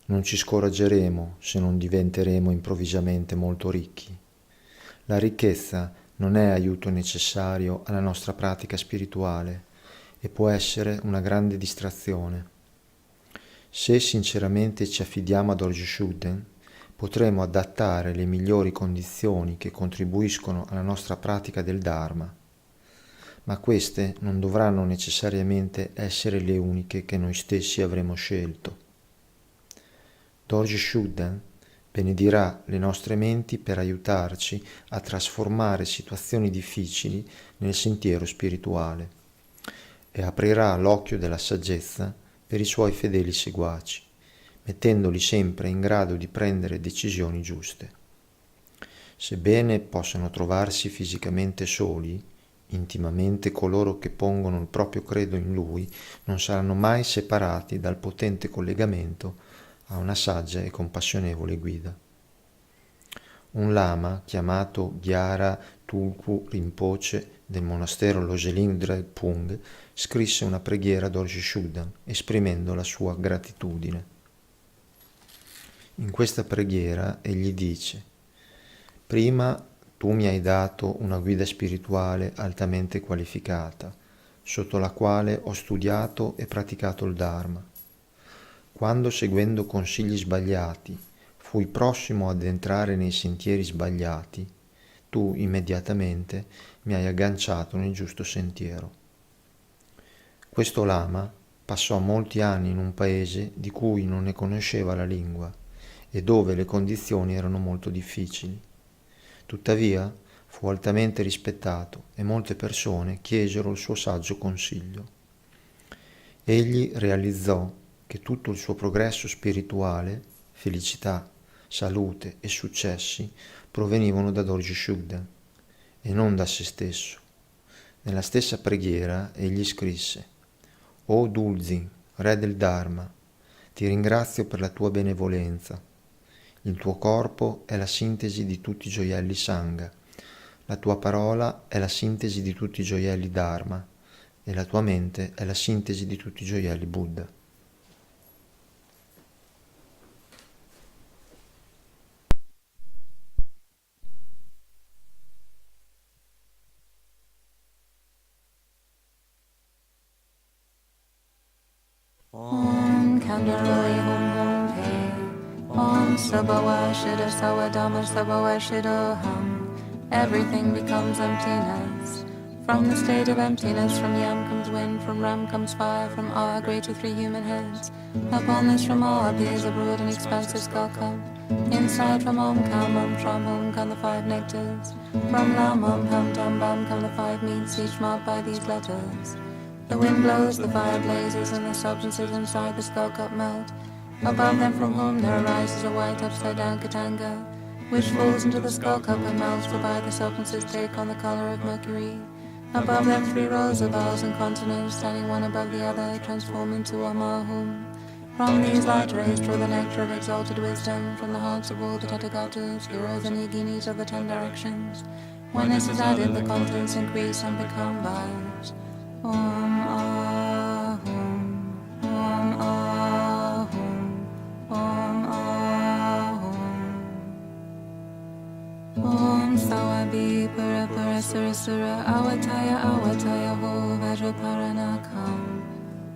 non ci scoraggeremo se non diventeremo improvvisamente molto ricchi. La ricchezza non è aiuto necessario alla nostra pratica spirituale e può essere una grande distrazione. Se sinceramente ci affidiamo ad Dorje Shugden, potremo adattare le migliori condizioni che contribuiscono alla nostra pratica del Dharma, ma queste non dovranno necessariamente essere le uniche che noi stessi avremo scelto. Dorje Shugden benedirà le nostre menti per aiutarci a trasformare situazioni difficili nel sentiero spirituale e aprirà l'occhio della saggezza per i suoi fedeli seguaci, mettendoli sempre in grado di prendere decisioni giuste. Sebbene possano trovarsi fisicamente soli, intimamente coloro che pongono il proprio credo in Lui non saranno mai separati dal potente collegamento a una saggia e compassionevole guida. Un lama chiamato Gyara Tulku Rinpoche del monastero Lojeling Drepung scrisse una preghiera a Dorje Shugden esprimendo la sua gratitudine. In questa preghiera egli dice: prima tu mi hai dato una guida spirituale altamente qualificata, sotto la quale ho studiato e praticato il Dharma. Quando, seguendo consigli sbagliati, fui prossimo ad entrare nei sentieri sbagliati, tu immediatamente mi hai agganciato nel giusto sentiero. Questo lama passò molti anni in un paese di cui non ne conosceva la lingua e dove le condizioni erano molto difficili. Tuttavia fu altamente rispettato e molte persone chiesero il suo saggio consiglio. Egli realizzò che tutto il suo progresso spirituale felicità, salute e successi provenivano da Dorje Shugden e non da se stesso. Nella stessa preghiera egli scrisse: O Dulzin, re del Dharma, ti ringrazio per la tua benevolenza. Il tuo corpo è la sintesi di tutti i gioielli Sangha, la tua parola è la sintesi di tutti i gioielli Dharma e la tua mente è la sintesi di tutti i gioielli Buddha. Om Kandaroi Hum Hum Pe Om Sabawa Shida Sawadama Sabawa Shida Hum. Everything becomes emptiness. From the state of emptiness, from Yam comes wind, from Ram comes fire, from Ah great to 3 human heads. Upon this from Ah appears a broad and expansive skull cup. Inside from Om Kam Om Tram Hum come the 5 nectars. From Lam Om Hum Tam Bam come the 5 meats, each marked by these letters. The wind blows, the fire blazes, and the substances inside the skull cup melt. Above them from whom there arises a white upside-down Katanga, which falls into the skull cup and melts, whereby the substances take on the color of mercury. Above them 3 rows of vowels and consonants, standing one above the other, transform into Amahum. From these light rays draw the nectar of exalted wisdom from the hearts of all the Tathagatas, heroes and yoginis of the 10 directions. When this is added, the contents increase and become vowels. Om Ahum, Om Ahum, Om Ahum. Om Sawabi Pura Pura Sura Sura Awataya Awataya Ho Vajraparanakam.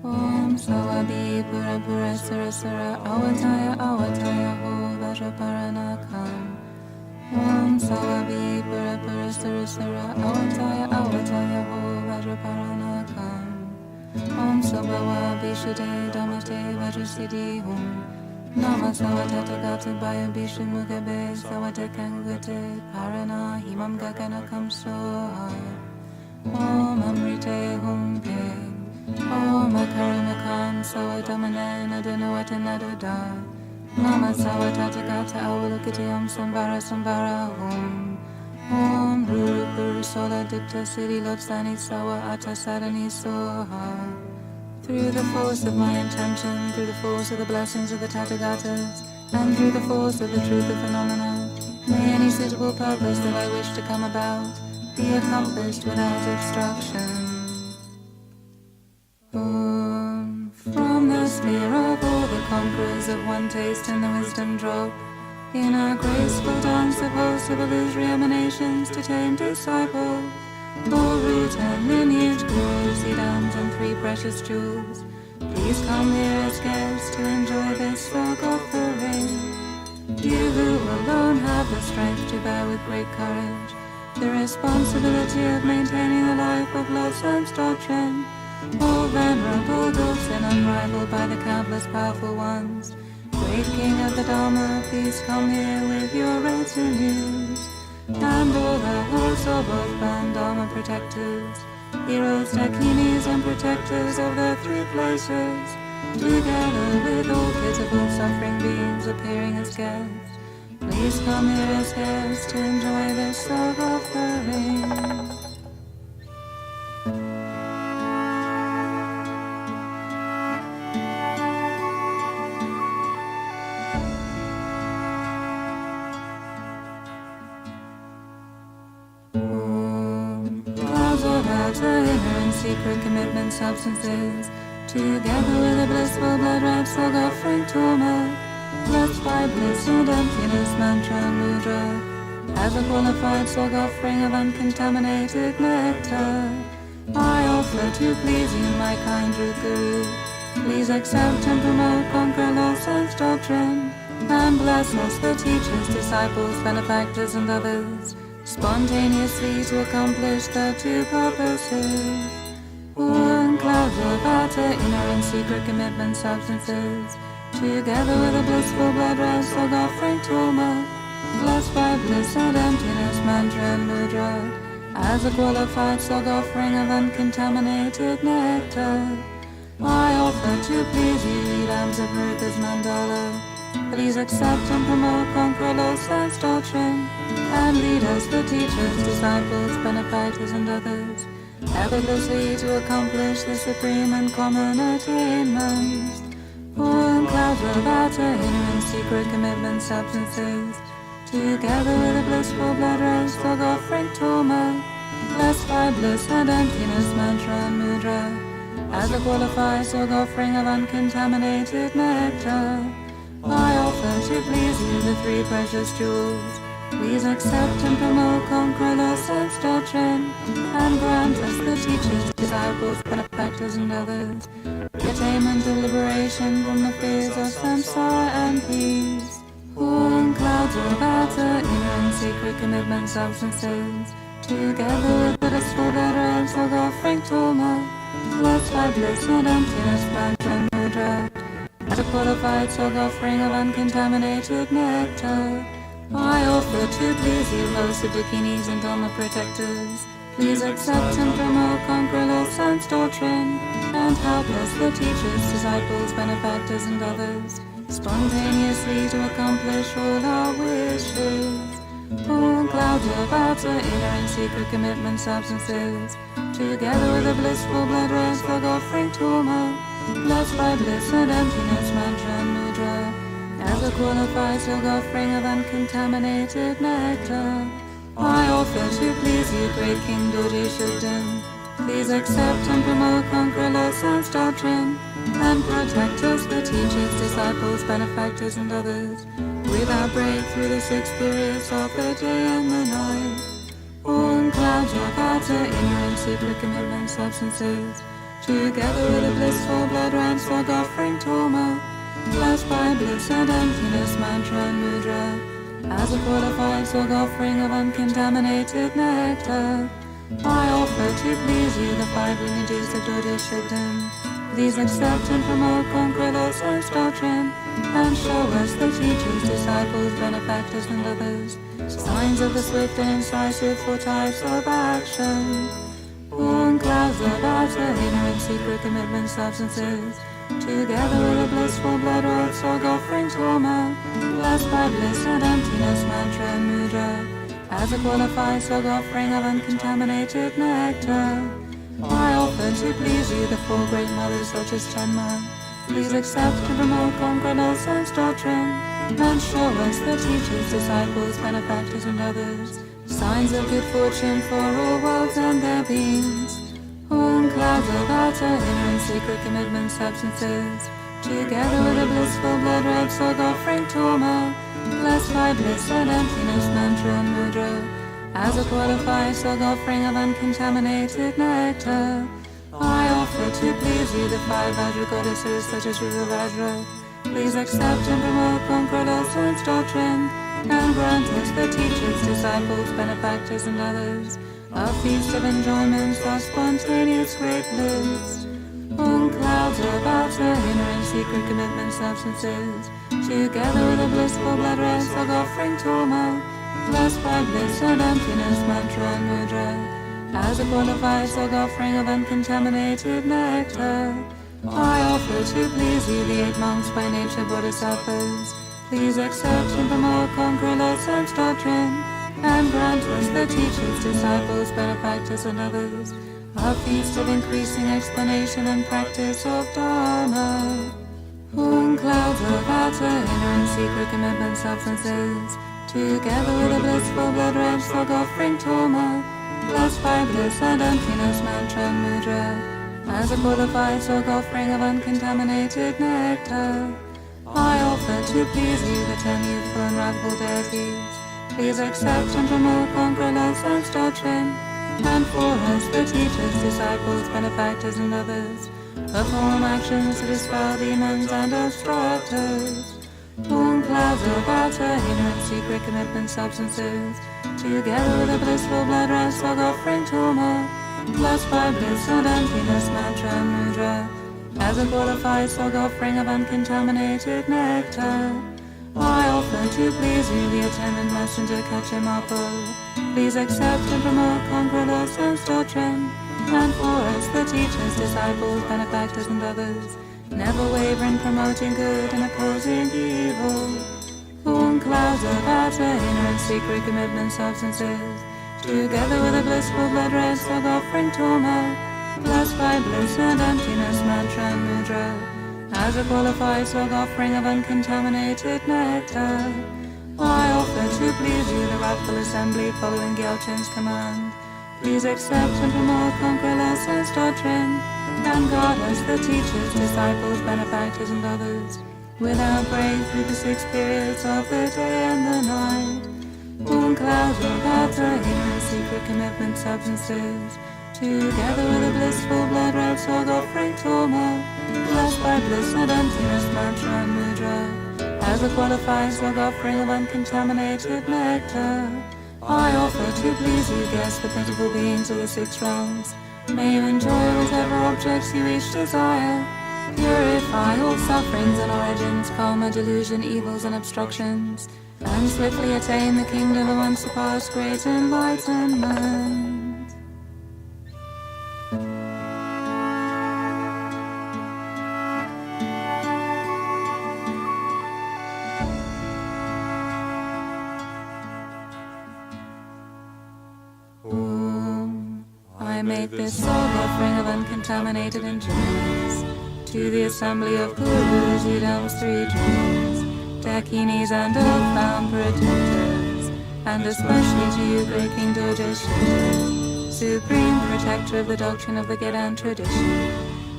Om Sawabi Pura Pura Sura Sura Awataya Awataya Ho Vajraparanakam. Om Sawabi Pura Pura Sura Sura Awataya Awataya Ho Vajraparanakam. Om Sabawa Vishuddhe Dhammate Vajrasiddhi Hum. Nama Sawatathagata Baya Bishu Mugabe Sawatakangate Parana Himam Gaganakam Soha. Om Amrite Hum Pe Om Akarumakam Sawadamane Nadanawatanadada. Nama Sawatathagata Awalakati Om Sambara Sambara Hum. Om Ruru Puru Sola Dipta Siddhi Lobsani Sawa Atasadani Soha. Through the force of my intention, through the force of the blessings of the Tathagatas, and through the force of the truth of phenomena, may any suitable purpose that I wish to come about be accomplished without obstruction. Om. From the sphere of all the conquerors of one taste and the wisdom drop, in our graceful dance of hosts of illusory emanations to tame disciples, all root and lineage gurus, idams and 3 precious jewels, please come here as guests to enjoy this Tsog offering. You who alone have the strength to bear with great courage the responsibility of maintaining the life of Lord Sam's doctrine, all venerable dwarfs and unrivaled by the countless powerful ones, great King of the Dharma, please come here with your retinues. And all the hosts of both band Dharma protectors, heroes, dakinis, and protectors of the 3 places, together with all pitiful suffering beings appearing as guests, please come here as guests to enjoy this Tsog offering. Inner and secret commitment substances, together with a blissful blood-wrapped Tsog offering Toma, blessed by bliss and emptiness, mantra and mudra, as a qualified Tsog offering of uncontaminated nectar, I offer to please you, my kind root guru. Please accept and promote, conquer Lord Sam's doctrine, and bless us, the teachers, disciples, benefactors, and others, spontaneously to accomplish the 2 purposes. One clouds of outer, inner, and secret commitment substances, together with a blissful blood-wrapped Tsog offering Toma, blessed by bliss and emptiness, mantra and mudra, as a qualified Tsog offering of uncontaminated nectar, I offer to please you, idams of Rupa's mandala, Please accept and promote, conquer all sense doctrine, and lead us, the teachers, disciples, benefactors, and others, effortlessly to accomplish the supreme and common attainments. Pouring clouds of outer, inner, and secret commitment substances, together with a blissful blood rest, Tsog offering Toma, blessed by bliss and emptiness, mantra and mudra, as a qualified Tsog offering of uncontaminated nectar. I offer to please you the three precious jewels. Please accept and promote, conquer the sense doctrine, and grant us, the teachers, disciples, benefactors, and others, the attainment of liberation from the fears of samsara and peace. Pouring clouds of outer, inner, and secret commitment substances, together with the blissful veterans of offering Toma, blessed by bliss and emptiness, mantra and mudra, as a qualified Tsog offering of uncontaminated nectar. I offer to please you, host of bikinis and Dharma protectors. Please accept and promote, conquer all sense doctrine, and help us, the teachers, disciples, benefactors, and others, spontaneously to accomplish all our wishes. All clouds of outer, inner, and secret commitment substances, together with a blissful blood rest, Tsog offering Toma, blessed by bliss and emptiness, mantra and mudra, as a qualified Tsog offering of uncontaminated nectar. I offer to please you, great King Dorje Shugden. Please accept and promote, conquer all sense doctrine, and protect us, the teachers, disciples, benefactors, and others, with our break through the 6 periods of the day and the night. All clouds of outer, inner, and secret commitment substances, together with a blissful blood ran Tsog offering Toma, blessed by bliss and emptiness, mantra and mudra, as a qualified Tsog offering of uncontaminated nectar. I offer to please you the 5 lineages of Dorje Shugden. Please accept and promote, conquer all sense doctrine, and show us, the teachers, disciples, benefactors, and others, signs of the swift and incisive 4 types of action. Pouring clouds of outer, inner, and secret commitment substances, together with a blissful blood red Tsog offering Toma, blessed by bliss and emptiness, mantra and mudra, as a qualified Tsog offering of uncontaminated nectar. I offer to please you the 4 great mothers such as Chenma. Please accept and promote, conquer all sense doctrine, and show us, the teachers, disciples, benefactors, and others, signs of good fortune for all worlds and their beings. All clouds of outer, inner, and secret commitment substances, together with a blissful blood red Tsog offering Toma, blessed by bliss and emptiness, mantra and mudra, as a qualified Tsog offering of uncontaminated nectar. I offer to please you the 5 Vajra goddesses such as Riva Vajra. Please accept and promote, conquer all sense doctrine, and grant us, the teachers, disciples, benefactors, and others, a feast of enjoyments of spontaneous great bliss. All clouds of outer, inner, and secret commitment substances, together with a blissful blood rest Tsog offering Toma, blessed by bliss and emptiness, mantra and mudra, as a qualified Tsog offering of uncontaminated nectar. I offer to please you the 8 monks by nature bodhisattvas. Please accept and promote, conquer all sense doctrine, and grant us, the teachers, disciples, benefactors, and others, a feast of increasing explanation and practice of Dharma. All clouds of outer, inner, and secret commitment substances, together with a blissful blood red Tsog offering Toma, blessed by bliss and emptiness, mantra and mudra, as a qualified Tsog offering of uncontaminated nectar. I offer to please you the 10 youthful and wrathful deities. Please accept and promote, conquer all sense doctrine, and for us, the teachers, disciples, benefactors, and others, perform actions to dispel demons and obstructors. All clouds of outer, inner, and secret commitment substances, together with a blissful blood red Tsog offering Toma, blessed by bliss and emptiness, mantra and mudra, as a qualified Tsog offering of uncontaminated nectar. I offer to please you the attendant messenger Kachemapo. Please accept and promote, conquer all sense doctrine, and for us, the teachers, disciples, benefactors, and others, never wavering, promoting good and opposing evil. Form clouds of outer, inner and secret commitment substances, together with a blissful blood red Tsog offering torma, blessed by bliss and emptiness, mantra and mudra, as a qualified Tsog offering of uncontaminated nectar. I offer to please you the rightful assembly following Gyalchen's command. Please accept and promote Conqueror Sense doctrine, and guard us, the teachers, disciples, benefactors, and others, without break through the 6 periods of the day and the night. Born clouds of outer, inner and secret commitment substances, together with a blissful blood red Tsog offering torma, blessed by bliss and emptiness, mantra and mudra, as a qualified Tsog offering of uncontaminated nectar. I offer to please you, guests, the plentiful beings of the 6 realms. May you enjoy whatever objects you each desire. Purify all sufferings and origins, karma, delusion, evils, and obstructions, and swiftly attain the kingdom of unsurpassed great enlightenment. I make this Tsog offering of uncontaminated enjoyments to the assembly of gurus, idams, 3 jewels, dakinis, and earthbound protectors, and especially to you, great King Dojo Shinto, supreme protector of the doctrine of the Gedan tradition,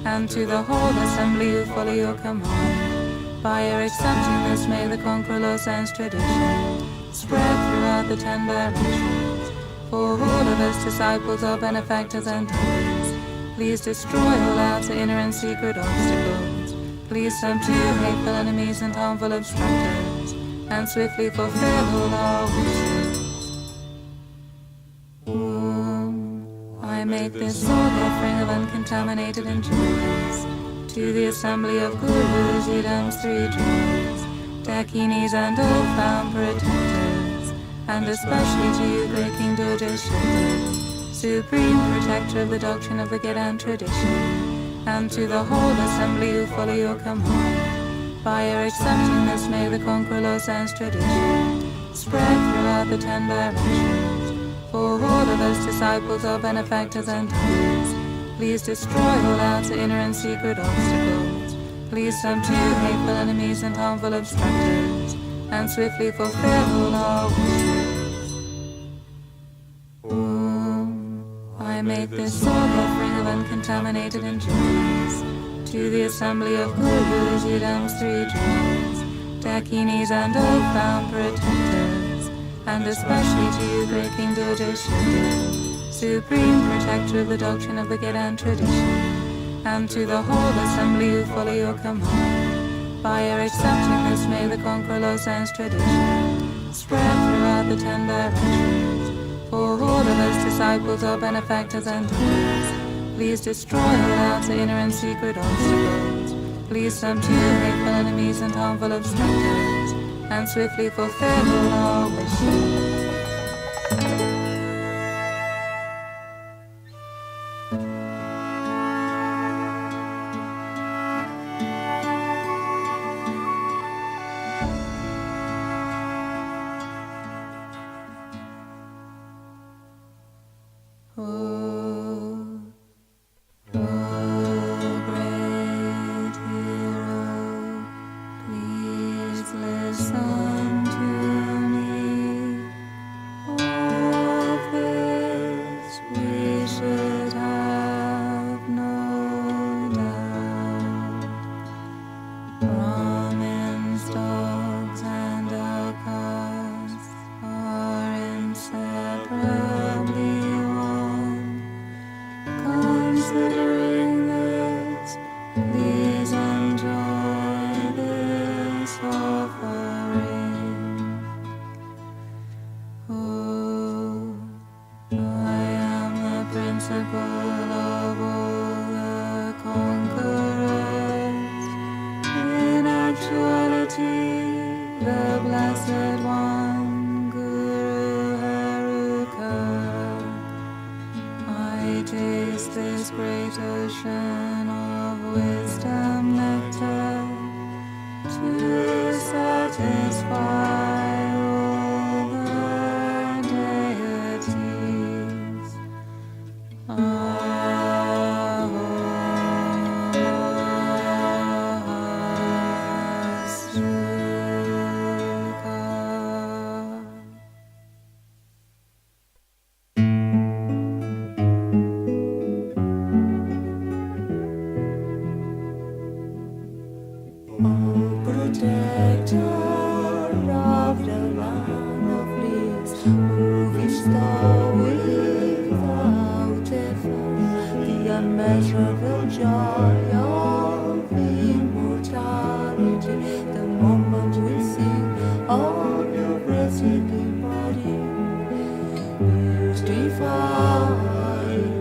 and to the whole assembly who follow your command. By your accepting this, may the Conqueror Sense tradition spread throughout the 10 directions. For all of us, disciples or benefactors and teachers, please destroy all outer, inner, and secret obstacles. Please subdue hateful enemies and harmful obstructors, and swiftly fulfill all our wishes. I make this Tsog offering of uncontaminated enjoyments to the assembly of gurus, idams, 3 jewels, dakinis, and earthbound protectors, and especially to you, great King Dojo Shinto, supreme protector of the doctrine of the Gedan tradition, and to the whole assembly who follow your command. By your accepting this, may the Conqueror Sense tradition spread throughout the 10 directions. For all of us, disciples or benefactors and teachers, please destroy all outer, inner, and secret obstacles. Please subdue hateful enemies and harmful obstructors, and swiftly fulfill all our wishes. I make this Tsog offering of uncontaminated enjoyments to the assembly of gurus, idams, 3 jewels, dakinis, and earthbound protectors, and especially to you, great King Dojo Shinto, supreme protector of the doctrine of the Gedan tradition, and to the whole assembly who follow your command. By your accepting this, may the Conqueror Sense tradition spread throughout the 10 directions. For all of us, disciples or benefactors and teachers, please destroy all outer, inner, and secret obstacles. Please subdue hateful enemies and harmful obstructors, and swiftly fulfill all our wishes. This great ocean of wisdom nectar. of your breathtaking body, mystified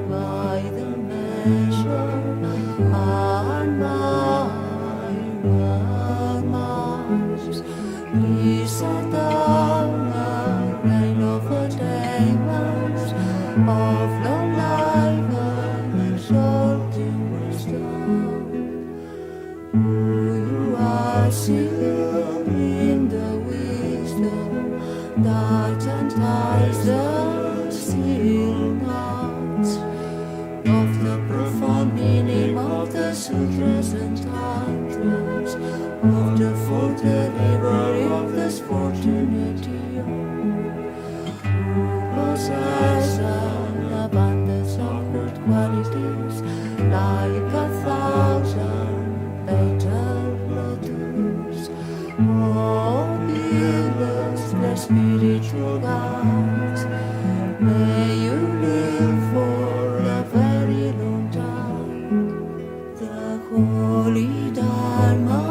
by the measure and my please set down a rain of attainments of long life and exalting wisdom. You are sealed in the wisdom that unties the steel knots of the profound meaning of the sutras and tantras, of the full delivery of this fortunate who possess an abundance of good qualities, like 1,000 better lotus. Oh, healers, the spiritual guides, may you live for a very long time. The holy Dharma,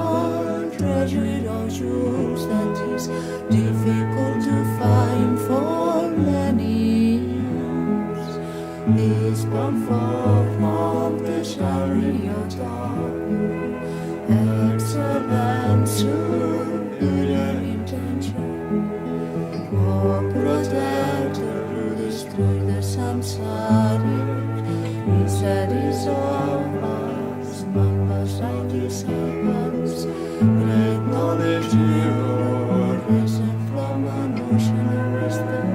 treasured of jewels that is difficult to find for many years, is born forth of the chariot of you, excellent, superior intention. Oh, protector who destroy the samsaric miseries of us, members and disciples, great knowledge you risen from an ocean of wisdom.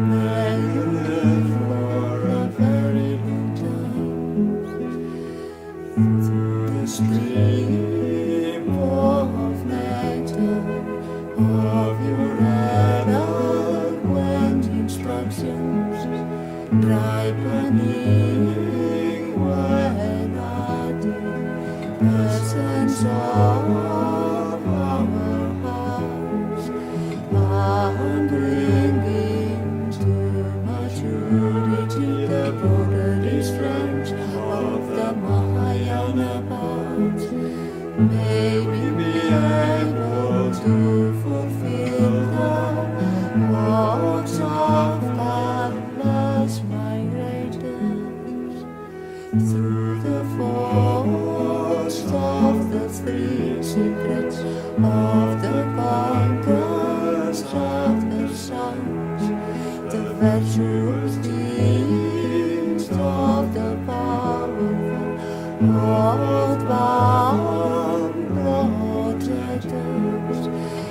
May you live for a very long time. Through the stream of nectar of your eloquent instructions, ripening when at the presence of our hearts, and bringing to maturity the bodily strength of the Mahayana path. May we be able to fulfill the walks of countless migrators through the forest of the three secrets of the conquest of the sons, the virtuous deeds of the powerful, oath-bound protectors,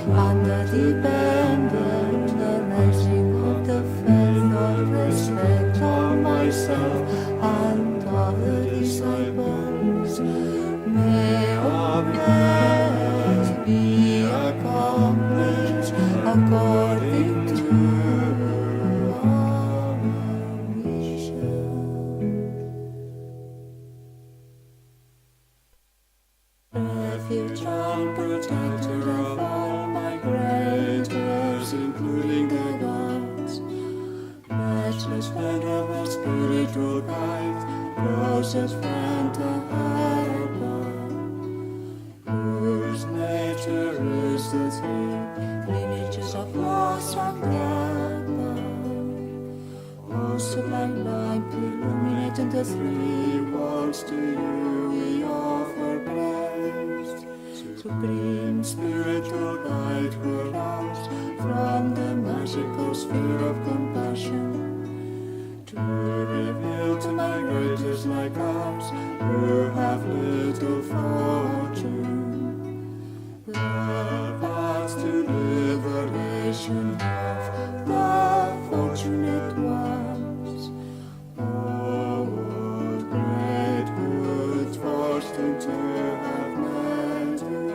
and the dependent, the raising of the faith of respect on myself and other disciples. May all prayers be accomplished according to our wishes. Refuge and protector of all migrators, including the gods, matchless friend of our spiritual guides, closest friend to helper, whose nature is the three lineages of loss and Dharma. O sublime light, illuminating the three worlds, to you we offer praise. Supreme spiritual guide who rose from the magical sphere of compassion, to reveal to migrators like us who have little fortune the path to liberation of the fortunate ones. Oh, what great good fortune to have met you.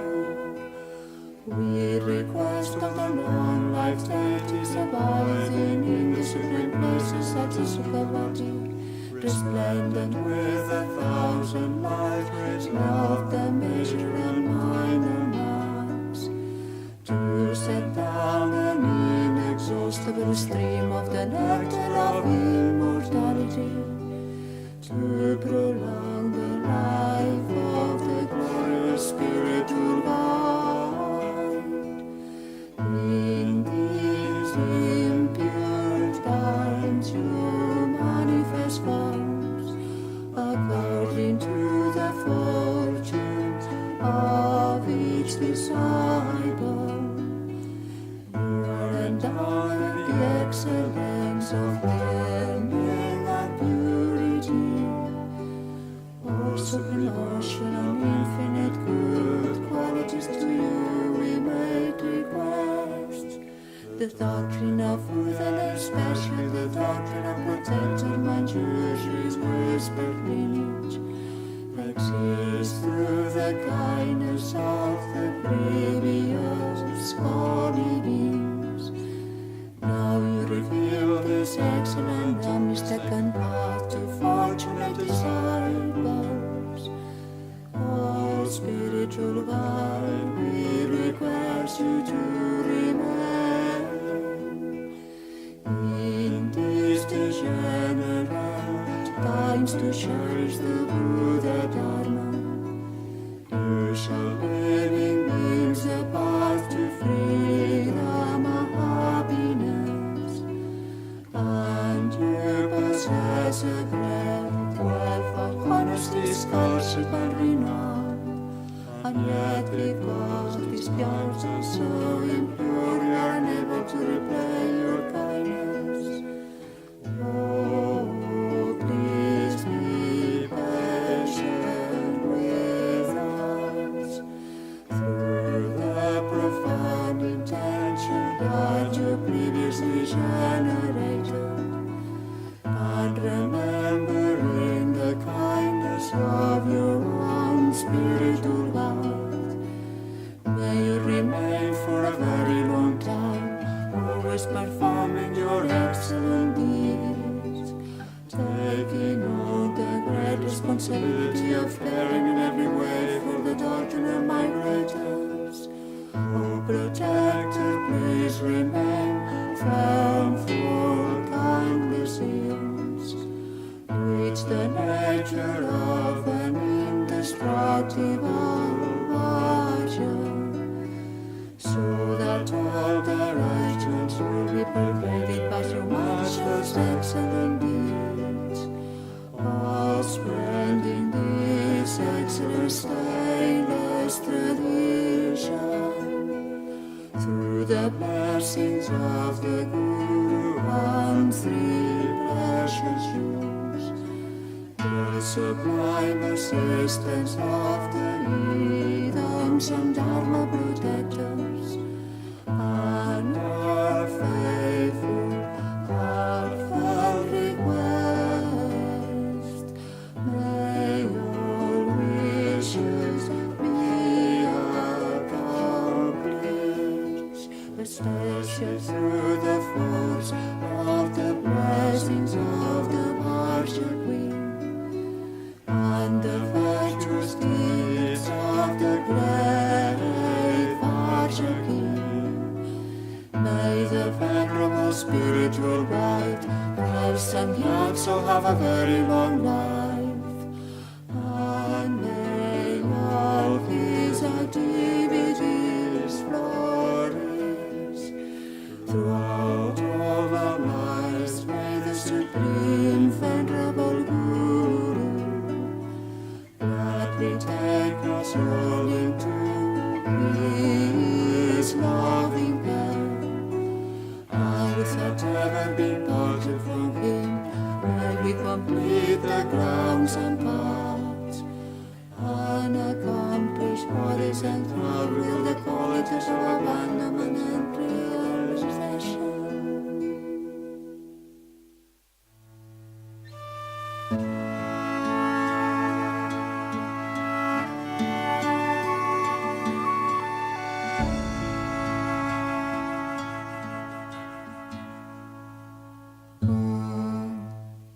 We request of the long life that is abiding in the supreme places at the Sukhavati, resplendent with 1,000 light rays of the measure and minor marks, to set down an inexhaustible stream of the nectar of immortality, to prolong the life of the glorious spiritual guide. these impure times you manifest forms according to the fortunes of each disciple. You are endowed with the excellence of learning and purity. O supreme ocean of infinite good qualities, to you we make request. The doctrine of food and especially the doctrine of protector Manjushi's whispered lineage exists through the kindness of the previous holy beings. Now you reveal this excellent and mistaken path to fortunate disciples. O spiritual guide, we request you to remain in these degenerate times to cherish the Buddha Dharma. You shall living beings the path to freedom and happiness, and you possess a great wealth of honesty, scholarship and renown, and yet because these pures are so impure, you are unable to repay your kindness. Oh, please be patient with us. Through the profound intention that you previously generated, and remembering the kindness of your own spiritual life, may you remain for a very long time, always performing your excellent deeds, taking on the great responsibility of caring in every way for the doctrine of migrators. O protector, please remain firm for kindly seals, which the nature of an indestructible virtue, so that all the righteous will be pervaded by your master's excellent deeds. All spreading this excellent stainless tradition through the blessings of the Guru and three precious jewels, the sublime assistance of the heathens and Dharma protectors, and our faithful, heartfelt request. May all wishes be accomplished, especially through the force of the blessings of the Marshal Queen, and the virtuous deeds of the great Marshal King. May the venerable spiritual guide, Christ and Gyatso, have a very long life, and may all his activities flourish throughout all our lives. May the supreme venerable Guru gladly take us all into his loving care, and without ever being parted from him, may we complete the grounds and paths, and accomplish bodies and thrill the qualities of abandonment and realization.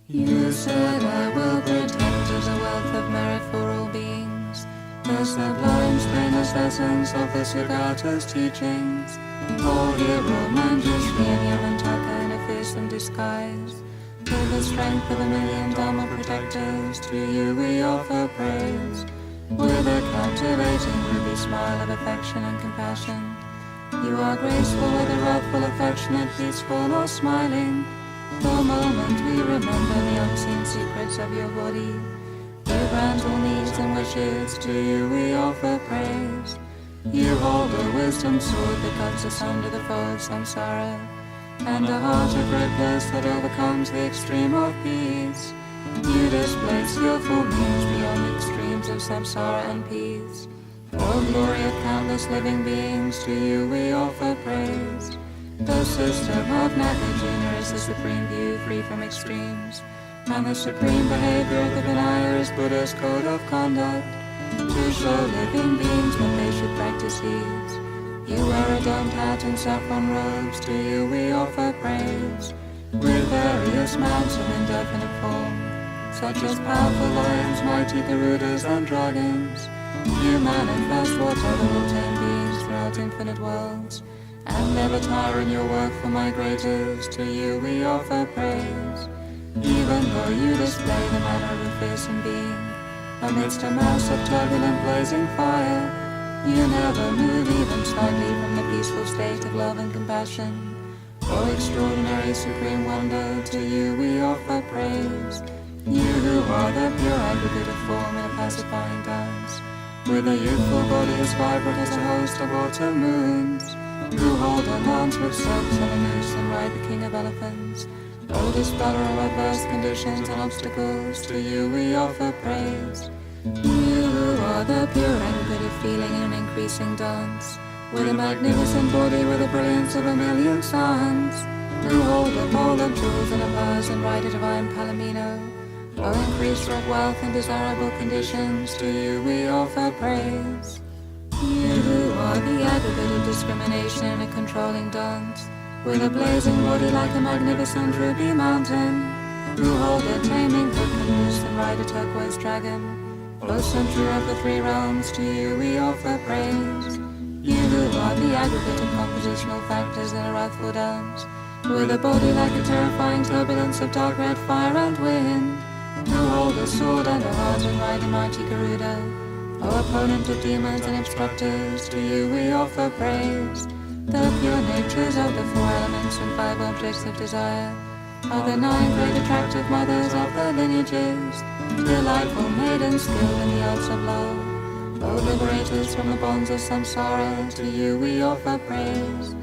You said I will protect as a wealth of merit for all beings, the sublime strainless essence of the Siddhartha's teachings. O hero, Manjushri and Yamantaka in a fearsome disguise, with the strength of 1,000,000 Dharma protectors, to you we offer praise. With a captivating ruby smile of affection and compassion, you are graceful with a robe full of affectionate, peaceful, or smiling. The moment we remember the unseen secrets of your body, you grant all needs and wishes, to you we offer praise. You hold a wisdom sword that cuts asunder the foe of samsara, and a heart of great bliss that overcomes the extreme of peace. You display skillful means beyond the extremes of samsara and peace. O glory of countless living beings, to you we offer praise. The system of Nagarjuna is the supreme view free from extremes, and the supreme behavior of the Vinaya is Buddha's code of conduct, to show living beings when they should practice ease. You wear a domed hat and saffron robes, to you we offer praise. With various mounts of indefinite form, such as powerful lions, mighty Garudas, and dragons, you manifest whatever will tame beings throughout infinite worlds, and never tire in your work for my greatest, to you we offer praise. Even though you display the manner of a fearsome being, amidst a mass of turbulent blazing fire, you never move even slightly from the peaceful state of love and compassion. O extraordinary supreme wonder, to you we offer praise. You who are the pure aggregate of form in a pacifying dance, with a youthful body as vibrant as a host of autumn moons, who hold a lance with silks on a noose and ride the king of elephants. O dispeller of adverse conditions and obstacles, to you we offer praise. You who are the pure aggregate of feeling in an increasing dance, with a magnificent body with the brilliance of a million suns, who hold a bowl of jewels in a vase and ride a divine palomino. O increaser of wealth and desirable conditions, to you we offer praise. You who are the aggregate of discrimination in a controlling dance, with a blazing body like a magnificent ruby mountain, who hold a taming hook and noose and ride a turquoise dragon. O center of the three realms, to you we offer praise. You who are the aggregate of compositional factors in a wrathful dance, with a body like a terrifying turbulence of dark red fire and wind, who hold a sword and a heart and ride a mighty Garuda. O opponent of demons and obstructors, to you we offer praise. The pure natures of the four elements and five objects of desire are the 9 great attractive mothers of the lineages, delightful maidens skilled in the arts of love. O liberators from the bonds of samsara, to you we offer praise.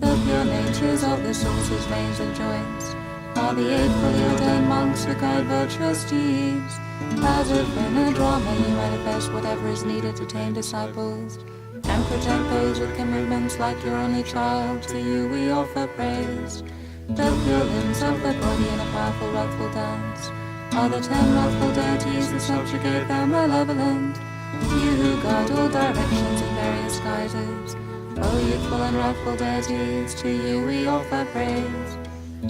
The pure natures of the sources, veins, and joints are the 8 fully ordained monks who guide virtuous deeds. As if in a drama you manifest whatever is needed to tame disciples, and protect those with commitments like your only child, to you we offer praise. The pure limbs of the body in a powerful wrathful dance are the 10 wrathful deities that subjugate their malevolent. You who guard all directions in various guises, O youthful and wrathful deities, to you we offer praise.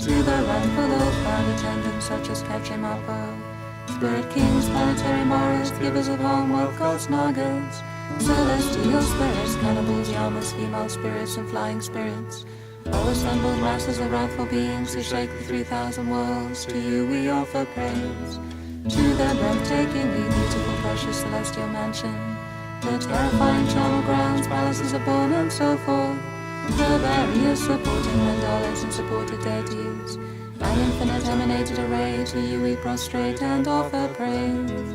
To the wrathful old-bound attendants such as Kachimapo, spirit kings, planetary Maras, givers of home, wealth gods, nagas, celestial spirits, cannibals, yamas, female spirits, and flying spirits, O assembled masses of wrathful beings who shake the 3,000 worlds, to you we offer praise. To their breathtakingly beautiful, precious celestial mansion, the terrifying charnel grounds, palaces of bone, and so forth, the various supporting mandalas and supported deities, an infinite emanated array, to you we prostrate and offer praise.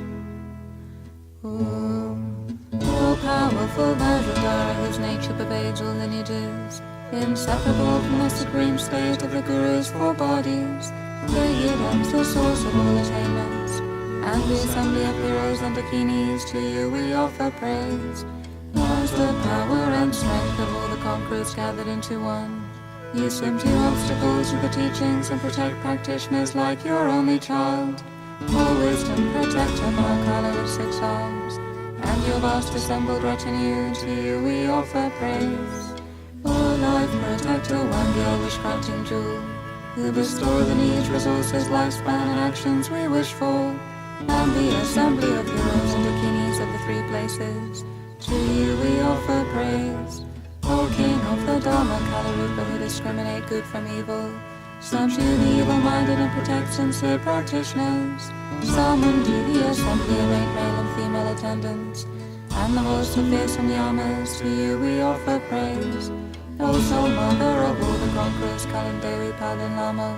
O powerful Vajradhara, whose nature pervades all lineages, inseparable from the supreme state of the Guru's 4 bodies, the Yidams, the source of all attainments, and the assembly of heroes and dakinis, to you we offer praise. As the power and strength of all the conquerors gathered into one, you subdue obstacles with the teachings and protect practitioners like your only child. O wisdom protector, Mahakala with 6 arms, and your vast assembled retinue, to you we offer praise. O life protector, one girl wish granting jewel, who bestow the needs, resources, lifespan, and actions we wish for, and the assembly of heroes and dakinis of the 3 places, to you we offer praise. O king of the Dharma, Kalarupa, who discriminate good from evil, subdue the evil-minded and protect sincere practitioners, summon to the assembly of 8 male and female attendants, and the host of fearsome yamas, to you we offer praise. O soul mother of all the conquerors, Kalandewi Palin Lama,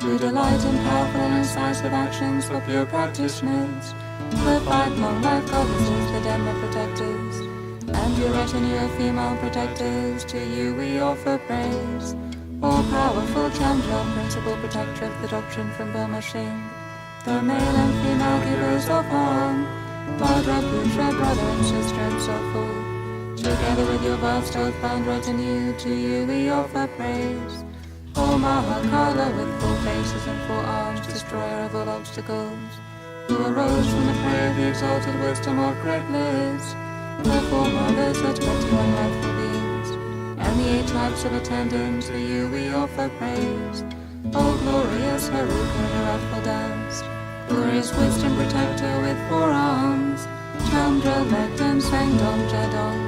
who delight in powerful and incisive actions for pure practitioners, the 5 long life goddesses, the Dhamma protectors, and your retinue of female protectors, to you we offer praise. All-powerful Chandra, principal protector of the doctrine from Burma Singh, the male and female givers of harm, Bhadra, Putra, brother and sister and so forth, together with your vast oath-bound retinue, to you we offer praise. O Mahakala, with 4 faces and 4 arms, destroyer of all obstacles, who arose from the prey of the exalted wisdom of great bliss, the 4 mothers, the 21 rightful beings, and the 8 types of attendants, to you we offer praise. O glorious Haruka, the wrathful dust, glorious wisdom protector with 4 arms, Chandra, Lekton, Sangdom, Jadon,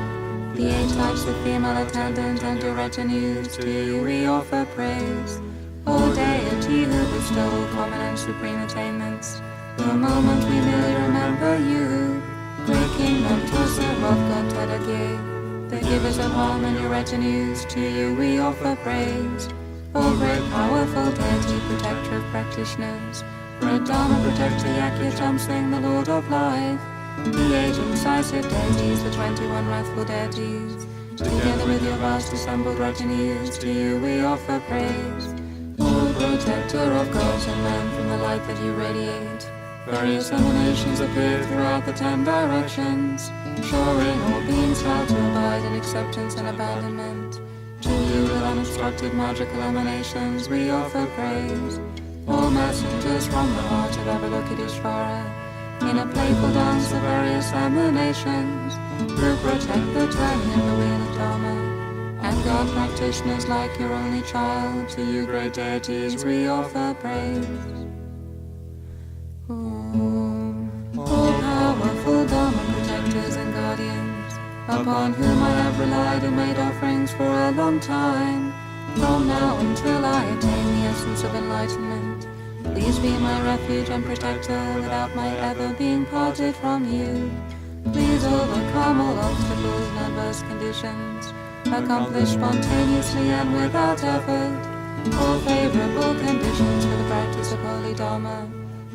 the 8 types of female attendant and your retinues, to you we offer praise. O deity who bestow common and supreme attainments, the moment we merely remember you, great King Mentor, of God Tadagye, the givers of harm and your retinues, to you we offer praise. O great powerful deity, protector of practitioners, Red Dharma protector Yakya Singh, the Lord of Life, the 8 incisive deities, the 21 wrathful deities, together with your vast assembled retinues, to you we offer praise. O protector of gods and men from the light that you radiate, various emanations appear throughout the 10 directions, showing all beings how to abide in acceptance and abandonment. To you with unobstructed magical emanations we offer praise. All messengers from the heart of Avalokiteshvara, in a playful dance of various emanations, who protect the turning of the wheel of Dharma, and God practitioners like your only child, to you great deities we offer praise. All powerful Dharma protectors and guardians, upon whom I have relied and made offerings for a long time, from now until I attain the essence of enlightenment, please be my refuge and protector without my ever being parted from you. Please overcome all obstacles and adverse conditions, accomplish spontaneously and without effort all favorable conditions for the practice of holy Dharma,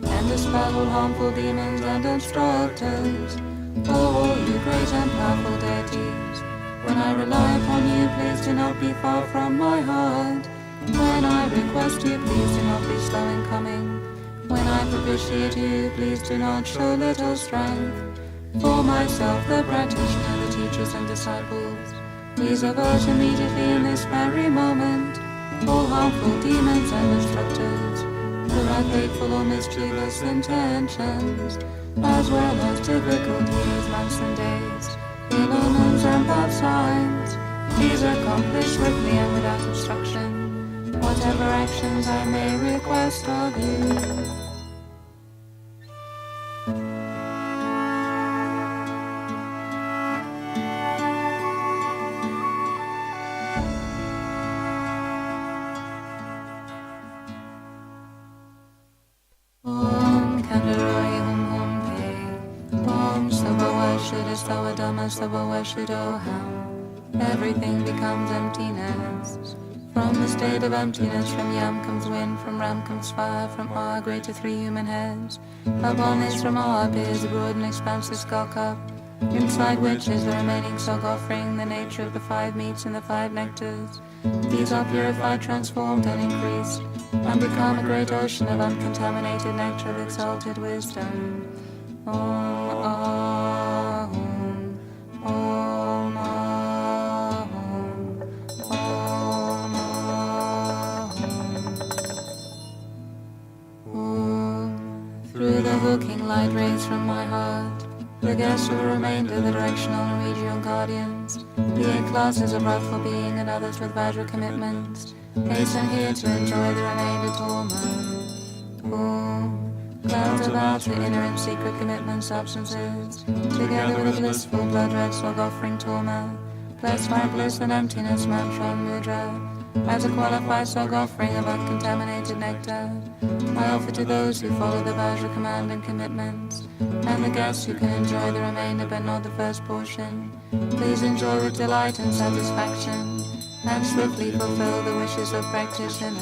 and dispel all harmful demons and obstructors. O all you great and powerful deities, when I rely upon you, please do not be far from my heart. When I request you, please do not be slow in coming. When I propitiate you, please do not show little strength. For myself, the practitioner, the teachers and disciples, please avert immediately in this very moment all harmful demons and obstructors, who have hateful or mischievous intentions, as well as difficulties, months and days, ill omens and bad signs. Please accomplish swiftly and without obstruction whatever actions I may request of you. Everything becomes emptiness. From the state of emptiness, from Yam comes wind, from Ram comes fire, from R great to 3 human heads. Upon this from R appears a broad and expansive skull cup, inside which is the remaining Tsog offering, the nature of the 5 meats and the 5 nectars. These are purified, transformed, and increased, and become a great ocean of uncontaminated nectar of exalted wisdom. Om Ahum, Om Ahum, Om Ahum. Om. Through the hooking light rays from my heart, the guests will remain to the directional and regional guardians, the 8 classes of wrathful being and others with Vajra commitments, hasten here to enjoy the remainder torment. Om. Clouds of outer, inner and secret commitment substances, together with a blissful blood red Tsog offering torma, blessed by bliss and emptiness, mantra and mudra, as a qualified Tsog offering of uncontaminated nectar, I offer to those who follow the Vajra command and commitments, and the guests who can enjoy the remainder but not the first portion. Please enjoy with delight and satisfaction and swiftly fulfill the wishes of practitioners.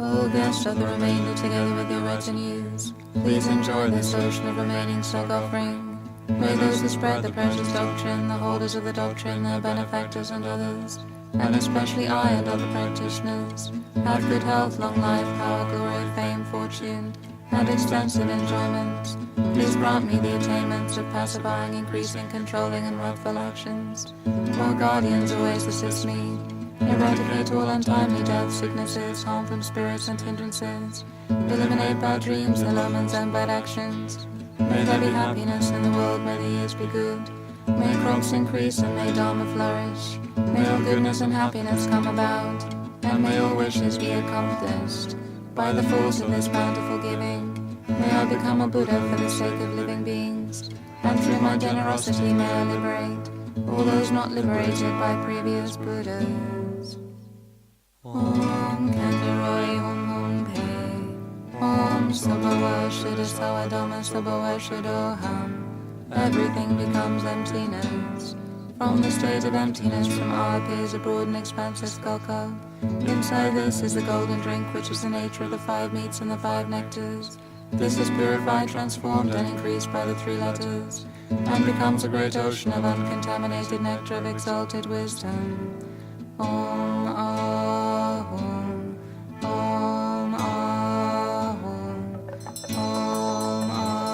O guest of the remainder, together with your retinues, please enjoy this ocean of remaining stock offering. May those who spread the precious doctrine, the holders of the doctrine, their benefactors and others, and especially I and other practitioners, have good health, long life, power, glory, fame, fortune, and extensive enjoyment. Please grant me the attainments of pacifying, increasing, controlling, and worthful actions. For guardians always assist me. Eradicate all untimely death, sicknesses, harm from spirits and hindrances. Eliminate bad dreams, ill omens, and bad actions. May there be happiness in the world, may the years be good. May crops increase and may Dharma flourish. May all goodness and happiness come about, and may all wishes be accomplished. By the force of this bountiful giving, may I become a Buddha for the sake of living beings, and through my generosity may I liberate all those not liberated by previous Buddhas. Om Kandaroi Om Om Pe Om Sabhawa Shuddha Sawadama Sabhawa Shuddhoham. Everything becomes emptiness. From the state of emptiness from our appears a broad and expansive skull cup. Inside this is the golden drink, which is the nature of the 5 meats and the 5 nectars. This is purified, transformed, and increased by the 3 letters, and becomes a great ocean of uncontaminated nectar of exalted wisdom. Om Ahum, Om Ahum, Om Ahum.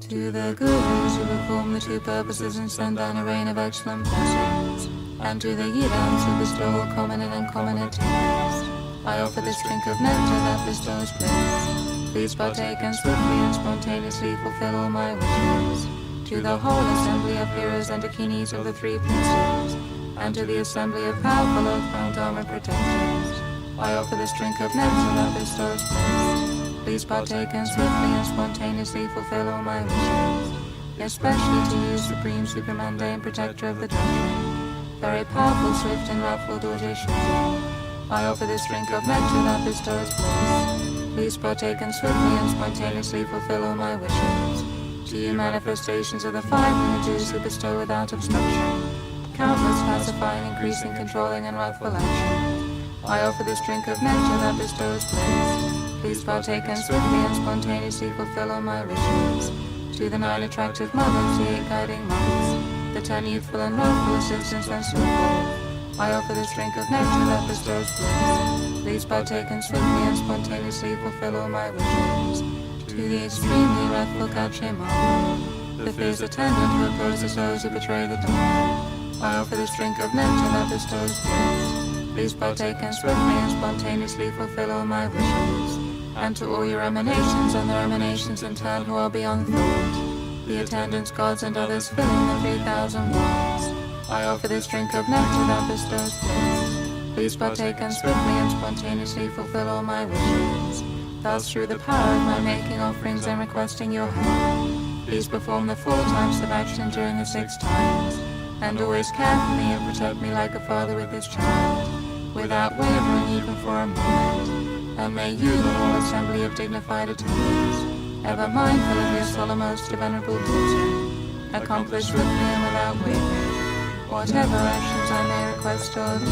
To the Gurus who perform the 2 purposes and send down a rain of excellent blessings, and to the Yidams who bestow all common and uncommon attainments, I offer this drink of nectar that bestows bliss. Please partake and swiftly and spontaneously fulfill all my wishes. To the whole assembly of heroes and Dakinis of the 3 princes, and to the assembly of powerful oath-bound Dharma protectors, I offer this drink of nectar that bestows bliss. Please partake and swiftly and spontaneously fulfill all my wishes, especially to you, Supreme Supermundane Protector of the doctrine, very powerful, swift, and wrathful daughter Shri. I offer this drink of nectar that bestows bliss. Please partake and swiftly and spontaneously fulfill all my wishes. To you, manifestations of the 5 images who bestow without obstruction countless pacifying, increasing, controlling, and wrathful action, I offer this drink of nectar that bestows bliss. Please partake and swiftly and spontaneously fulfill all my wishes. To the 9 attractive mothers, the 8 guiding monks, the 10 youthful and wrathful assistants, and so forth, I offer this drink of nectar that bestows bliss. Please partake and swiftly and spontaneously fulfill all my wishes. To the extremely wrathful Kache monk, the fierce attendant who opposes those who betray the dawn, I offer this drink of nectar that bestows bliss. Please partake and swiftly and spontaneously fulfill all my wishes. And to all your emanations and their emanations in turn who are beyond thought, the attendants, gods, and others filling the 3,000 worlds, I offer this drink of nectar that bestows bliss. Please partake and swiftly and spontaneously fulfill all my wishes. Thus, through the power of my making offerings and requesting your help, please perform the 4 types of action during the 6 times, and always care for me and protect me like a father with his child, without wavering even for a moment. And may you, the whole assembly of dignified attendants, ever mindful of your solemn oaths to venerable duty, accomplish swiftly and without wavering whatever actions I may request of you.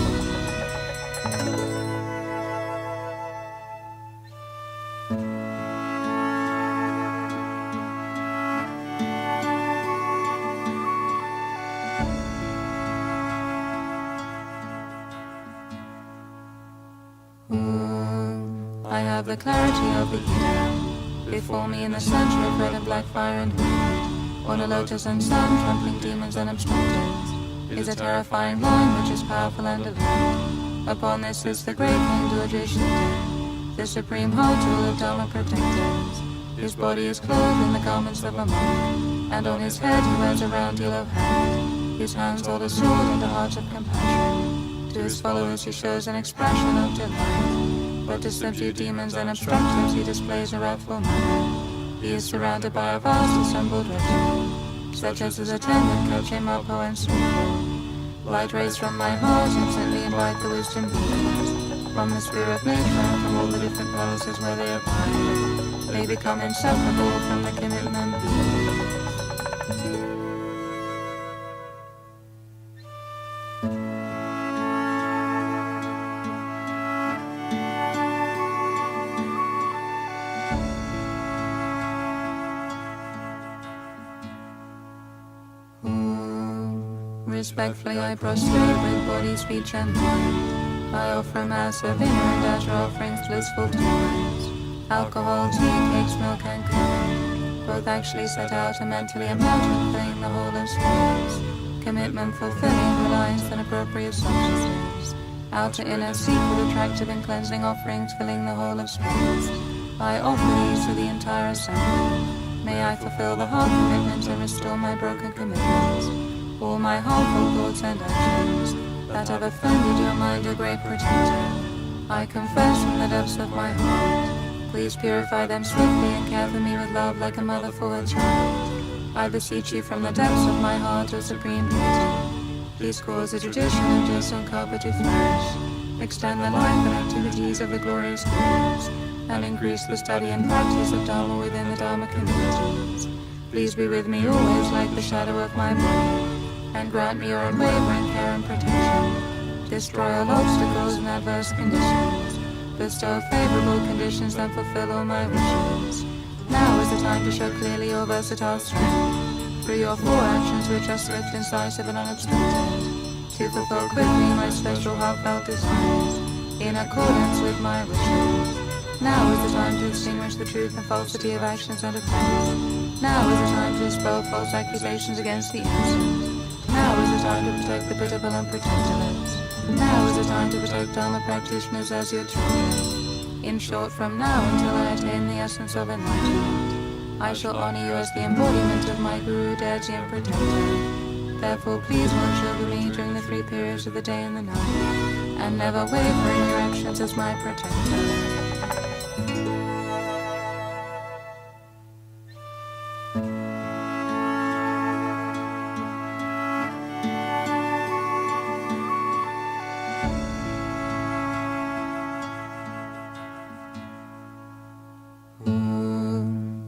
I have the clarity of the Eden before me in the center of red and black fire and wind, on a lotus and sun, trampling demons and obstructors, is a terrifying line which is powerful and divine. Upon this is the great King Durjishita, the supreme tool of Dharma protectors. His body is clothed in the garments of a monk, and on his head he wears a round yellow hat. His hands hold a sword and a heart of compassion. To his followers he shows an expression of delight, but to subdue demons and obstructors he displays a wrathful manner. He is surrounded by a vast assembled retinue, such as his attendant Kache Mapo and Sri. Light rays from my heart instantly invite the wisdom beams, from the sphere of nature and from all the different palaces where they abide. They become inseparable from the commitment. Respectfully I prostrate with body, speech, and mind. I offer massive inner and outer offerings, blissful toys. Alcohol, tea, cakes, milk, and curd. Both actually set out and mentally imagine filling the whole of space. Commitment fulfilling, reliance and appropriate substances. Outer, inner, secret, attractive and cleansing offerings filling the whole of space. I offer these to the entire assembly. May I fulfill the heart commitment and restore my broken commitments. All my harmful thoughts and actions that have offended your mind, a great protector, I confess from the depths of my heart. Please purify them swiftly and care for me with love like a mother for her child. I beseech you from the depths of my heart, O supreme beauty. Please cause the tradition of Tsog to flourish. Extend the life and activities of the glorious gurus, and increase the study and practice of Dharma within the Dharma communities. Please be with me always like the shadow of my body, and grant me your unwavering care and protection. Destroy all obstacles and adverse conditions. Bestow favorable conditions that fulfill all my wishes. Now is the time to show clearly your versatile strength, through your four actions which are swift, incisive, and unobstructed, to fulfill quickly my special heartfelt desires, in accordance with my wishes. Now is the time to distinguish the truth and falsity of actions and effects. Now is the time to dispel false accusations against the innocent. Now is the time to protect the pitiable and protectorless. Now is the time to protect Dharma practitioners as your children. In short, from now until I attain the essence of enlightenment, I shall honor you as the embodiment of my Guru, deity, and protector. Therefore, please watch over me during the 3 periods of the day and the night, and never waver in your actions as my protector.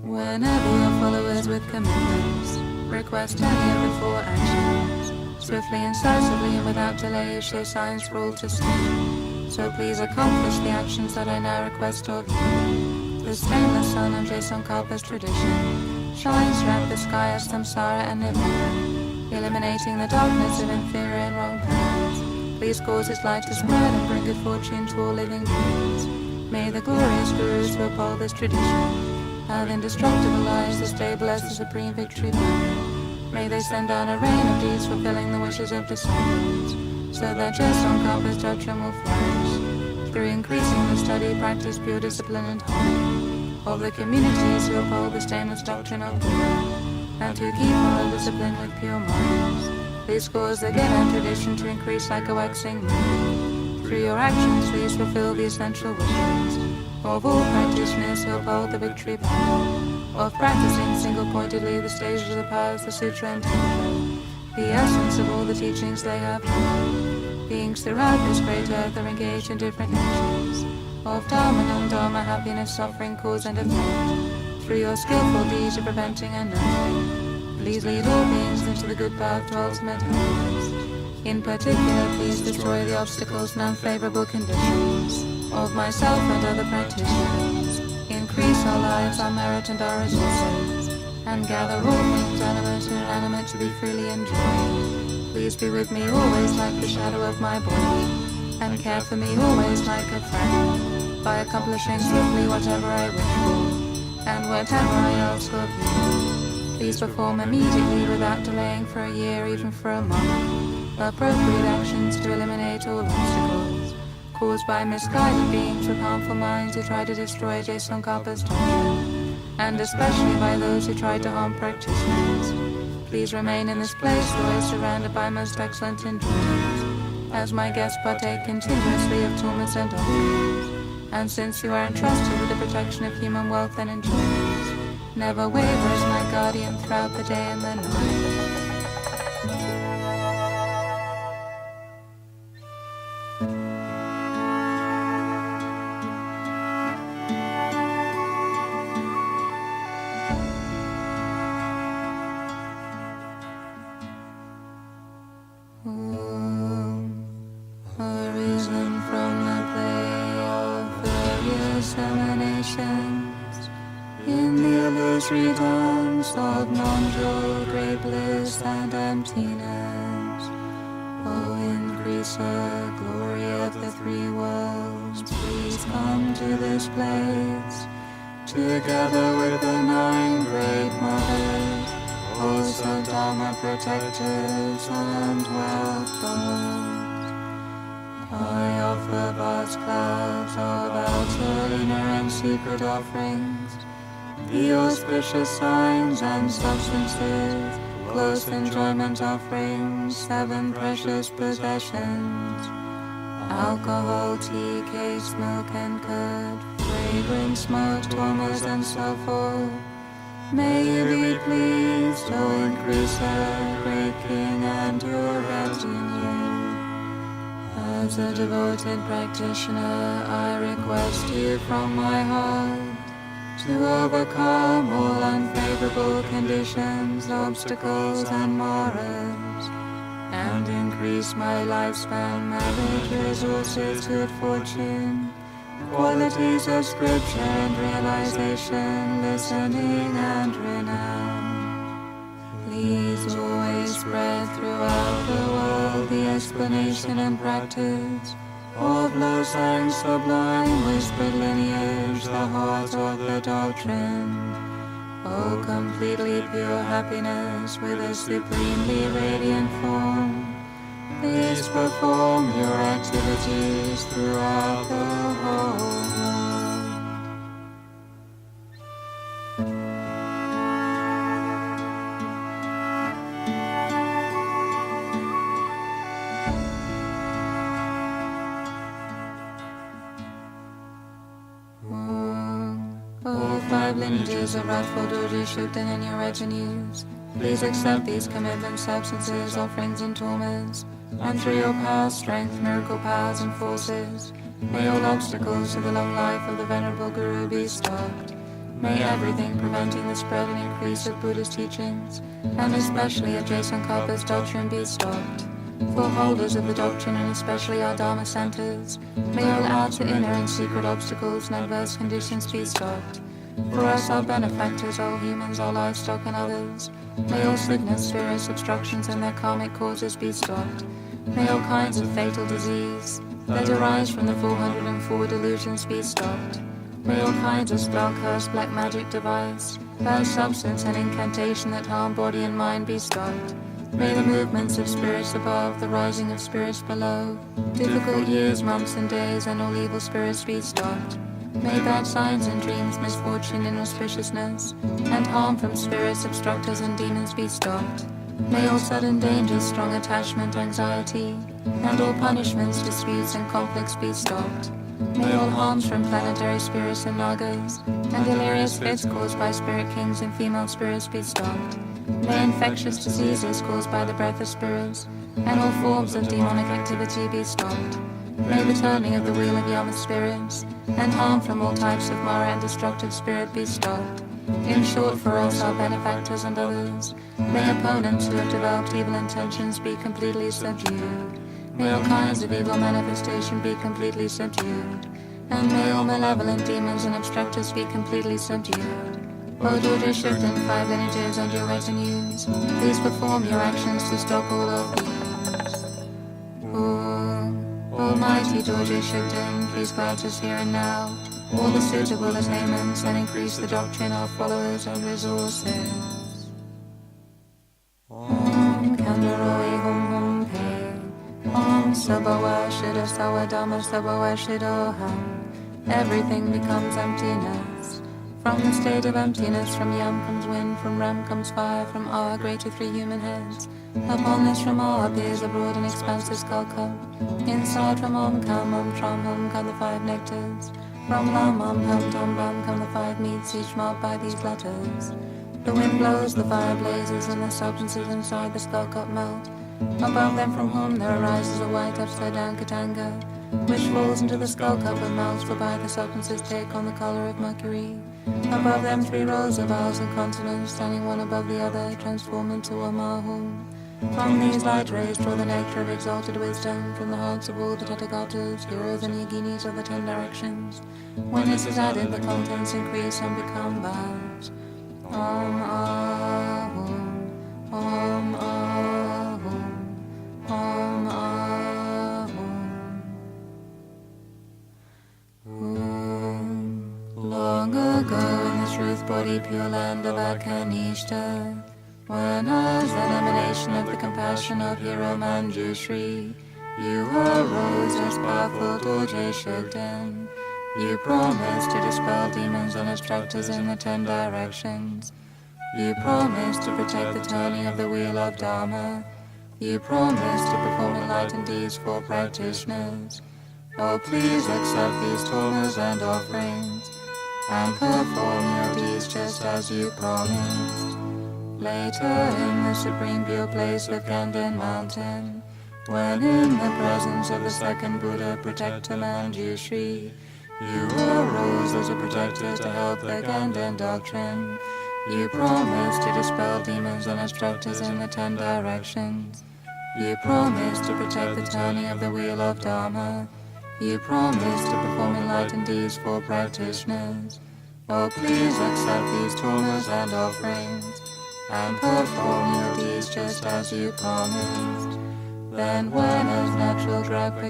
Whenever your followers with commitments request any of the 4 actions, swiftly, incisively, and without delay you show signs for all to see. So please accomplish the actions that I now request of you. The stainless sun of Tsongkhapa's tradition shines throughout the sky of samsara and nirvana, illuminating the darkness of inferior and wrong paths. Please cause its light to spread and bring good fortune to all living beings. May the glorious gurus who uphold this tradition have indestructible lives as stable as the supreme victory banner. May they send down a rain of deeds fulfilling the wishes of disciples, so that Tsongkhapa's doctrine will flourish, through increasing the study, practice, pure discipline and harmony of the communities who uphold the stainless doctrine of Buddha, and who keep moral discipline with pure minds. Please cause the Gita tradition to increase like a waxing moon. Through your actions, please fulfill the essential wishes of all practitioners who uphold the victory path, of practicing single-pointedly the stages of the powers, the sutra and tantra, the essence of all the teachings they have taught. Beings throughout this great earth are engaged in different actions of Dharma, non-Dharma, happiness, suffering, cause and effect. Through your skillful deeds of preventing and nurturing, please lead all beings into the good path to ultimate happiness. In particular, please destroy the obstacles and unfavorable conditions of myself and other practitioners. Increase our lives, our merit and our resources, and gather all things animate and inanimate to be freely enjoyed. Please be with me always like the shadow of my body, and care for me always like a friend, by accomplishing swiftly whatever I wish for, and whatever I ask of you. Please perform immediately without delaying for a year, even for a month, appropriate actions to eliminate all obstacles caused by misguided beings with harmful minds who try to destroy Tsongkhapa's doctrine, and especially by those who try to harm practitioners. Please remain in this place, always surrounded by most excellent enjoyments, as my guests partake continuously of torments and offerings. And since you are entrusted with the protection of human wealth and enjoyments, never waver as my guardian throughout the day and the night. glorious redance of non-dual great bliss and emptiness. O increaser, glory of the three worlds, please come to this place, together with the 9 great mothers, hosts of Dharma protectors and wealth gods. I offer vast clouds of outer, inner and secret offerings, the auspicious signs and substances, close enjoyment offerings, 7 precious possessions, alcohol, tea, cakes, milk and curd, fragrant smoke, tormers and so forth. May you be pleased, O increaser, great King, and your retinue. As a devoted practitioner, I request you from my heart to overcome all unfavorable conditions, obstacles, and maras, and increase my lifespan, marriage, resources, good fortune, qualities of scripture and realization, listening and renown. Please always spread throughout the world the explanation and practice of low sang sublime whispered lineage, the heart of the doctrine. O completely pure happiness with a supremely radiant form, please perform your activities throughout the whole world. All 5 lineages of rightful Dorji Shukden and your retinues, please accept these commitments, substances, offerings, and torments, and through your power, strength, miracle powers, and forces, may all obstacles to the long life of the Venerable Guru be stopped. May everything preventing the spread and increase of Buddha's teachings, and especially of Jason Karpa's doctrine, be stopped. For holders of the doctrine, and especially our Dharma centers, may all outer, inner, and secret obstacles and adverse conditions be stopped. For us, our benefactors, all humans, all livestock, and others, may all sickness, spirits, obstructions, and their karmic causes be stopped. May all kinds of fatal disease that arise from the 404 delusions be stopped. May all kinds of spell, curse, black magic device, bad substance, and incantation that harm body and mind be stopped. May the movements of spirits above, the rising of spirits below, difficult years, months, and days, and all evil spirits be stopped. May bad signs and dreams, misfortune, inauspiciousness, and harm from spirits, obstructors, and demons be stopped. May all sudden dangers, strong attachment, anxiety, and all punishments, disputes, and conflicts be stopped. May all harms from planetary spirits and nagas, and delirious fits caused by spirit kings and female spirits be stopped. May infectious diseases caused by the breath of spirits, and all forms of demonic activity be stopped. May the turning of the wheel of Yama spirits, and harm from all types of Mara and destructive spirit be stopped. In short, for us, our benefactors and others, may opponents who have developed evil intentions be completely subdued. May all kinds of evil manifestation be completely subdued. And may all malevolent demons and obstructors be completely subdued. O Dorji Shukden, 5 lineages and your retinues, please perform your actions to stop all of these. Almighty Dorji Shukden, please grant us here and now all the suitable attainments and increase the doctrine of followers and resources. Om Kandaroi Hum Hum Pe. Om Sabawa Shida Sawadama Sabawa Shidoham. Everything becomes emptiness. From the state of emptiness, from Yam comes wind, from Ram comes fire, from our greater 3 human heads. Upon this from all appears a broad and expansive skull cup. Inside from Om Kam, Om Tram, Hum come the 5 nectars. From Lam, Om Hum Tum Bum come the 5 meats, each marked by these letters. The wind blows, the fire blazes, and the substances inside the skull cup melt. Above them from whom there arises a white upside down Katanga, which falls into the skull cup and melts, whereby the substances take on the color of mercury. Above them 3 rows of vowels and consonants, standing one above the other, transform into a mahum. From these light rays draw the nectar of exalted wisdom from the hearts of all the Tathagatas, heroes and yoginis of the 10 directions. When this is added, the contents increase and become vast. Om Ahum, Om Ahum, Om Ahum. Long ago in the truth body pure land of Akanishta, when as an emanation of the compassion of hero Manjushri, you arose as powerful Dorje Shugden. You promised to dispel demons and obstructors in the 10 directions. You promised to protect the turning of the wheel of Dharma. You promised to perform enlightened deeds for practitioners. Oh, please accept these tormas and offerings, and perform your deeds just as you promised. Later in the supreme pure place of Ganden Mountain, when in the presence of the second Buddha, protector Manjushri, you arose as a protector to help the Ganden doctrine. You promised to dispel demons and obstructors in the 10 directions. You promised to protect the turning of the wheel of Dharma. You promised to perform enlightened deeds for practitioners. Oh, please accept these tormas and offerings, and perform your deeds just as you promised. Then when as natural Dragpa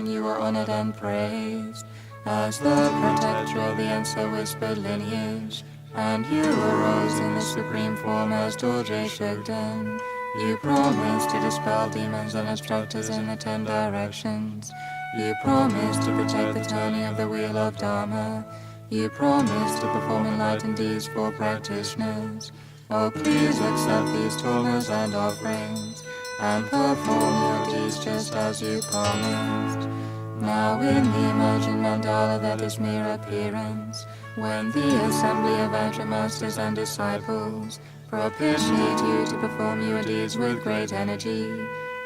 you were honored and praised, as the protector of the Enso-whispered lineage, and you arose in the supreme form as Dorje Shugden. You promised to dispel demons and obstructors in the 10 directions. You promised to protect the turning of the wheel of Dharma. You promised to perform enlightened deeds for practitioners. Oh, please accept these tormas and offerings, and perform your deeds just as you promised. Now in the emergent mandala that is mere appearance, when the assembly of Masters and disciples propitiate you to perform your deeds with great energy,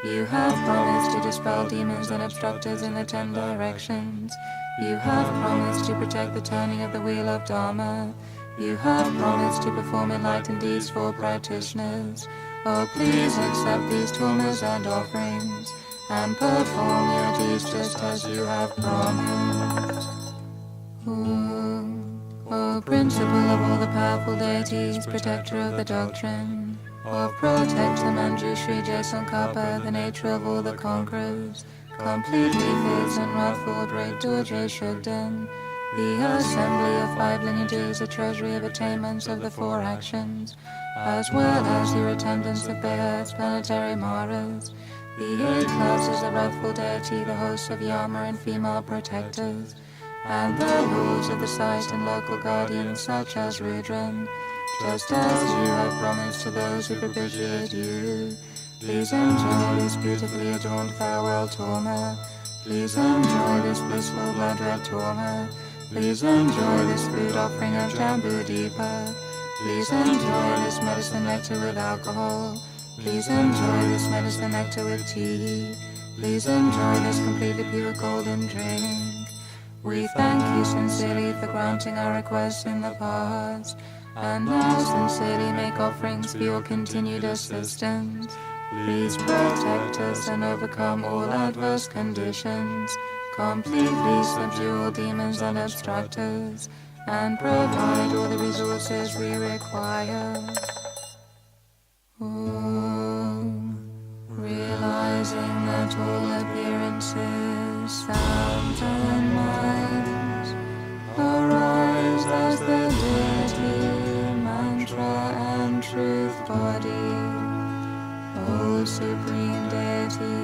you have promised to dispel demons and obstructors in the 10 directions. You have promised to protect the turning of the wheel of Dharma. You have promised to perform enlightened deeds for practitioners. Oh, please accept these tormas and offerings, and perform your deeds just as you have promised. O principle of all the powerful deities, protector of the doctrine, of protector Manjushri Jaisangkapa, the nature of all the conquerors, completely fierce and wrathful great Dorje Shugden, the assembly of 5 lineages, a treasury of attainments of the 4 actions, as well as your attendants of Behats, planetary Maras, the 8 classes of wrathful deity, the hosts of Yama and female protectors, and the rules of the site and local guardians such as Rudran, just as you have promised to those who propitiate you. Please enjoy this beautifully adorned farewell torma. Please enjoy this blissful blood red torma. Please enjoy this food offering of Jambu Deepa. Please enjoy this medicine nectar with alcohol. Please enjoy this medicine nectar with tea. Please enjoy this completely pure golden drink. We thank you sincerely for granting our requests in the past, and now sincerely make offerings for your continued assistance. Please protect us and overcome all adverse conditions, completely subdue all demons and obstructors, and provide all the resources we require. Realizing that all appearances, sounds, and minds arise as the deity, mantra, and truth body. O Supreme Deity,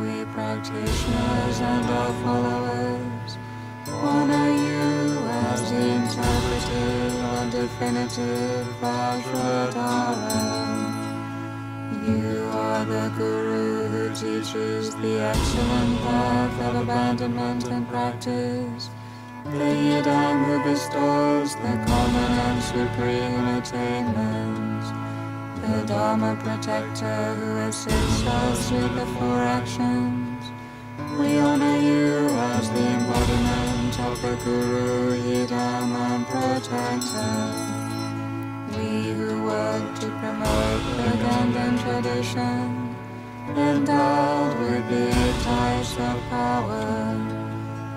we practitioners and our followers honor you as the interpretive and definitive Vajradhara. You are the Guru who teaches the excellent path of abandonment and practice, the Yidam who bestows the common and supreme attainments, the Dharma protector who assists us with the 4 actions. We honor you as the embodiment of the Guru, Yidam, and protector. We who work to promote the Ganden tradition, endowed with the 8 types of power,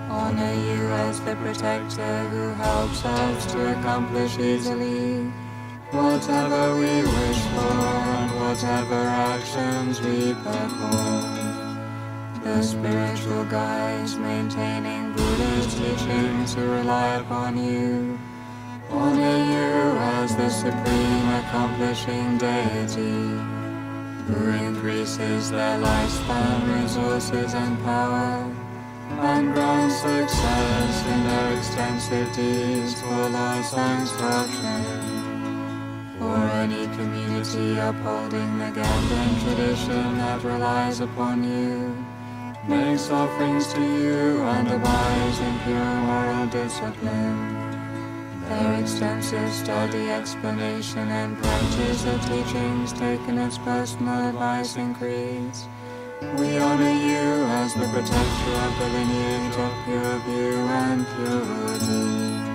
honor you as the protector who helps us to accomplish easily whatever we wish for and whatever actions we perform. The spiritual guides maintaining Buddha's teaching to rely upon you, honor you as the supreme accomplishing deity, who increases their lifespan, resources and power, and grants success in their extensive deeds for loss and instruction. For any community upholding the Ganden tradition that relies upon you, makes offerings to you and abides in pure moral discipline, their extensive study, explanation, and practice of teachings taken as personal advice increase. We honor you as the protector of the lineage of pure view and pure deeds.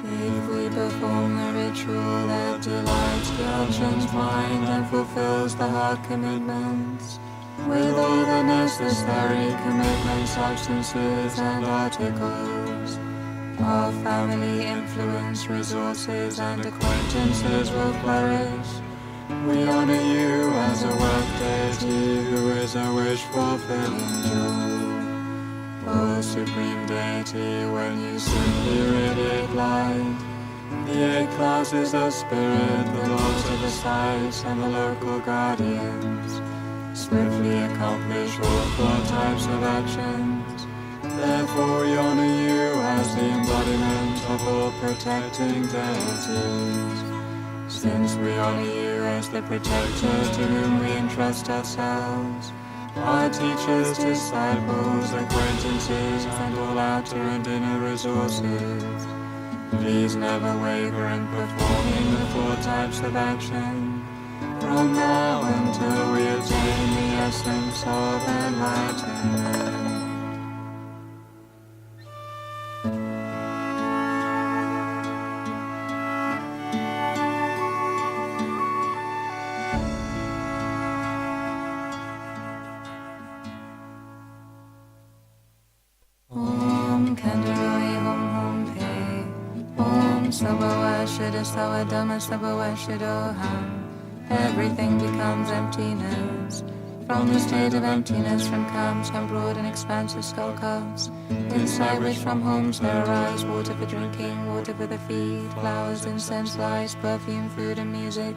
If we perform the ritual that delights Gyalchen's mind and fulfills the heart commitments, with all the necessary commitment substances and articles, our family influence, resources, and acquaintances will flourish. We honor you as a work deity who is a wish-fulfilling joy. O Supreme Deity, when you simply radiate light, the 8 classes of spirit, the lords of the sights, and the local guardians swiftly accomplish all 4 types of actions. Therefore we honor you as the embodiment of all protecting deities. Since we honor you as the protector to whom we entrust ourselves, our teachers, disciples, acquaintances, and all outer and inner resources, please never waver in performing the 4 types of action, from now until we attain the essence of enlightenment. Everything becomes emptiness. From the state of emptiness from camps come broad and expansive skull cups, inside which from homes there arise water for drinking, water for the feet, flowers, incense, lights, perfume, food and music.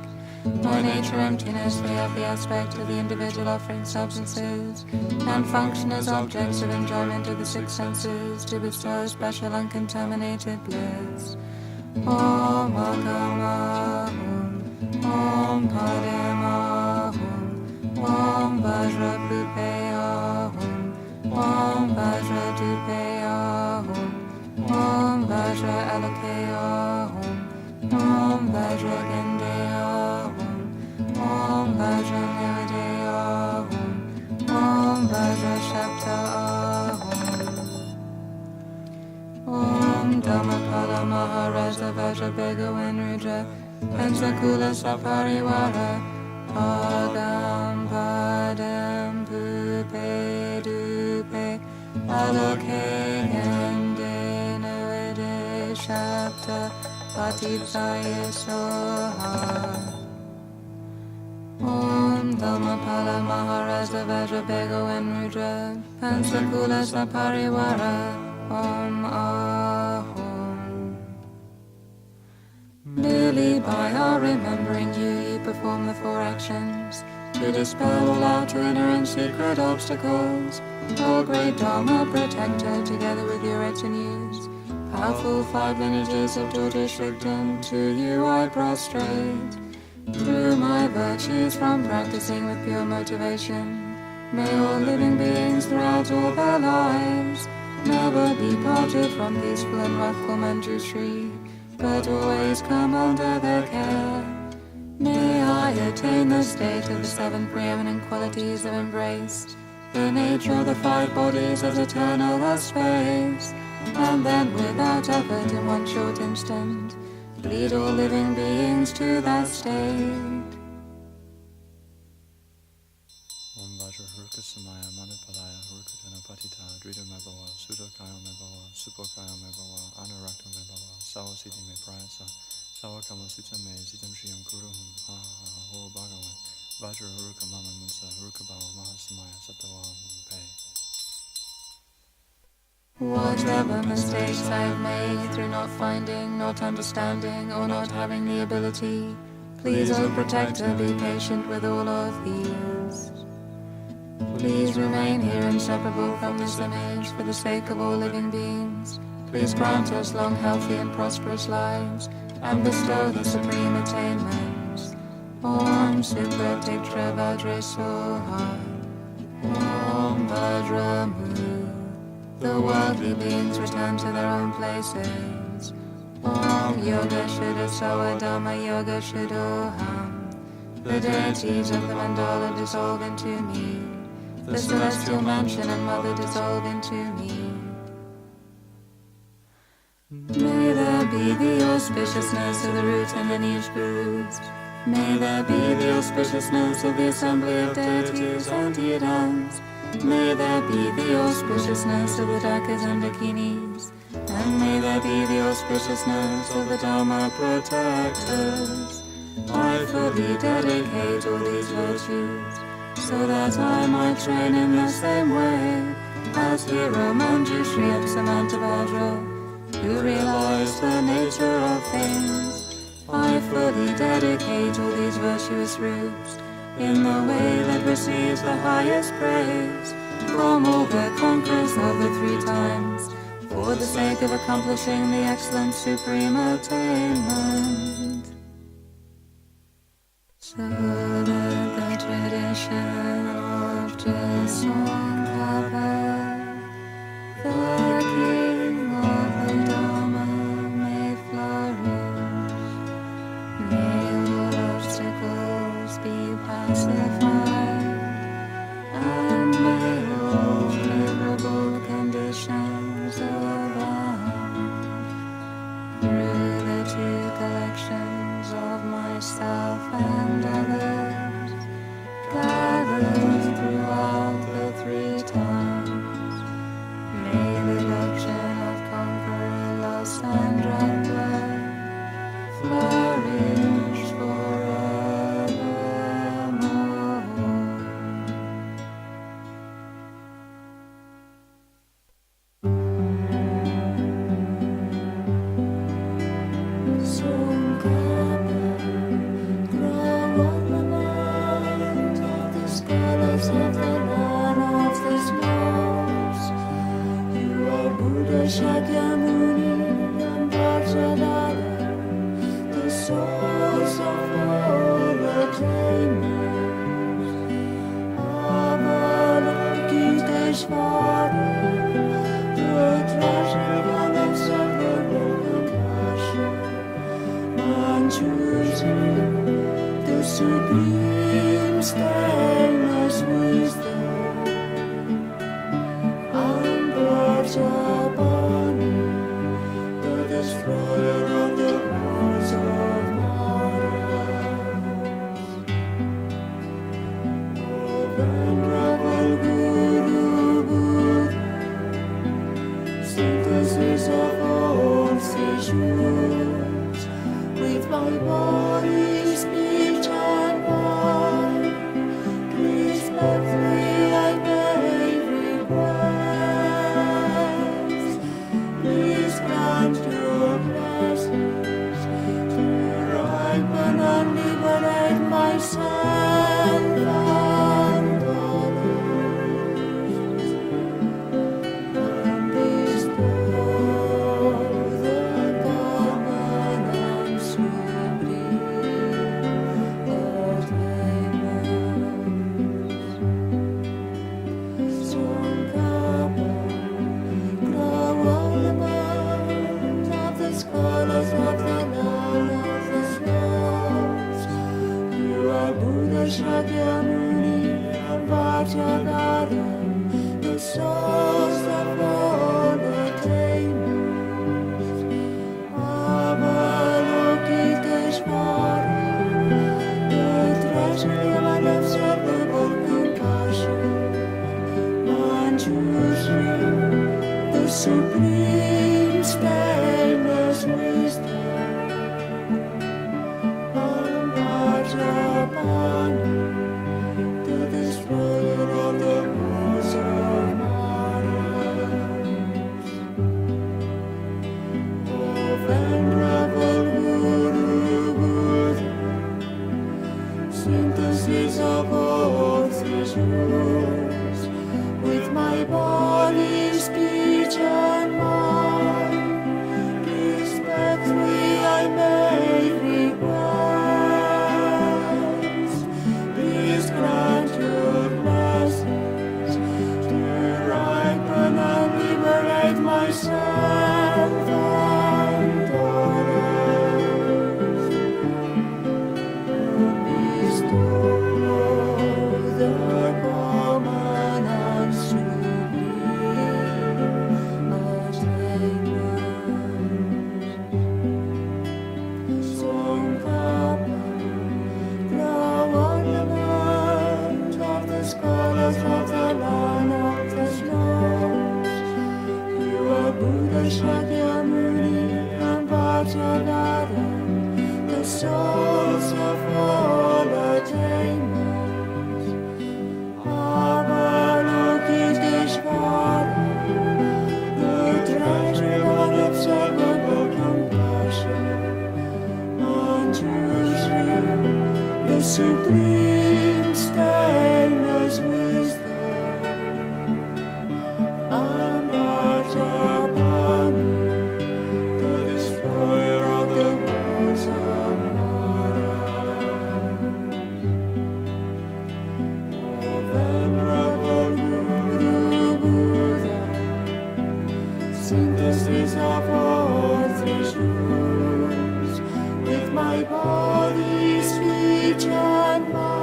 By nature emptiness, they have the aspect of the individual offering substances, and function as objects of enjoyment of the 6 senses, to bestow special uncontaminated bliss. Om Akamahum, Om Pademahum, Om Vajra Bhupeyahum, Om Vajra Dupeyahum, Om Vajra Alokeyahum, Om Vajra Gendeyahum, Om Vajra Nivadeyahum, Om Vajra Shaptahum, Om Dhammapala Maharaja Vajra Begawan Rudra, Pensakula Saparivara, Agam Padam Pupe Dupe, Aloke Gende Navade Shapta, Patitsaya Soha. Om Dhammapala Maharaja Vajra Begawan Rudra, Pensakula Saparivara, Om Ahum. Merely by our remembering you perform the 4 actions, to dispel all outer, inner, and secret obstacles. O great Dharma protector, together with your retinues, powerful 5 lineages of daughters Shugden, to you I prostrate. Through my virtues from practicing with pure motivation, may all living beings throughout all their lives never be parted from peaceful and wrathful Manjushri, but always come under their care. May I attain the state of the 7 preeminent qualities of embrace, the nature of the 5 bodies as eternal as space, and then without effort in one short instant, lead all living beings to that state. Om Vajra Huruka Samaya Manipalaya Hurukatana Patita Drita Mebawa Sudokaya Mebawa Supokaya Mebawa Anurakta Mebawa Sawasiti Me Prayasa Sawakama Sitame Sitam Shiyam Kuruhum Ha Ho Bhagavan Vajra Huruka Mama Munsa Huruka Bhava Mahasamaya Satawahum Pe. Whatever mistakes I have made through not finding, not understanding, or not having the ability, please, O Protector, be patient with all of these. Please remain here inseparable from this image for the sake of all living beings. Please grant us long, healthy, and prosperous lives, and bestow the supreme attainments. Om Supra Diktra Vajra Soha. Om Vajramu. The worldly beings return to their own places. Om Yoga Shuddha Sawa Dhamma Yoga Shuddhoham. The deities of the mandala dissolve into me. The celestial mansion and mother dissolve into me. May there be the auspiciousness of the root and lineage gurus. May there be the auspiciousness of the assembly of deities and deities. May there be the auspiciousness of the Dakas and Dakinis, and may there be the auspiciousness of the Dharma protectors. I fully dedicate all these virtues, so that I might train in the same way as Hero Manjushri and Samantavajra, who realized the nature of things. I fully dedicate all these virtuous roots in the way that receives the highest praise from all the conquerors of the three times, for the sake of accomplishing the excellent supreme attainment. So that the tradition of Tsog, the king of the Dharma, may flourish. May all obstacles be pacified, and may all favorable conditions abound. Through the two collections of myself and others, gathered throughout the three times, may the doctrine of conqueror, loss, and blood flourish forevermore. Shakyamuni and Vajradhara, the source of all attainments. Avalokiteshvara, the treasure one of Sarvabhukasha, Manjushri, the supreme stainless wisdom, and Prajapati, the destroyer of the wars of Mars. O venerable Guru Buddha, synthesis of all seizures, with my body, speech, and mind, respectfully I make request. Please grant your blessings to ripen and liberate myself and others, and bestow the common and supreme attainments. Tsongkhapa, grow all amount of the scholars of the land of the snows. You are Buddha. souls of all attainments. Avalokiteshvara, the treasury of unobservable compassion, Manjushri, the supreme stainless wisdom, Amrajapani, the destroyer of the wars of Mara. O venerable Guru Buddha, synthesis of all three truths, with my body, speech, and mind.